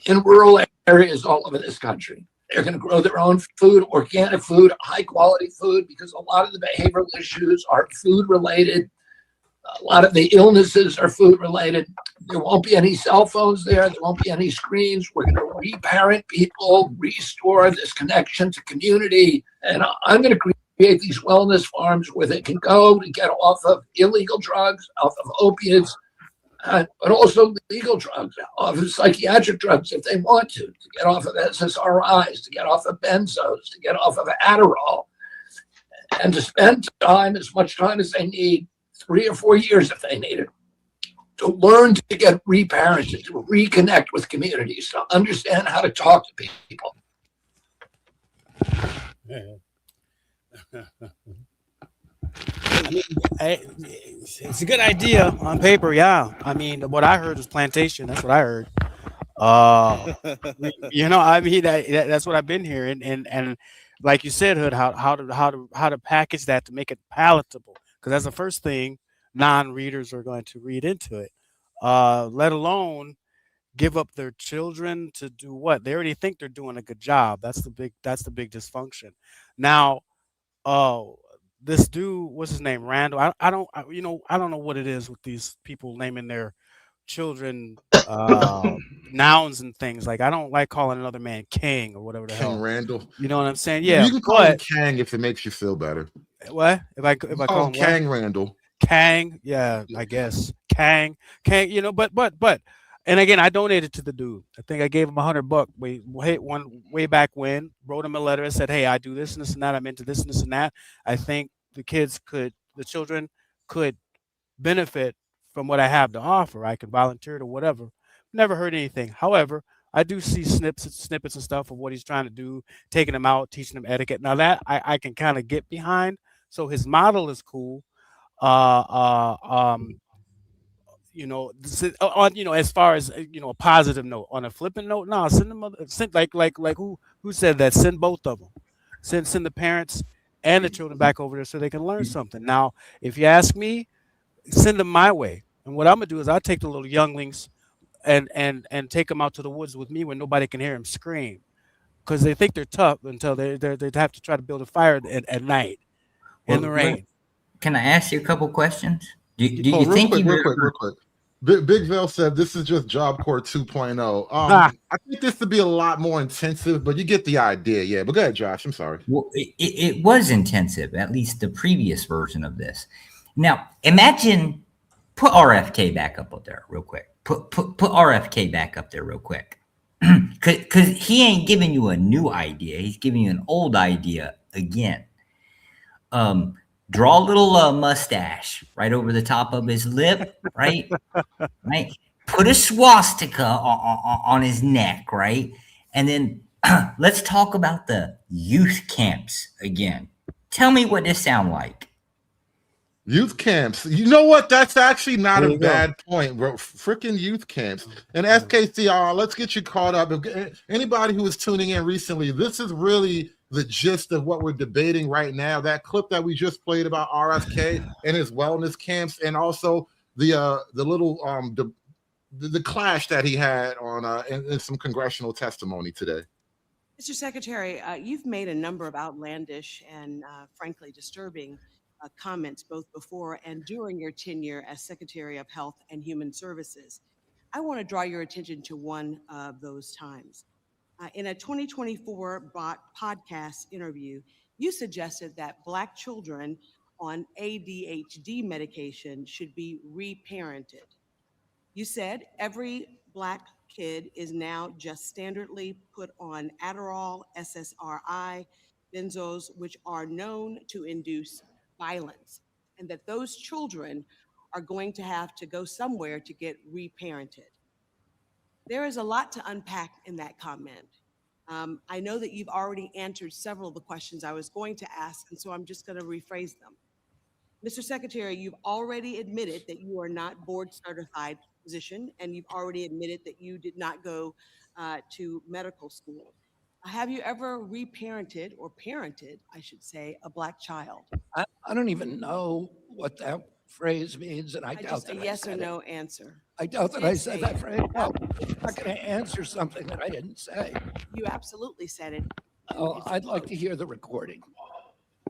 in rural areas all over this country. They're going to grow their own food, organic food, high quality food, because a lot of the behavioral issues are food related. A lot of the illnesses are food related. There won't be any cell phones there. There won't be any screens. We're going to reparent people, restore this connection to community. And I'm going to create these wellness farms where they can go to get off of illegal drugs, off of opiates, but also legal drugs, off of psychiatric drugs if they want to get off of SSRIs, to get off of benzos, to get off of Adderall, and to spend time, as much time as they need, 3 or 4 years if they need it, to learn to get reparented, to reconnect with communities, to understand how to talk to people. I mean, it's a good idea on paper, yeah. I mean, what I heard was plantation. That's what I heard. You know, I mean, that's what I've been hearing, and like you said, Hood, how to package that to make it palatable, because that's the first thing non-readers are going to read into it. Let alone give up their children to do what? They already think they're doing a good job. That's the big dysfunction. Now, this dude, what's his name, Randall? I don't know what it is with these people naming their children nouns and things. Like, I don't like calling another man King or whatever the hell. King Randall. You know what I'm saying? Yeah. You can call him Kang if it makes you feel better. What? If I call him Kang Randall. Kang, yeah, I guess Kang, you know, but, and again, I donated to the dude. I think I gave him $100 way back when. Wrote him a letter and said, "Hey, I do this and this and that. I'm into this and this and that. I think the children could benefit from what I have to offer. I can volunteer to whatever." Never heard anything. However, I do see snippets and stuff of what he's trying to do, taking them out, teaching them etiquette. Now that I can kind of get behind. So his model is cool. You know, on, you know, as far as, you know, a positive note. On a flipping note, no, send them, like who said that? Send both of them. Send the parents and the children back over there so they can learn something. Now, if you ask me, send them my way. And what I'm gonna do is I'll take the little younglings and take them out to the woods with me when nobody can hear them scream, because they think they're tough until they have to try to build a fire at night in the rain. Can I ask you a couple questions? Do you think real quick? Big Vel said this is just Job Corps 2.0. I think this would be a lot more intensive, but you get the idea. Yeah, but go ahead, Josh. I'm sorry. Well, it was intensive, at least the previous version of this. Now, imagine, put RFK back up there real quick. Put RFK back up there real quick. Because he ain't giving you a new idea. He's giving you an old idea again. Draw a little mustache right over the top of his lip, right? Right. Put a swastika on his neck, right? And then let's talk about the youth camps again. Tell me what this sound like. Youth camps. You know what? That's actually not a bad point, bro. Freaking youth camps. And SKCR, let's get you caught up. Anybody who was tuning in recently, this is really the gist of what we're debating right now. That clip that we just played about RFK and his wellness camps, and also the little the clash that he had on in some congressional testimony today. Mr. Secretary, you've made a number of outlandish and frankly disturbing comments both before and during your tenure as Secretary of Health and Human Services. I want to draw your attention to one of those times. In a 2024 podcast interview, you suggested that Black children on ADHD medication should be reparented. You said every Black kid is now just standardly put on Adderall, SSRI, benzos, which are known to induce violence, and that those children are going to have to go somewhere to get reparented. There is a lot to unpack in that comment. I know that you've already answered several of the questions I was going to ask, and so I'm just going to rephrase them. Mr. Secretary, you've already admitted that you are not board certified physician, and you've already admitted that you did not go to medical school. Have you ever reparented, or parented, I should say, a Black child? I don't even know what that phrase means, and I doubt just that a yes I said or no it. answer. I doubt that I said that phrase. No, I'm not going to answer something that I didn't say. You absolutely said it. Oh, I'd like to hear the recording.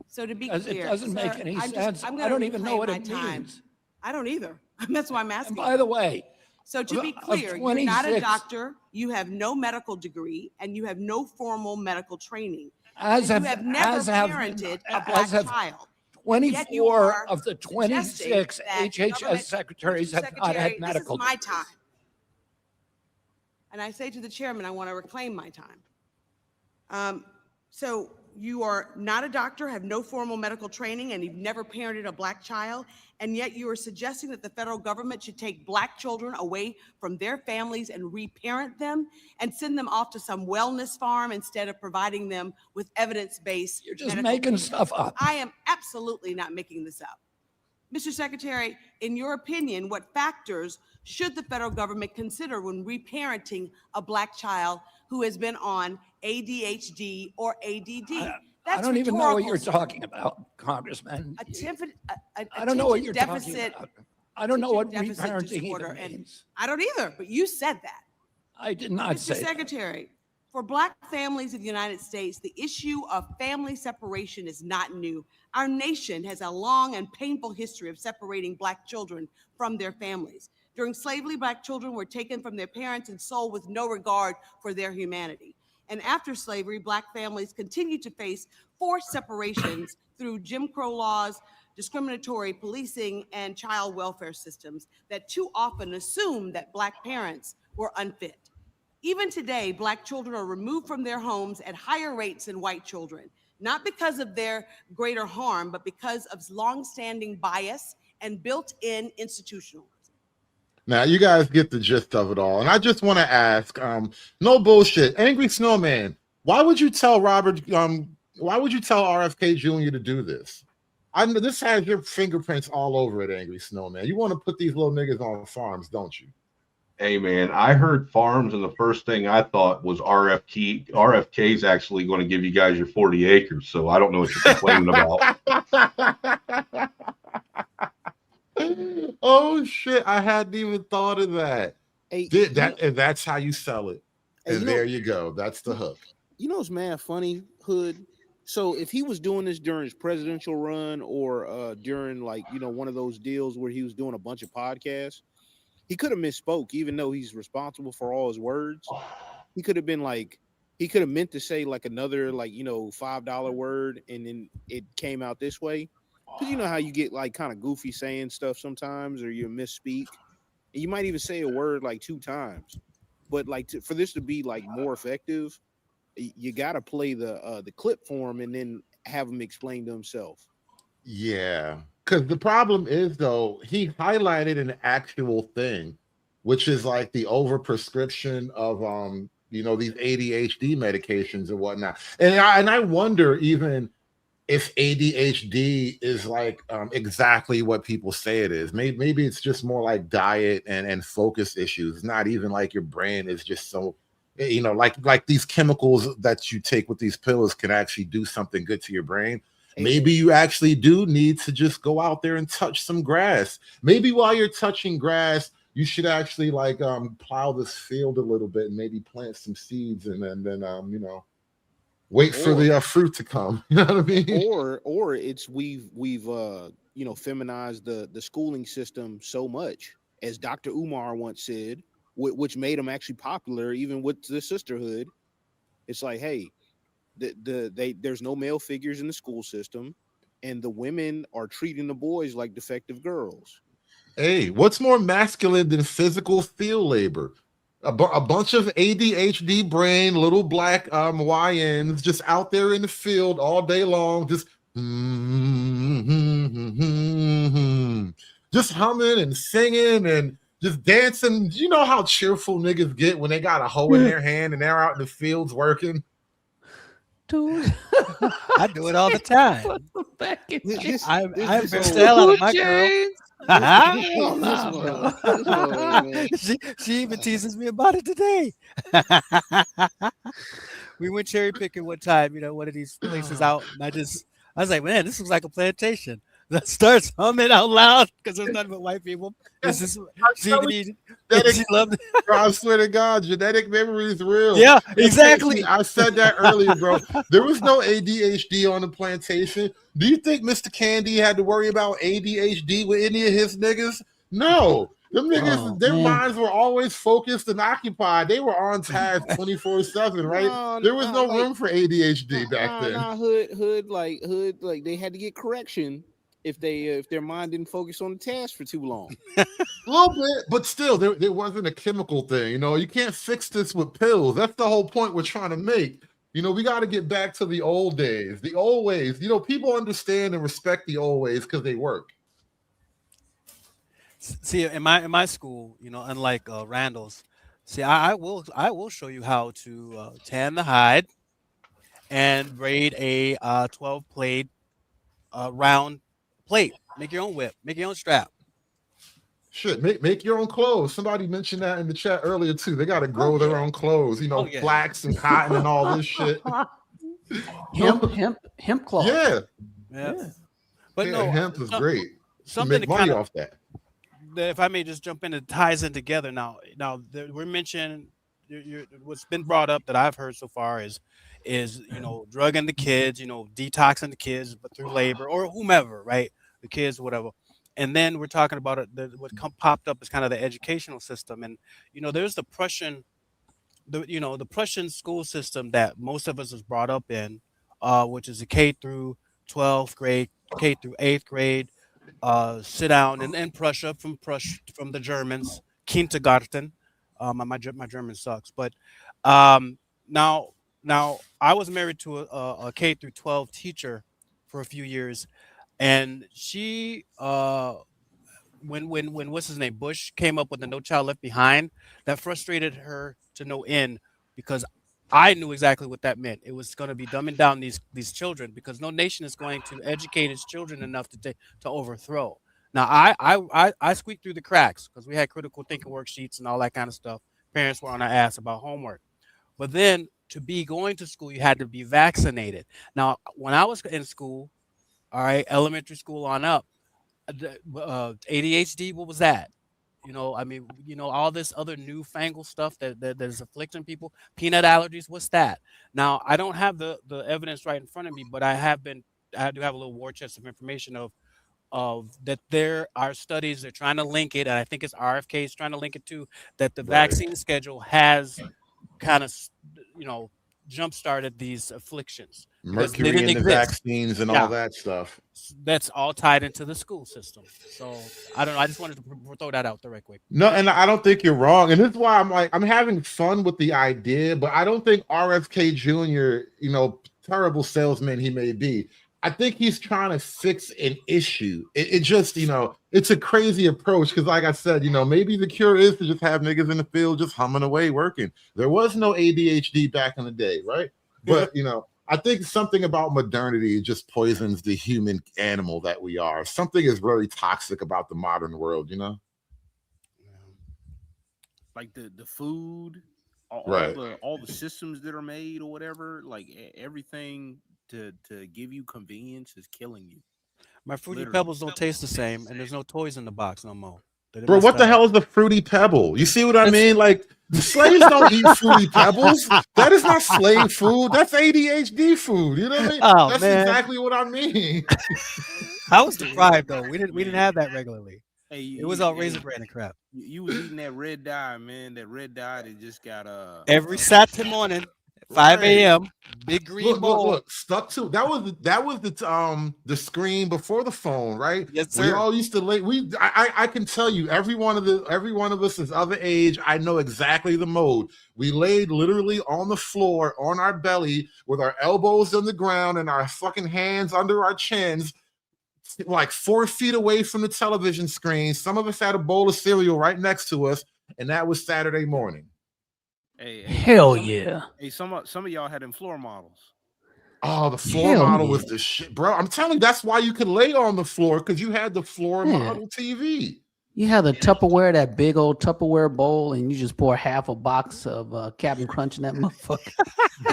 So to be Because clear, it doesn't make sir, any I'm sense. I'm I gonna don't even know reclaim what my it time. means. I don't either. That's why I'm asking. And by the way, so to be of clear, you're not a 26 doctor, you have no medical degree, and you have no formal medical training. As and have- you have never as have- parented a as Black have child. 24 of the suggesting 26 that HHS government- secretaries Mr. have not Secretary, had medical This is my degrees. time. And I say to the chairman, I want to reclaim my time. So you are not a doctor, have no formal medical training, and you've never parented a Black child, and yet you are suggesting that the federal government should take Black children away from their families and reparent them and send them off to some wellness farm instead of providing them with evidence-based. You're just making stuff up. I am absolutely not making this up. Mr. Secretary, in your opinion, what factors should the federal government consider when reparenting a Black child who has been on ADHD or ADD? I don't even know what rhetorical, you're sir. talking about, Congressman. I don't know what you're talking deficit, about. I don't know what deficit reparenting disorder, even and means. I don't either, but you said that. I did not Mr. say that. Secretary, for Black families in the United States, the issue of family separation is not new. Our nation has a long and painful history of separating Black children from their families. During slavery, Black children were taken from their parents and sold with no regard for their humanity. And after slavery, Black families continued to face forced separations through Jim Crow laws, discriminatory policing, and child welfare systems that too often assumed that Black parents were unfit. Even today, Black children are removed from their homes at higher rates than white children, not because of their greater harm, but because of longstanding bias and built-in institutionalism. Now you guys get the gist of it all, and I just want to ask, no bullshit, Angry Snowman, why would you tell why would you tell RFK Jr. to do this? I know this has your fingerprints all over it, Angry Snowman. You want to put these little niggas on farms, don't you? Hey man, I heard farms, and the first thing I thought was RFK. RFK's actually going to give you guys your 40 acres, so I don't know what you're complaining about. Oh shit! I hadn't even thought of that. Hey, And that's how you sell it. Hey, And there you go. That's the hook. You know, it's mad funny, Hood. So if he was doing this during his presidential run or during one of those deals where he was doing a bunch of podcasts, he could have misspoke, even though he's responsible for all his words. He could have been like, he could have meant to say like another like, you know, $5 word, and then it came out this way. Because you know how you get like kind of goofy saying stuff sometimes, or you misspeak, and you might even say a word like 2 times. But like for this to be like more effective, you got to play the clip for him and then have him explain to himself. Yeah, because the problem is though, he highlighted an actual thing, which is like the overprescription of you know, these ADHD medications and whatnot. And I wonder even if ADHD is like exactly what people say it is. Maybe it's just more like diet and focus issues. It's not even like your brain is just so, you know, like these chemicals that you take with these pills can actually do something good to your brain. Maybe you actually do need to just go out there and touch some grass. Maybe while you're touching grass, you should actually like plow this field a little bit and maybe plant some seeds, and then you know, wait for the fruit to come. You know what I mean? Or it's we've you know, feminized the schooling system so much, as Dr. Umar once said, which made them actually popular even with the sisterhood. It's like, hey, there's no male figures in the school system, and the women are treating the boys like defective girls. Hey, what's more masculine than physical field labor? A bunch of ADHD brain, little black YNs just out there in the field all day long, just just humming and singing and just dancing. You know how cheerful niggas get when they got a hoe in their hand and they're out in the fields working? Dude, I do it all the time. I embarrass the hell out of my girl. She even teases me about it today. We went cherry picking one time, you know, one of these places out, and I was like, man, this looks like a plantation. That starts humming out loud because there's nothing but white people. This is she loved it. Bro, I swear to God, genetic memory is real. Yeah, exactly. I said that earlier, bro. There was no ADHD on the plantation. Do you think Mr. Candy had to worry about ADHD with any of his niggas? No. Them niggas, their minds were always focused and occupied. They were on task 24/7, right? There was no room for ADHD back then. Hood, they had to get correction if their mind didn't focus on the task for too long. A little bit, but still, there wasn't a chemical thing. You know, you can't fix this with pills. That's the whole point we're trying to make. You know, we got to get back to the old days, the old ways. You know, people understand and respect the old ways because they work. See, in my school, you know, unlike Randall's, see, I will show you how to tan the hide and braid a 12 plate round plate. Make your own whip. Make your own strap. Shit, make your own clothes. Somebody mentioned that in the chat earlier too. They got to grow their own clothes. You know, flax and cotton and all this shit. Hemp cloth. Yeah. But no, hemp is great. Something make to money kinda, off that. If I may just jump in, it ties in together. Now we're mentioning what's been brought up that I've heard so far is you know, drugging the kids, you know, detoxing the kids, but through labor or whomever, right? The kids, whatever. And then we're talking about it. What popped up is kind of the educational system, and you know, there's the Prussian school system that most of us is brought up in, which is a K through 12th grade, K through 8th grade. Sit down in Prussia from the Germans, Kindergarten. My German sucks, but now I was married to a K through 12 teacher for a few years, and she when what's his name, Bush came up with the No Child Left Behind, that frustrated her to no end because I knew exactly what that meant. It was going to be dumbing down these children because no nation is going to educate its children enough to overthrow. Now I squeaked through the cracks because we had critical thinking worksheets and all that kind of stuff. Parents were on our ass about homework, but then to be going to school, you had to be vaccinated. Now, when I was in school, all right, elementary school on up, ADHD, what was that? You know, I mean, you know, all this other newfangled stuff that is afflicting people. Peanut allergies, what's that? Now, I don't have the evidence right in front of me, but I do have a little war chest of information of of that there are studies they're trying to link it, and I think it's RFK is trying to link it to that the Right. vaccine schedule has kind of, jump started these afflictions because they Mercury didn't in the exist. vaccines and Yeah. all that stuff. That's all tied into the school system. So I don't know. I just wanted to throw that out there right quick. No, and I don't think you're wrong. And this is why I'm having fun with the idea, but I don't think RFK Jr., terrible salesman he may be, I think he's trying to fix an issue. It just, it's a crazy approach because, like I said, maybe the cure is to just have niggas in the field just humming away working. There was no ADHD back in the day, right? But, I think something about modernity just poisons the human animal that we are. Something is really toxic about the modern world, Like the food, Right. all the systems that are made or whatever, like everything to give you convenience is killing you. My Fruity Literally. Pebbles don't taste the same, and there's no toys in the box no more. Bro, what the hell is the Fruity Pebble? You see what I mean? Like, slaves don't eat Fruity Pebbles. That is not slave food. That's ADHD food. You know what I mean? Oh, That's man. exactly what I mean. I was deprived though. We didn't have that regularly. Hey, It was all Raisin Bran and crap. You was eating that red dye, man. That red dye that just got Every Saturday morning, 5 a.m. Big green bowl. Look, stuck to that was the screen before the phone, right? Yes, We sir. all used to I can tell you every one of us is of age. I know exactly the mode. We laid literally on the floor on our belly with our elbows on the ground and our fucking hands under our chins, like 4 feet away from the television screen. Some of us had a bowl of cereal right next to us, and that was Saturday morning. Hell yeah. Hey, some of y'all had them floor models. Oh, the floor Hell model yeah. was the shit, bro. I'm telling you, that's why you could lay on the floor, because you had the floor Yeah. model TV. You have the Tupperware, that big old Tupperware bowl, and you just pour half a box of Captain Crunch in that motherfucker.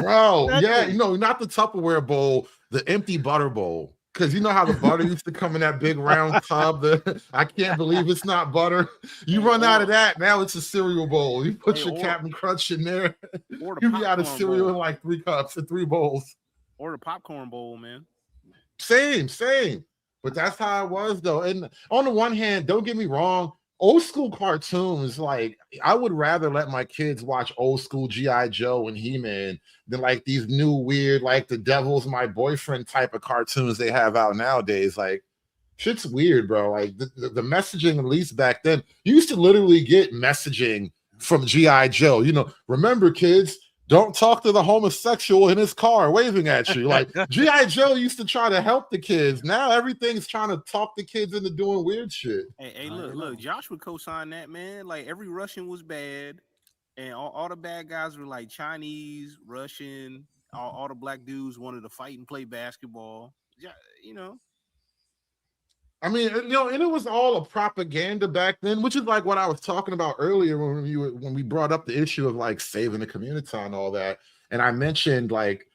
Bro, yeah, not the Tupperware bowl, the empty butter bowl. Because you know how the butter used to come in that big round tub. I can't believe it's not butter. You run out of that, now it's a cereal bowl. You put your Captain Crunch in there. Or the You be out of popcorn cereal in bowl. like 3 cups and 3 bowls. Or the popcorn bowl, man. Same. But that's how it was, though. And on the one hand, don't get me wrong, old school cartoons, like, I would rather let my kids watch old school G.I. Joe and He-Man than like these new weird, like the Devil's My Boyfriend type of cartoons they have out nowadays. Like, shit's weird, bro. Like the messaging, at least back then, you used to literally get messaging from G.I. Joe. Remember, kids, don't talk to the homosexual in his car waving at you. Like, G.I. Joe used to try to help the kids. Now everything's trying to talk the kids into doing weird shit. Hey, look, Josh would co-sign that, man. Like, every Russian was bad, and all the bad guys were like Chinese, Russian. All the black dudes wanted to fight and play basketball. Yeah, I mean, and it was all a propaganda back then, which is like what I was talking about earlier when we brought up the issue of like saving the community and all that. And I mentioned like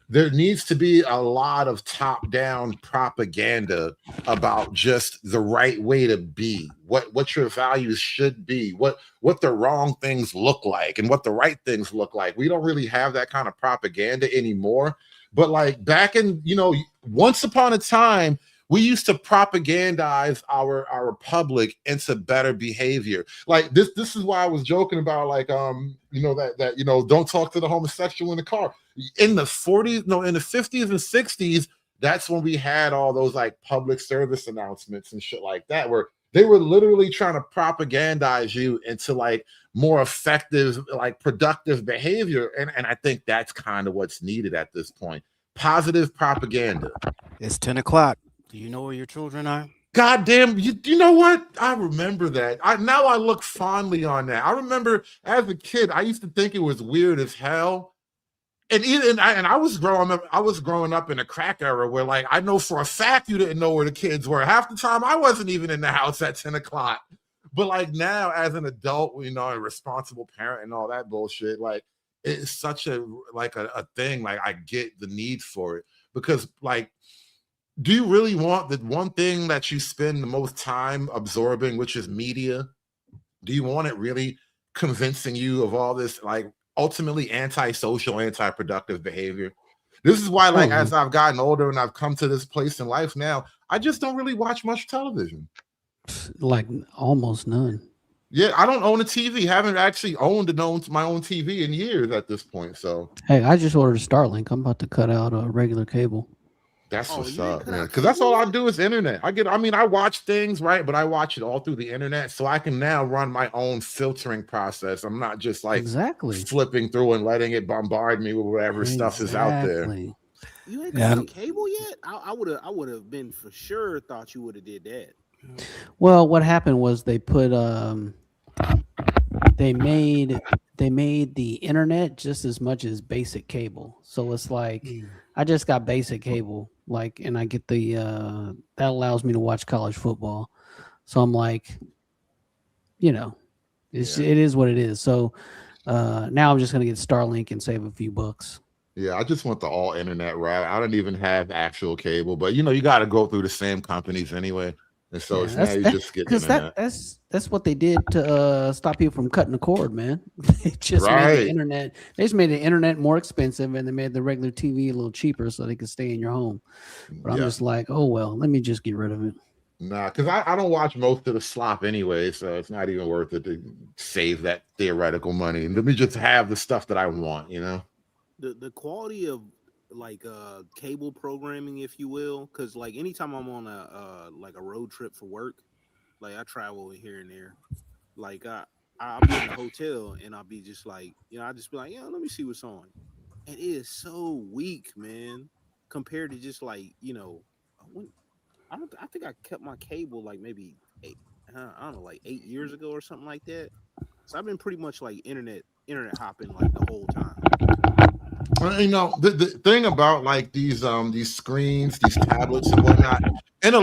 there needs to be a lot of top-down propaganda about just the right way to be, what your values should be, what the wrong things look like, and what the right things look like. We don't really have that kind of propaganda anymore. But like back in, once upon a time, we used to propagandize our public into better behavior. Like this is why I was joking about like that don't talk to the homosexual in the car. In the 40s, no, in the 50s and 60s, that's when we had all those like public service announcements and shit like that, where they were literally trying to propagandize you into like more effective, like productive behavior. And I think that's kind of what's needed at this point. Positive propaganda. It's 10 o'clock. Do you know where your children are? God damn, you know what? I remember that. Now I look fondly on that. I remember as a kid, I used to think it was weird as hell. And I was growing up in a crack era where like I know for a fact you didn't know where the kids were. Half the time I wasn't even in the house at 10 o'clock. But like now as an adult, a responsible parent and all that bullshit, like it's such a thing. Like I get the need for it because like, do you really want the one thing that you spend the most time absorbing, which is media? Do you want it really convincing you of all this, like ultimately antisocial, anti-productive behavior? This is why, like, as I've gotten older and I've come to this place in life now, I just don't really watch much television. Like almost none. Yeah, I don't own a TV. Haven't actually owned my own TV in years at this point. So Hey, I just ordered a Starlink. I'm about to cut out a regular cable. that's what's up, man. Because that's all I do is internet. I watch things, right? But I watch it all through the internet, so I can now run my own filtering process. I'm not just like flipping through and letting it bombard me with whatever stuff is out there. You ain't got cable yet? I would have been for sure thought you would have did that. Well, what happened was they put they made the internet just as much as basic cable. So it's like I just got basic cable, like, and I get the that allows me to watch college football. So I'm like, it is what it is. So now I'm just gonna get Starlink and save a few bucks. Yeah, I just want the all internet route. I don't even have actual cable, but you got to go through the same companies anyway. And so it's now you just get internet. That's what they did to stop people from cutting the cord, man. They just made the internet. They just made the internet more expensive, and they made the regular TV a little cheaper so they could stay in your home. But I'm just like, oh well, let me just get rid of it. Nah, because I don't watch most of the slop anyway, so it's not even worth it to save that theoretical money. Let me just have the stuff that I want, The quality of like cable programming, if you will, because like anytime I'm on a road trip for work, like I travel here and there, like I'll be in a hotel and I'll be just like, I'll just be like, let me see what's on. And it is so weak, man, compared to just like, I think I kept my cable like maybe 8 years ago or something like that. So I've been pretty much like internet hopping like the whole time. The thing about like these screens, these tablets and whatnot, in a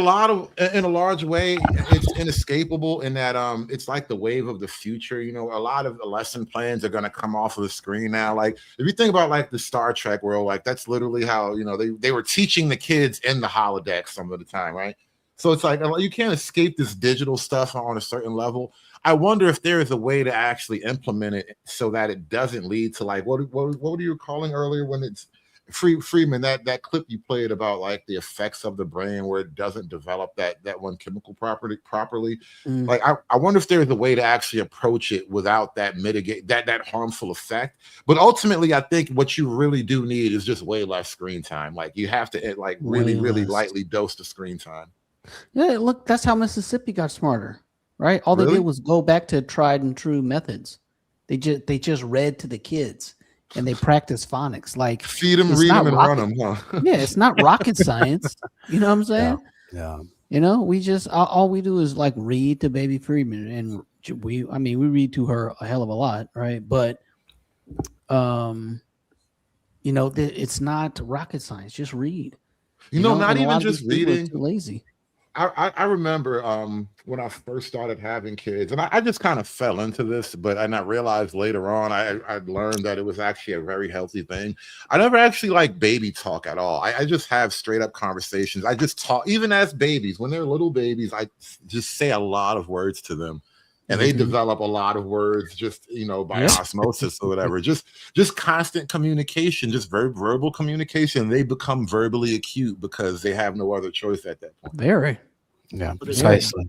large way, it's inescapable in that it's like the wave of the future. A lot of the lesson plans are going to come off of the screen now. Like if you think about like the Star Trek world, like that's literally how they were teaching the kids in the holodeck some of the time, right? So it's like you can't escape this digital stuff on a certain level. I wonder if there is a way to actually implement it so that it doesn't lead to like what were you calling earlier when it's Freeman, that clip you played about like the effects of the brain where it doesn't develop that one chemical property properly. Like I wonder if there's a way to actually approach it without that mitigate that harmful effect. But ultimately, I think what you really do need is just way less screen time. Like you have to like really lightly dose the screen time. Yeah, look, that's how Mississippi got smarter. Right, all they did was go back to tried and true methods. They just read to the kids and they practice phonics. Like feed them, read them, and run them. Huh? Yeah, it's not rocket science. You know what I'm saying? Yeah. We just all we do is like read to baby Freeman, and we read to her a hell of a lot, right? But it's not rocket science. Just read. Not even just reading. Too lazy. I remember when I first started having kids, and I just kind of fell into this, but I realized later on I learned that it was actually a very healthy thing. I never actually like baby talk at all. I just have straight up conversations. I just talk, even as babies, when they're little babies, I just say a lot of words to them. And they develop a lot of words just, by osmosis or whatever. Just constant communication, just verbal communication. They become verbally acute because they have no other choice at that point. Very. Yeah, precisely.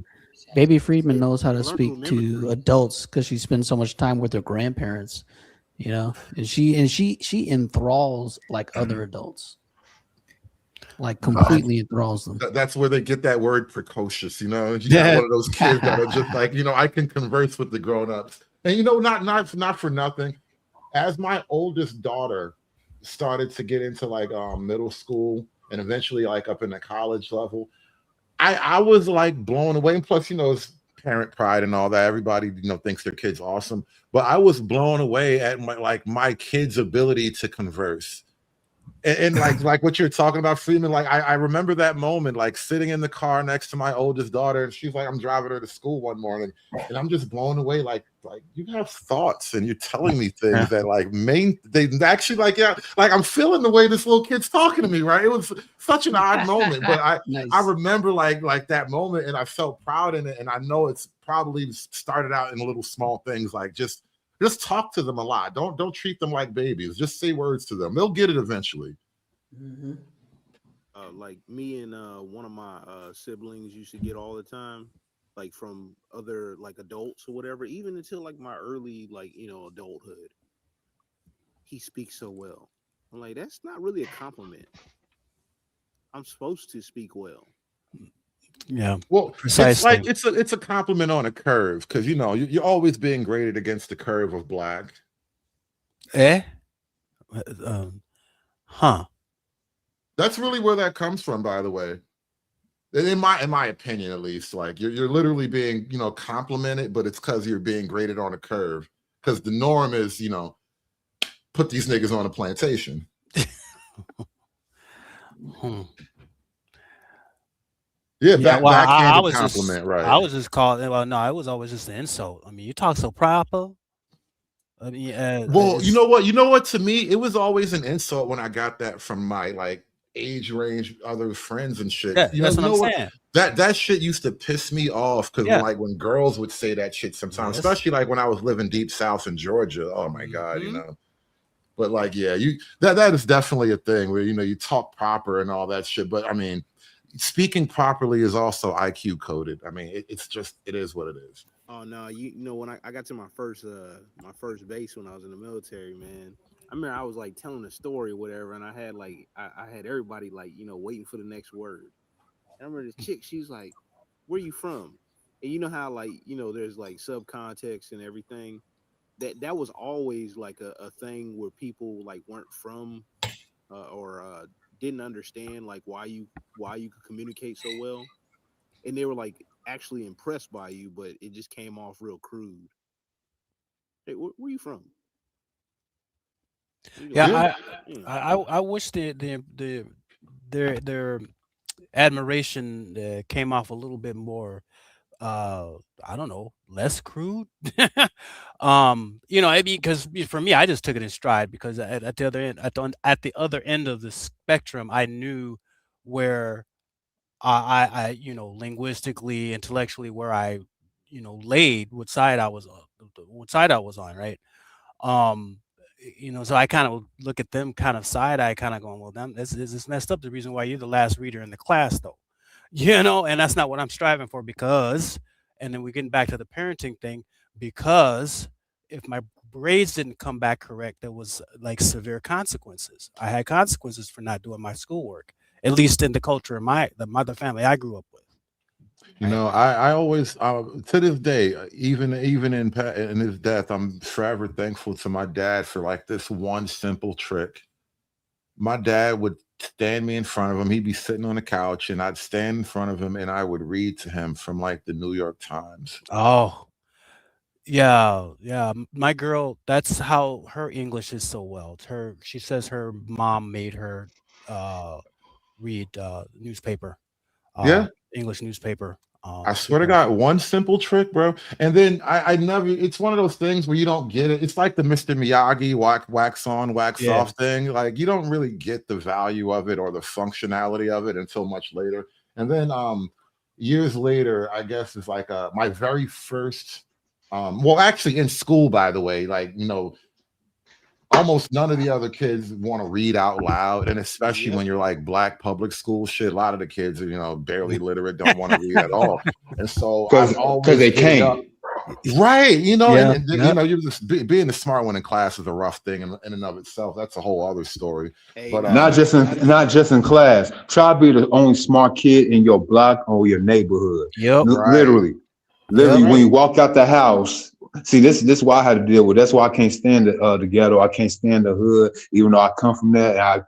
Baby Freeman knows how to speak to adults because she spends so much time with her grandparents, and she enthralls like other adults. Like completely enthralls them. That's where they get that word precocious, You got one of those kids that are just like, I can converse with the grown-ups. And not for nothing. As my oldest daughter started to get into like middle school and eventually like up in the college level, I was like blown away. And plus, it's parent pride and all that. Everybody, thinks their kid's awesome. But I was blown away at my kid's ability to converse. And like what you're talking about, Freeman, like I remember that moment, like sitting in the car next to my oldest daughter, and she's like, I'm driving her to school one morning, and I'm just blown away, like you have thoughts, and you're telling me things that they actually like I'm feeling the way this little kid's talking to me, right? It was such an odd moment, but I remember like that moment, and I felt proud in it, and I know it's probably started out in little small things, like just talk to them a lot. Don't treat them like babies. Just say words to them. They'll get it eventually. Mm-hmm. like me and one of my siblings used to get all the time, like from other like adults or whatever, even until like my early like adulthood. He speaks so well. I'm like, that's not really a compliment. I'm supposed to speak well. Yeah. Well, it's Precisely. like it's a compliment on a curve because you're always being graded against the curve of black. Eh? Huh. That's really where that comes from, by the way. In my opinion, at least, like you're literally being complimented, but it's because you're being graded on a curve. Because the norm is put these niggas on a plantation. Yeah, Well, I backhanded was compliment, just, right? I was just calling. Well, no, it was always just an insult. I mean, you talk so proper. I mean, Well, you know what? To me, it was always an insult when I got that from my like age range other friends and shit. Yeah, that's what I'm what? saying. That shit used to piss me off because Yeah. when girls would say that shit sometimes, Yes. especially like when I was living deep south in Georgia. Oh my God, Mm-hmm. But like, yeah, that is definitely a thing where you talk proper and all that shit. But I mean, speaking properly is also IQ coded. I mean, it is what it is. Oh no, you know when I got to my first base when I was in the military, man. I remember I was like telling a story or whatever, and I had like I had everybody like waiting for the next word. And I remember this chick, she was like, "Where you from?" And you know how like there's like subcontext and everything. That was always like a thing where people like weren't from or didn't understand like why you could communicate so well, and they were like actually impressed by you, but it just came off real crude. Hey, where you from? Yeah, Yeah. I wish their admiration came off a little bit more. I don't know, less crude. Because for me, I just took it in stride because at the other end, at the other end of the spectrum, I knew where I linguistically, intellectually, where I laid, what side I was on, right? Um, so I kind of look at them kind of side eye, kind of going, well, this is messed up. The reason why you're the last reader in the class, though, and that's not what I'm striving for because, and then we're getting back to the parenting thing, because if my grades didn't come back correct, there was like severe consequences. I had consequences for not doing my schoolwork, at least in the culture of the family I grew up with. I always to this day, even in his death, I'm forever thankful to my dad for like this one simple trick. My dad would stand me in front of him. He'd be sitting on the couch, and I'd stand in front of him, and I would read to him from like the New York Times. Oh, yeah. My girl, that's how her English is so well. She says her mom made her read newspaper, Yeah. English newspaper. I swear to God, one simple trick, bro. And then I never, it's one of those things where you don't get it. It's like the Mr. Miyagi wax on, wax Yeah. off thing. Like you don't really get the value of it or the functionality of it until much later. And then years later, I guess it's like my very first, well, actually in school, by the way, like, almost none of the other kids want to read out loud, and especially when you're like black public school shit. A lot of the kids are barely literate, don't want to read at all, and so because they can't. Right, Yeah, and you're just being the smart one in class is a rough thing in and of itself. That's a whole other story. But not just in class. Try to be the only smart kid in your block or your neighborhood. Yep, literally, when you walk out the house. See, this is why I had to deal with. That's why I can't stand the ghetto. I can't stand the hood, even though I come from that. I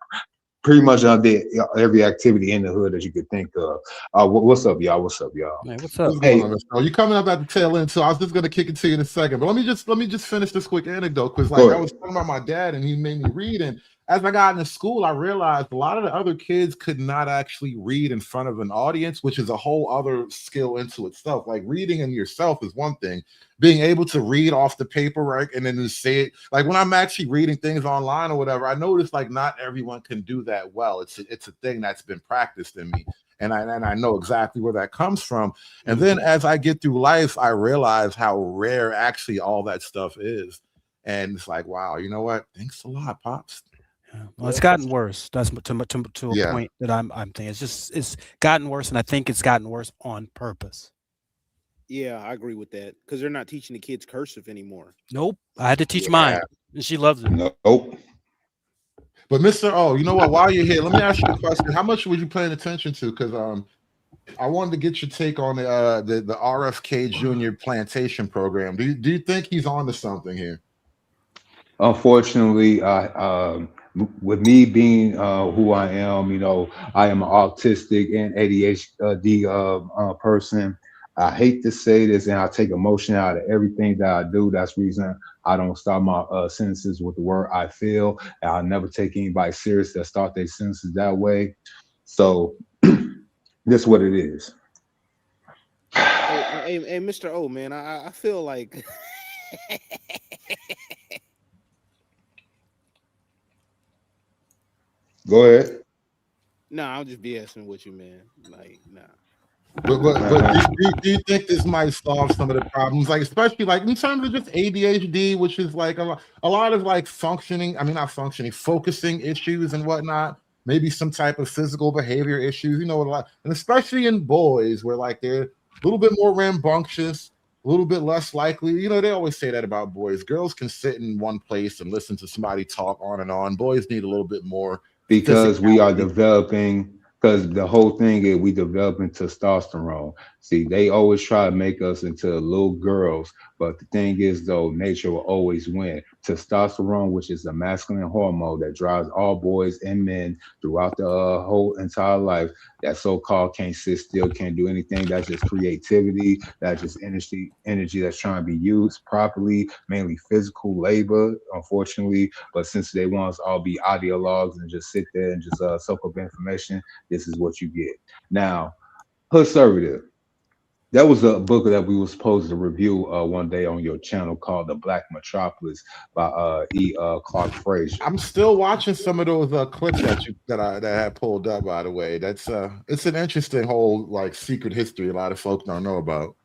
pretty much did every activity in the hood that you could think of. What's up, y'all? Man, what's up? Hey, you coming up at the tail end, so I was just gonna kick it to you in a second. But let me just finish this quick anecdote because I was talking about my dad and he made me read, and as I got into school, I realized a lot of the other kids could not actually read in front of an audience, which is a whole other skill into itself. Like reading in yourself is one thing, being able to read off the paper, right, and then to say it. Like when I'm actually reading things online or whatever, I notice like not everyone can do that well. It's a thing that's been practiced in me. And I know exactly where that comes from. And then as I get through life, I realize how rare actually all that stuff is. And it's like, wow, you know what? Thanks a lot, Pops. Well, it's gotten worse. That's to a Yeah. point that I'm thinking. It's gotten worse, and I think it's gotten worse on purpose. Yeah, I agree with that because they're not teaching the kids cursive anymore. Nope. I had to teach mine, and she loves it. Nope. But Mr. O, you know what? While you're here, let me ask you a question. How much were you paying attention to? Because I wanted to get your take on the RFK Jr. Plantation program. Do you think he's on to something here? Unfortunately, with me being who I am, I am an autistic and ADHD person. I hate to say this, and I take emotion out of everything that I do. That's the reason I don't start my sentences with the word I feel. And I'll never take anybody serious that start their sentences that way. So this is what it is. Hey, Mr. O, man, I feel like Go ahead. no, I'll just BSing with you, man. Like, nah. But do you think this might solve some of the problems, like especially like in terms of just ADHD, which is like a lot of like focusing issues and whatnot, maybe some type of physical behavior issues, a lot, and especially in boys where like they're a little bit more rambunctious, a little bit less likely. They always say that about boys. Girls can sit in one place and listen to somebody talk on and on. Boys need a little bit more because we are developing. Because the whole thing is we developing testosterone. See, they always try to make us into little girls, but the thing is, though, nature will always win. Testosterone, which is a masculine hormone that drives all boys and men throughout the whole entire life, that so-called can't sit still, can't do anything. That's just creativity. That's just energy that's trying to be used properly, mainly physical labor, unfortunately. But since they want us all be ideologues and just sit there and just soak up information, this is what you get. Now, conservative. That was a book that we were supposed to review one day on your channel called The Black Metropolis by Clark Frazier. I'm still watching some of those clips that I had pulled up, by the way. That's it's an interesting whole like secret history a lot of folks don't know about.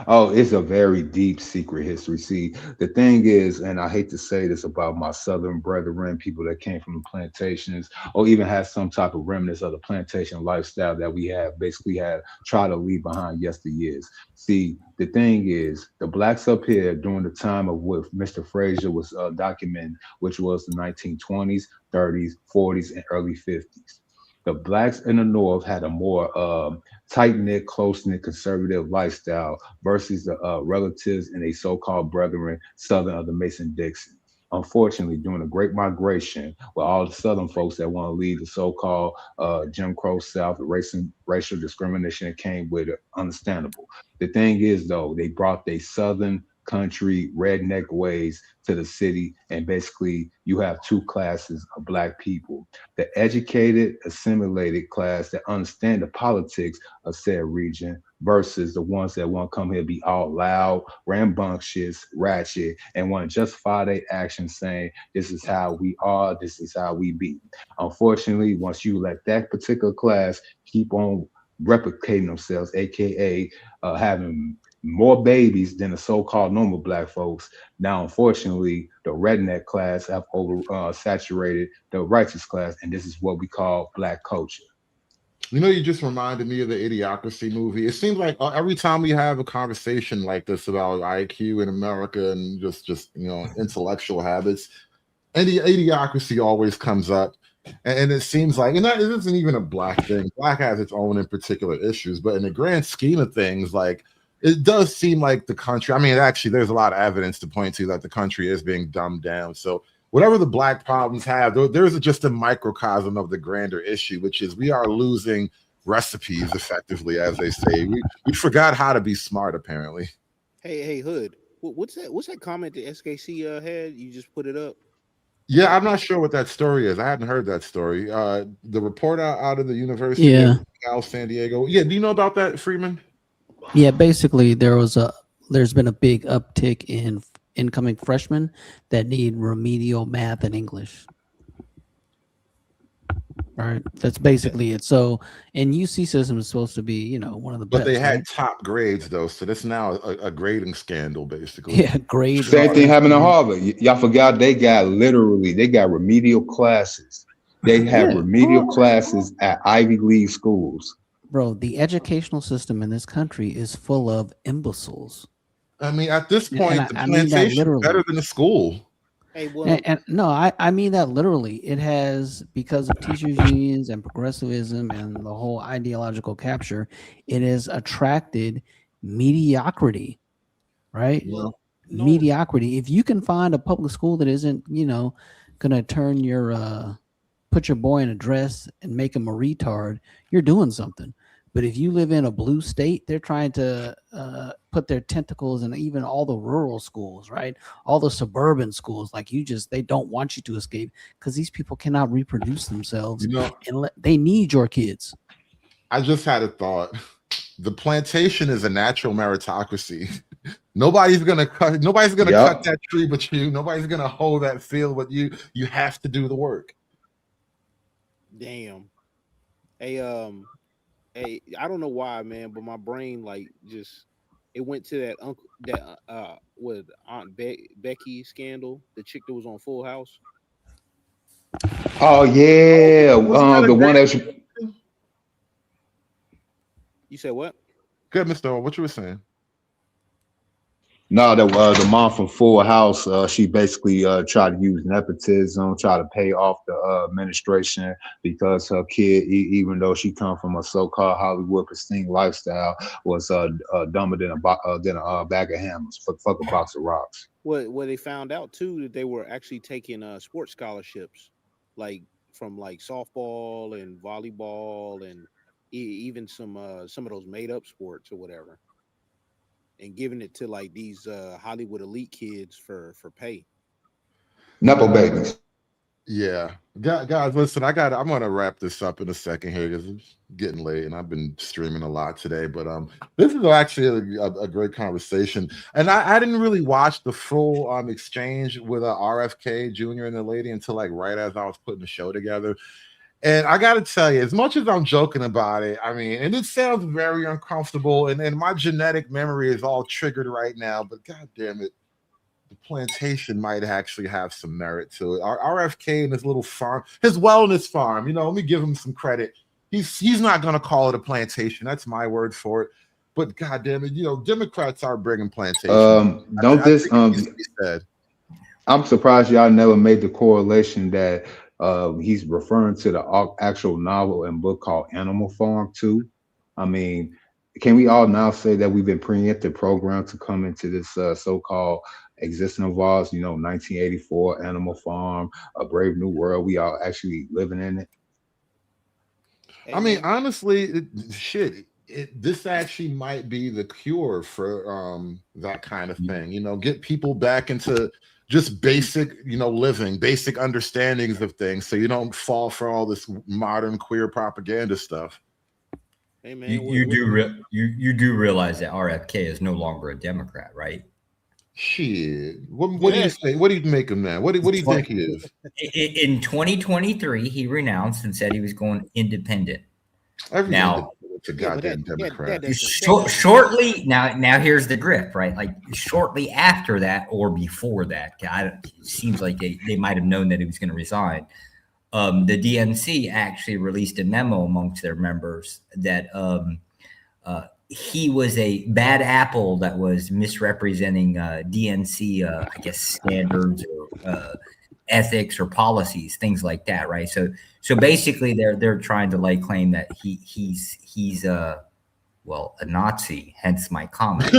Oh, it's a very deep secret history. See, the thing is, and I hate to say this about my Southern brethren, people that came from the plantations, or even had some type of remnants of the plantation lifestyle that we have basically had tried to leave behind yesteryears. See, the thing is, the blacks up here during the time of what Mr. Frazier was documenting, which was the 1920s, 30s, 40s, and early 50s. The blacks in the North had a more tight-knit, close-knit, conservative lifestyle versus the relatives and a so-called brethren southern of the Mason-Dixon. Unfortunately, during the Great Migration, with all the Southern folks that want to leave the so-called Jim Crow South, the racial discrimination that came with it, understandable. The thing is, though, they brought their Southern country redneck ways to the city, and basically you have two classes of black people: the educated, assimilated class that understand the politics of said region versus the ones that want to come here be all loud, rambunctious, ratchet, and want to justify their actions saying this is how we are, this is how we be. Unfortunately, once you let that particular class keep on replicating themselves, aka having more babies than the so-called normal black folks, now unfortunately the redneck class have saturated the righteous class, and this is what we call black culture. You just reminded me of the Idiocracy movie. It seems like every time we have a conversation like this about IQ in America and just intellectual habits, and the Idiocracy always comes up. And it seems like, and that it isn't even a black thing. Black has its own in particular issues, but in the grand scheme of things, like, it does seem like the country, I mean, actually, there's a lot of evidence to point to that the country is being dumbed down. So whatever the black problems have, there's just a microcosm of the grander issue, which is we are losing recipes effectively, as they say. We forgot how to be smart, apparently. Hey, Hood, what's that comment that SKC had? You just put it up. Yeah, I'm not sure what that story is. I hadn't heard that story. The report out of the University of San Diego. Yeah, do you know about that, Freeman? Yeah, basically there's been a big uptick in incoming freshmen that need remedial math and English. Right. That's basically it. So, and UC system is supposed to be, you know, one of the But best. they had right? top grades though, so that's now a grading scandal, basically. Yeah, grade. Same thing happened to Harvard. Y'all forgot they got remedial classes. They have Yeah. remedial classes at Ivy League schools. Bro, the educational system in this country is full of imbeciles. I mean, at this point, the I mean that plantation is better literally. than the school. Hey, well, And no, I mean that literally. It has, because of teachers unions and progressivism and the whole ideological capture, it has attracted mediocrity, right? Well, Mediocrity. If you can find a public school that isn't, you know, gonna turn your put your boy in a dress and make him a retard, you're doing something. But if you live in a blue state, they're trying to put their tentacles in even all the rural schools, right? All the suburban schools. Like they don't want you to escape because these people cannot reproduce themselves. You know, and they need your kids. I just had a thought. The plantation is a natural meritocracy. Nobody's gonna cut that tree but you. Nobody's gonna hoe that field but you. You have to do the work. damn. Hey, I don't know why, man, but my brain like just it went to that with Aunt Becky scandal, the chick that was on Full House. Oh yeah, the one that's You said what? Good, Mr. What you were saying? No, the mom from Full House, she basically tried to use nepotism, try to pay off the administration because her kid, even though she come from a so-called Hollywood pristine lifestyle, was dumber than a bag of hammers. Fuck a box of rocks. Well, they found out too that they were actually taking sports scholarships, like from like softball and volleyball and even some of those made up sports or whatever, and giving it to like these Hollywood elite kids for pay. Nepo babies. Yeah, guys, listen. I'm gonna wrap this up in a second here because it's getting late, and I've been streaming a lot today. But this is actually a great conversation, and I didn't really watch the full exchange with RFK Jr. and the lady until like right as I was putting the show together. And I got to tell you, as much as I'm joking about it, I mean, and it sounds very uncomfortable, and my genetic memory is all triggered right now. But God damn it. The plantation might actually have some merit to it. Our RFK and his little farm, his wellness farm, you know, let me give him some credit. He's not going to call it a plantation. That's my word for it. But God damn it, you know, Democrats are bringing plantation. I'm surprised y'all never made the correlation that he's referring to the actual novel and book called Animal Farm too. I mean, can we all now say that we've been preempted programmed to come into this so-called existence of ours, you know, 1984, Animal Farm, A Brave New World, we are actually living in it? I mean, honestly, this actually might be the cure for that kind of thing. You know, get people back into just basic, you know, living, basic understandings of things, so you don't fall for all this modern queer propaganda stuff. Hey man, you do realize that RFK is no longer a Democrat, right? Shit. What do you say? What do you make him now? What do you think he is? In 2023, he renounced and said he was going independent. Now, it's a goddamn Democrat. Shortly, now here's the grip, right? Like shortly after that or before that, it seems like they might have known that he was going to resign. The DNC actually released a memo amongst their members that he was a bad apple that was misrepresenting DNC, I guess, standards or ethics or policies, things like that, right? So basically, they're trying to like claim that he's a Nazi. Hence my comment.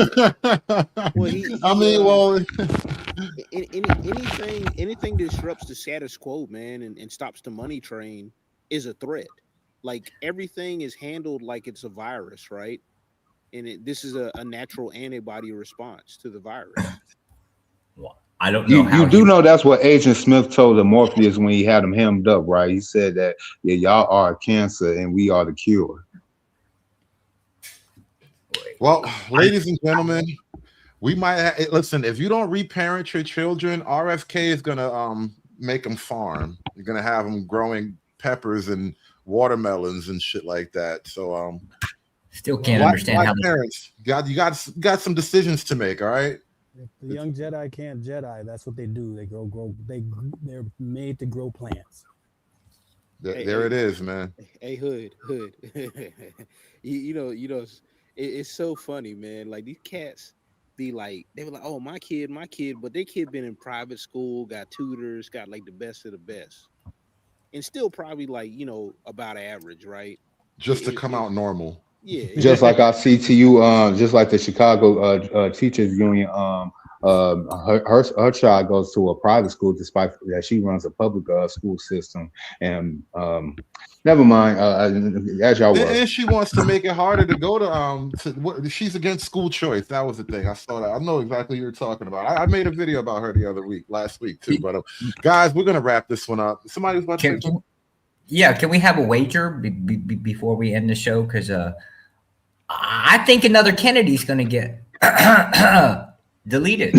Anything disrupts the status quo, man, and stops the money train is a threat. Like everything is handled like it's a virus, right? And this is a natural antibody response to the virus. Well, I don't know. You do know that's what Agent Smith told the Morpheus when he had him hemmed up, right? He said that, yeah, y'all are a cancer and we are the cure. Well, ladies and gentlemen, we might listen. If you don't reparent your children, RFK is gonna make them farm. You're gonna have them growing peppers and watermelons and shit like that. So still can't understand how parents you got some decisions to make. All right. If the young Jedi can't Jedi, that's what they do. They they're made to grow plants. There it is, man. Hey, Hood. you know, it's so funny, man. Like these cats be like, they were like, oh, my kid, but their kid been in private school, got tutors, got like the best of the best, and still probably like, you know, about average, right? Just to come out normal. Yeah. Just like our CTU, just like the Chicago Teachers Union, her child goes to a private school despite that she runs a public school system. And never mind, as y'all were. And she wants to make it harder to go to she's against school choice. That was the thing. I saw that. I know exactly what you're talking about. I made a video about her last week too. But guys, we're gonna wrap this one up. Somebody was about to say. Yeah, can we have a wager before we end the show? Because I think another Kennedy's going to get deleted.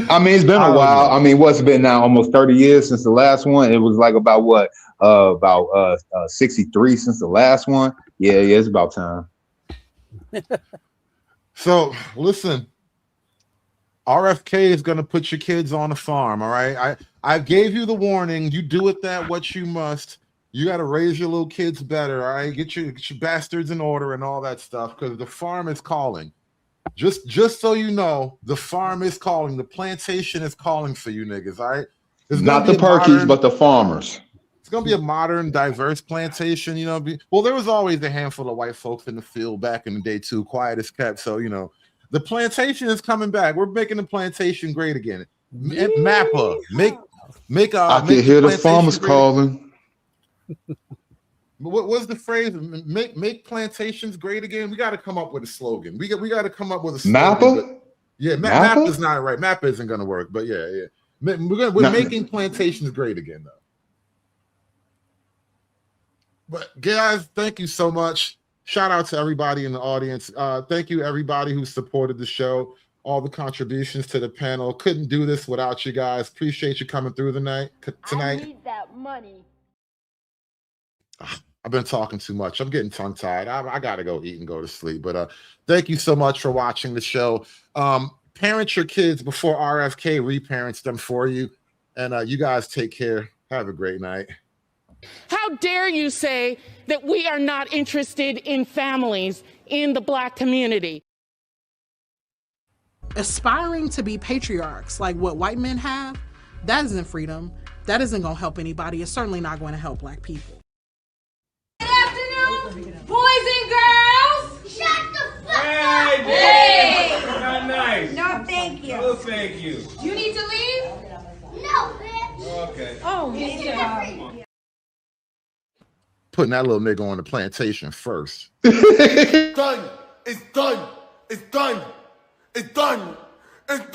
I mean, it's been a while. I mean, what's it been now? Almost 30 years since the last one. It was like about what? About 63 since the last one. Yeah, it's about time. So listen, RFK is going to put your kids on a farm. All right. I gave you the warning. You do with that what you must. You got to raise your little kids better. All right. Get your bastards in order and all that stuff, because the farm is calling. Just so you know, the farm is calling. The plantation is calling for you niggas. All right. It's not the Perkies, but the farmers. It's going to be a modern, diverse plantation. You know, well, there was always a handful of white folks in the field back in the day too, quiet as kept. So, you know, the plantation is coming back. We're making the plantation great again. Mappa, make I can hear the farmers calling. What was the phrase? Make plantations great again. We got to come up with a slogan. We got to come up with a slogan. Mappa? Yeah, Mappa is not right. Mappa isn't going to work. But yeah. We're making plantations great again, though. But guys, thank you so much. Shout out to everybody in the audience. Thank you, everybody who supported the show, all the contributions to the panel. Couldn't do this without you guys. Appreciate you coming through tonight. I need that money. I've been talking too much. I'm getting tongue-tied. I got to go eat and go to sleep. But thank you so much for watching the show. Parent your kids before RFK reparents them for you. And you guys take care. Have a great night. How dare you say that we are not interested in families in the Black community? Aspiring to be patriarchs like what white men have, that isn't freedom. That isn't going to help anybody. It's certainly not going to help Black people. Good afternoon, boys and girls. Shut the fuck up. Hey, not nice. No, thank you. No, thank you. You need to leave? No, bitch. Okay. Oh, yeah. Putting that little nigga on the plantation first. Done. It's done. It's done. It's done. It's done.